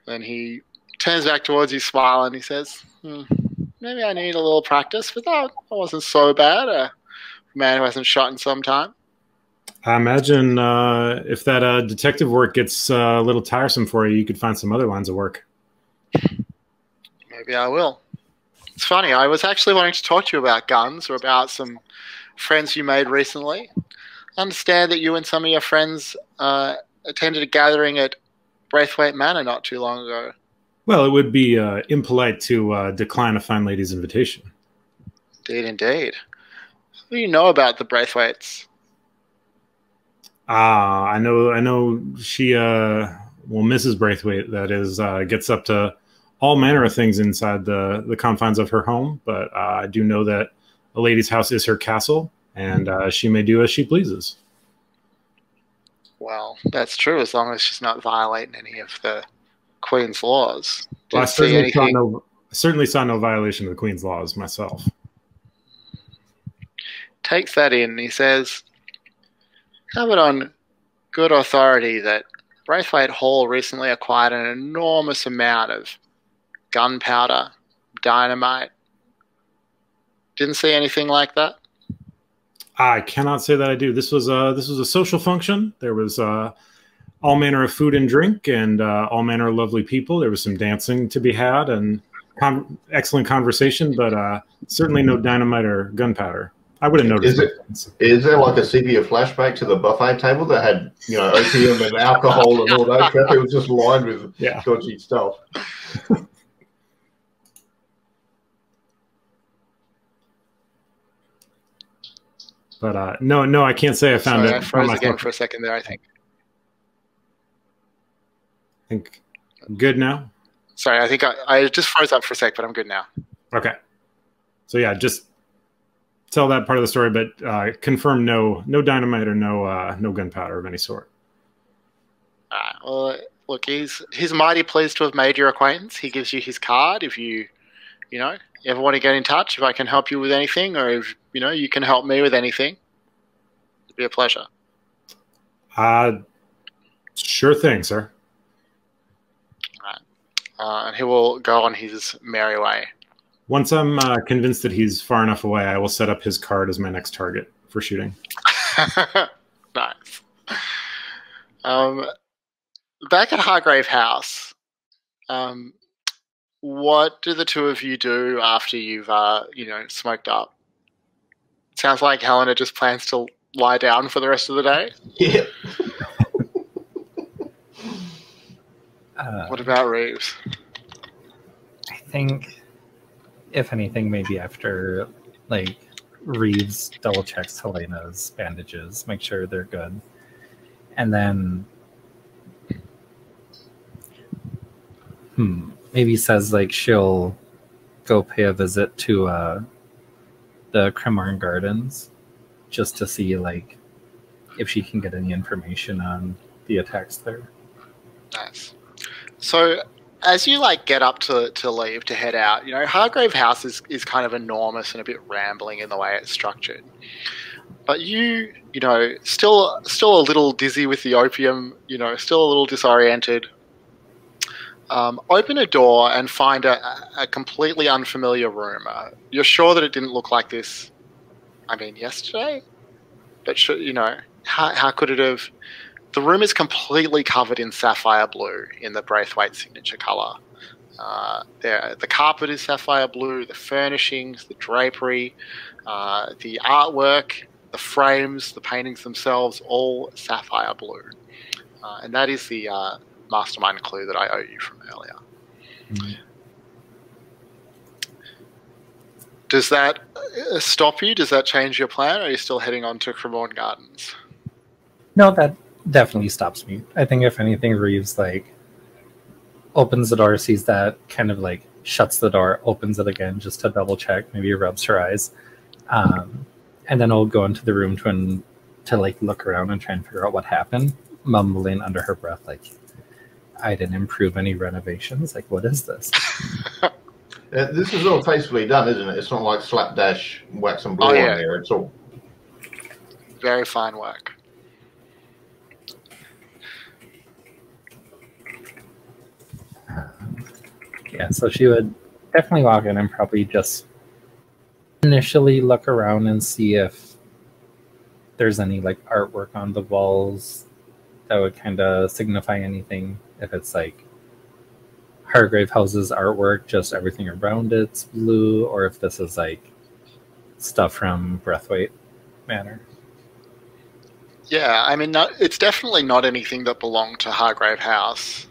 Then he turns back towards you, smiling. He says, maybe I need a little practice, but that wasn't so bad. A man who hasn't shot in some time. I imagine if that detective work gets a little tiresome for you, you could find some other lines of work. Maybe I will. It's funny, I was actually wanting to talk to you about guns or about some friends you made recently. I understand that you and some of your friends attended a gathering at Braithwaite Manor not too long ago. Well, it would be impolite to decline a fine lady's invitation. Indeed. What do you know about the Braithwaites? I know she, Mrs. Braithwaite, that is, gets up to all manner of things inside the confines of her home, but I do know that a lady's house is her castle, and she may do as she pleases. Well, that's true, as long as she's not violating any of the Queen's laws. Well, I certainly saw no violation of the Queen's laws myself. Takes that in, he says, have it on good authority that Braithwaite Hall recently acquired an enormous amount of gunpowder, dynamite. Didn't see anything like that? I cannot say that I do. This was a social function. There was all manner of food and drink and all manner of lovely people. There was some dancing to be had and excellent conversation, but certainly no dynamite or gunpowder. I would have noticed. Is there like a sepia flashback to the buffet table that had, opium and alcohol and all that crap? It was just lined with dodgy stuff. But no, I can't say I found it. I froze again for a second there, I think. Good now? Sorry, I think I just froze up for a sec, but I'm good now. Okay. So yeah, just tell that part of the story, but confirm no dynamite or no gunpowder of any sort. Well, look, he's mighty pleased to have made your acquaintance. He gives you his card if you ever want to get in touch, if I can help you with anything, or if you can help me with anything. It'd be a pleasure. Sure thing, sir. All right. And he will go on his merry way. Once I'm convinced that he's far enough away, I will set up his card as my next target for shooting. Nice. Back at Hargrave House, what do the two of you do after you've, smoked up? It sounds like Helena just plans to lie down for the rest of the day. Yeah. What about Reeves? I think if anything, maybe after like Reeves double checks Helena's bandages, make sure they're good, and then maybe says like she'll go pay a visit to the Cremorne Gardens just to see like if she can get any information on the attacks there. Nice. So as you like get up to leave to head out, you know, Hargrave House is kind of enormous and a bit rambling in the way it's structured. But you know, still a little dizzy with the opium, you know, still a little disoriented. Open a door and find a completely unfamiliar room. You're sure that it didn't look like this, I mean, yesterday? But, you know, how could it have? The room is completely covered in sapphire blue in the Braithwaite signature colour. The carpet is sapphire blue, the furnishings, the drapery, the artwork, the frames, the paintings themselves, all sapphire blue. And that is the mastermind clue that I owe you from earlier. Mm-hmm. Does that stop you? Does that change your plan? Or are you still heading on to Cremorne Gardens? No, that definitely stops me. I think if anything, Reeves like opens the door, sees that, kind of like shuts the door, opens it again just to double check, maybe rubs her eyes, and then I'll go into the room to like look around and try and figure out what happened, mumbling under her breath like, I didn't improve any renovations. Like, what is this? This is all tastefully done, isn't it? It's not like slapdash wax and blue on there. It's all very fine work. Yeah, so she would definitely walk in and probably just initially look around and see if there's any like artwork on the walls that would kind of signify anything. If it's like Hargrave House's artwork, just everything around it's blue, or if this is like stuff from Braithwaite Manor. Yeah, I mean, it's definitely not anything that belonged to Hargrave House.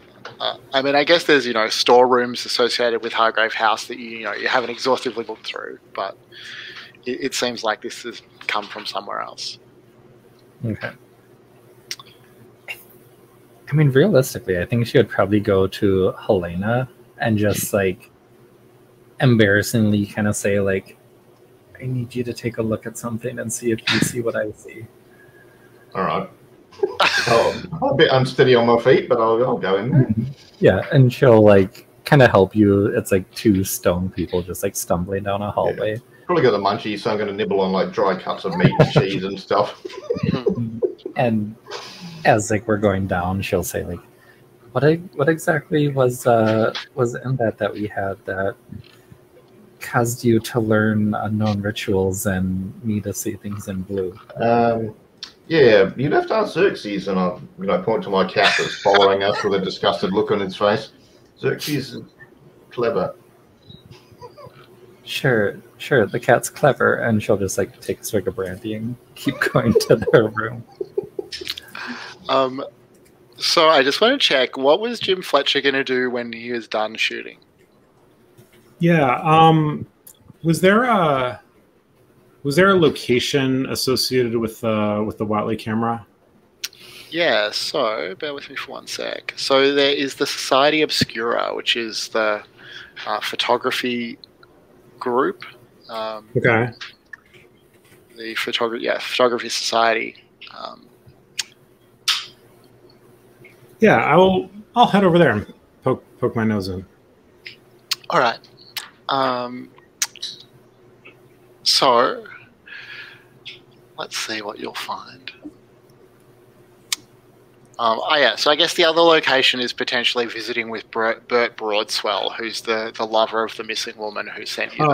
I mean, I guess there's, you know, storerooms associated with Hargrave House that you haven't exhaustively looked through, but it seems like this has come from somewhere else. Okay. I mean, realistically, I think she would probably go to Helena and just like embarrassingly kind of say like, I need you to take a look at something and see if you see what I see. All right. I'm a bit unsteady on my feet, but I'll go in there. Yeah, and she'll like kind of help you. It's like two stone people just like stumbling down a hallway. Yeah. Probably got the munchies, so I'm going to nibble on like dry cuts of meat and cheese and stuff. And as like we're going down, she'll say like, "What exactly was in that we had that caused you to learn unknown rituals and me to see things in blue?" Yeah, you'd have to ask Xerxes, and I point to my cat that's following us with a disgusted look on its face. Xerxes is clever. Sure, the cat's clever, and she'll just like take a swig of brandy and keep going to their room. So I just want to check, what was Jim Fletcher going to do when he was done shooting? Yeah, was there a location associated with the Watley camera? Yeah, so bear with me for one sec. So there is the Society Obscura, which is the photography group. Okay. The photography society. Yeah, I'll head over there and poke my nose in. All right. So let's see what you'll find. So I guess the other location is potentially visiting with Bert Broadswell, who's the lover of the missing woman who sent you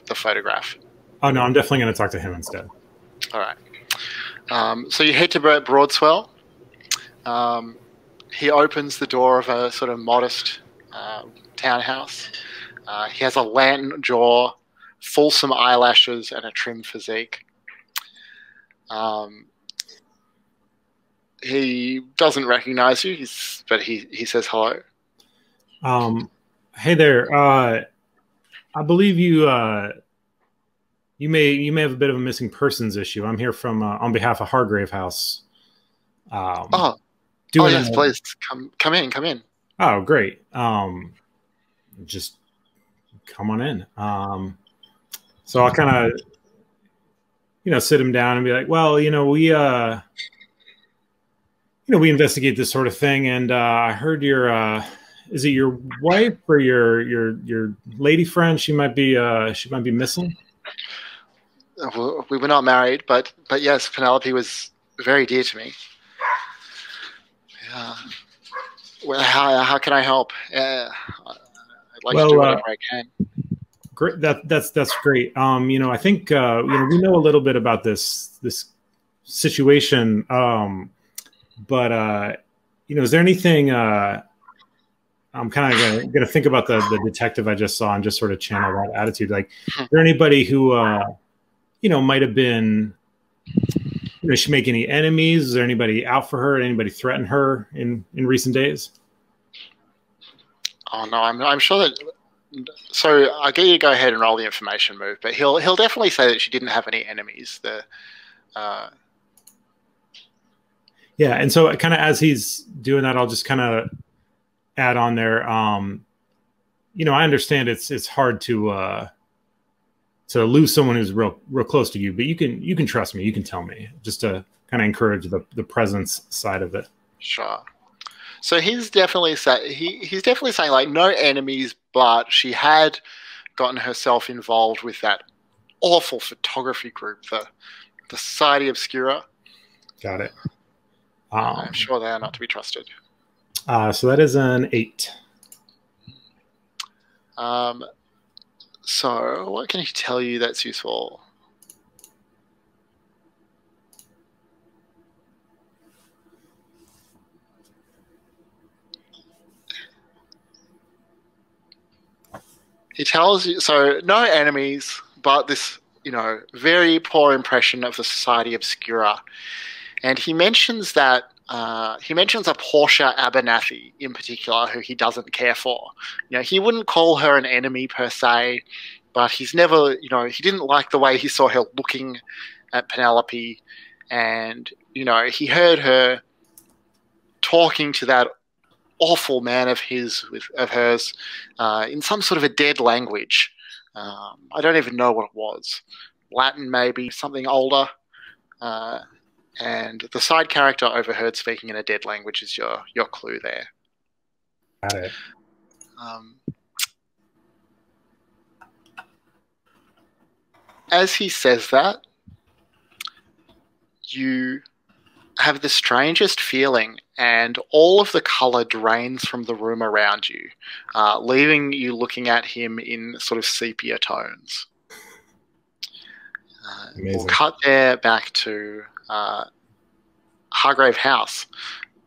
the photograph. Oh, no, I'm definitely going to talk to him instead. All right. So you head to Bert Broadswell. He opens the door of a sort of modest townhouse. He has a lantern jaw, fulsome eyelashes, and a trim physique. He doesn't recognize you, but he says hello. Hey there. I believe you you may have a bit of a missing persons issue. I'm here from on behalf of Hargrave House. Yes, please come in. Oh, great. Just come on in. So I'll kind of sit him down and be like, well, we investigate this sort of thing, and I heard your is it your wife or your lady friend? She might be missing. Well, we were not married, but yes, Penelope was very dear to me. Well, how can I help? I'd like to do whatever I can. Great. That's great. I think we know a little bit about this situation. But is there anything? I'm kind of gonna think about the detective I just saw and just sort of channel that attitude. Like, is there anybody who might have been? Does she make any enemies? Is there anybody out for her? Anybody threaten her in recent days? Oh no, I'm sure that. So I'll get you to go ahead and roll the information move, but he'll definitely say that she didn't have any enemies. Yeah, and so kind of as he's doing that, I'll just kind of add on there. I understand it's hard to lose someone who's real close to you, but you can trust me. You can tell me, just to kind of encourage the presence side of it. Sure. So he's definitely saying like no enemies, but she had gotten herself involved with that awful photography group, the Society Obscura. Got it. I'm sure they are not to be trusted. So that is an 8. So what can he tell you that's useful? He tells you, so no enemies, but this, very poor impression of the Society Obscura. And he mentions that, he mentions a Portia Abernathy in particular, who he doesn't care for. He wouldn't call her an enemy per se, but he's never, he didn't like the way he saw her looking at Penelope. And, he heard her talking to that awful man of hers in some sort of a dead language. I don't even know what it was. Latin, maybe, something older. And the side character overheard speaking in a dead language is your clue there. Got it. As he says that, you have the strangest feeling, and all of the color drains from the room around you, leaving you looking at him in sort of sepia tones. We'll cut there back to Hargrave House.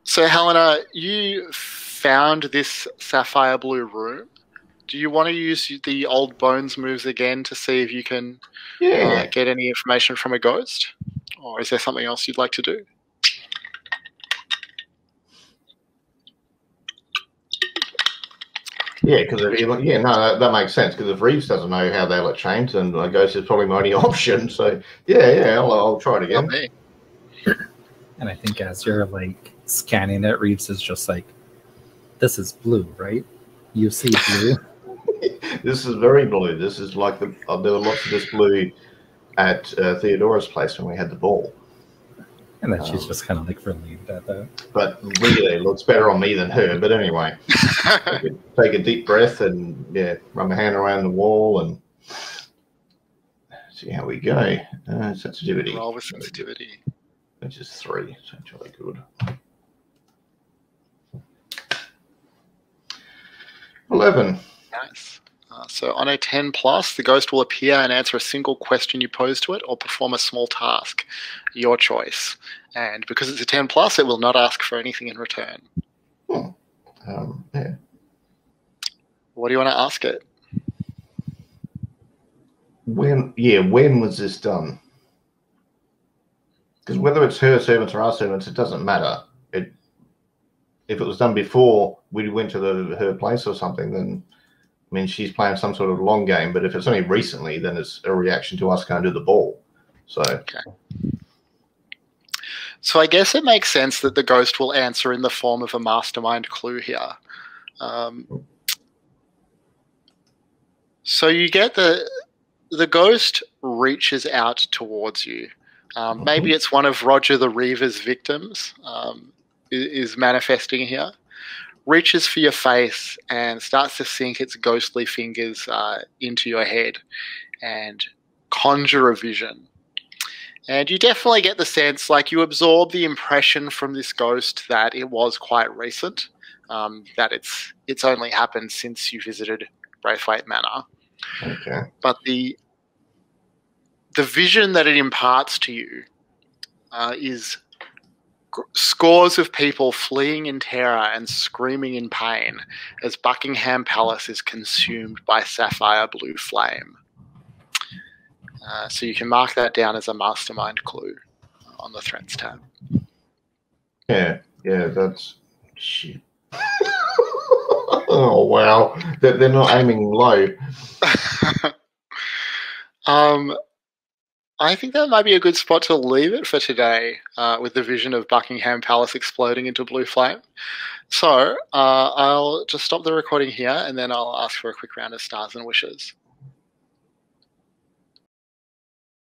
So, Helena, you found this sapphire blue room. Do you want to use the old bones moves again to see if you can get any information from a ghost? Or is there something else you'd like to do? Yeah, because that makes sense. Because if Reeves doesn't know how they'll change, then a ghost is probably my only option. So I'll try it again. Okay. And I think as you're scanning it, Reeves is just like, "This is blue, right? You see blue." This is very blue. This is like there were lots of this blue at Theodora's place when we had the ball. And then she's just kind of relieved at that. But really, it looks better on me than her. But anyway, take a deep breath and run my hand around the wall and see how we go. Sensitivity. Roll with sensitivity. Which is 3. So it's really good. 11. Nice. So on a 10 plus, the ghost will appear and answer a single question you pose to it or perform a small task. Your choice. And because it's a 10 plus, it will not ask for anything in return. Yeah. What do you want to ask it? When was this done? Because whether it's her servants or our servants, it doesn't matter. If it was done before we went to her place or something, then I mean, she's playing some sort of long game, but if it's only recently, then it's a reaction to us going to the ball. So, okay. So I guess it makes sense that the ghost will answer in the form of a mastermind clue here. So you get the ghost reaches out towards you. Maybe it's one of Roger the Reaver's victims is manifesting here. Reaches for your face and starts to sink its ghostly fingers into your head and conjure a vision. And you definitely get the sense, like you absorb the impression from this ghost that it was quite recent, that it's only happened since you visited Braithwaite Manor. okay. But the vision that it imparts to you is scores of people fleeing in terror and screaming in pain as Buckingham Palace is consumed by sapphire blue flame. So you can mark that down as a mastermind clue on the threats tab. Yeah, that's shit. Oh wow, they're not aiming low. I think that might be a good spot to leave it for today with the vision of Buckingham Palace exploding into blue flame. So I'll just stop the recording here and then I'll ask for a quick round of stars and wishes.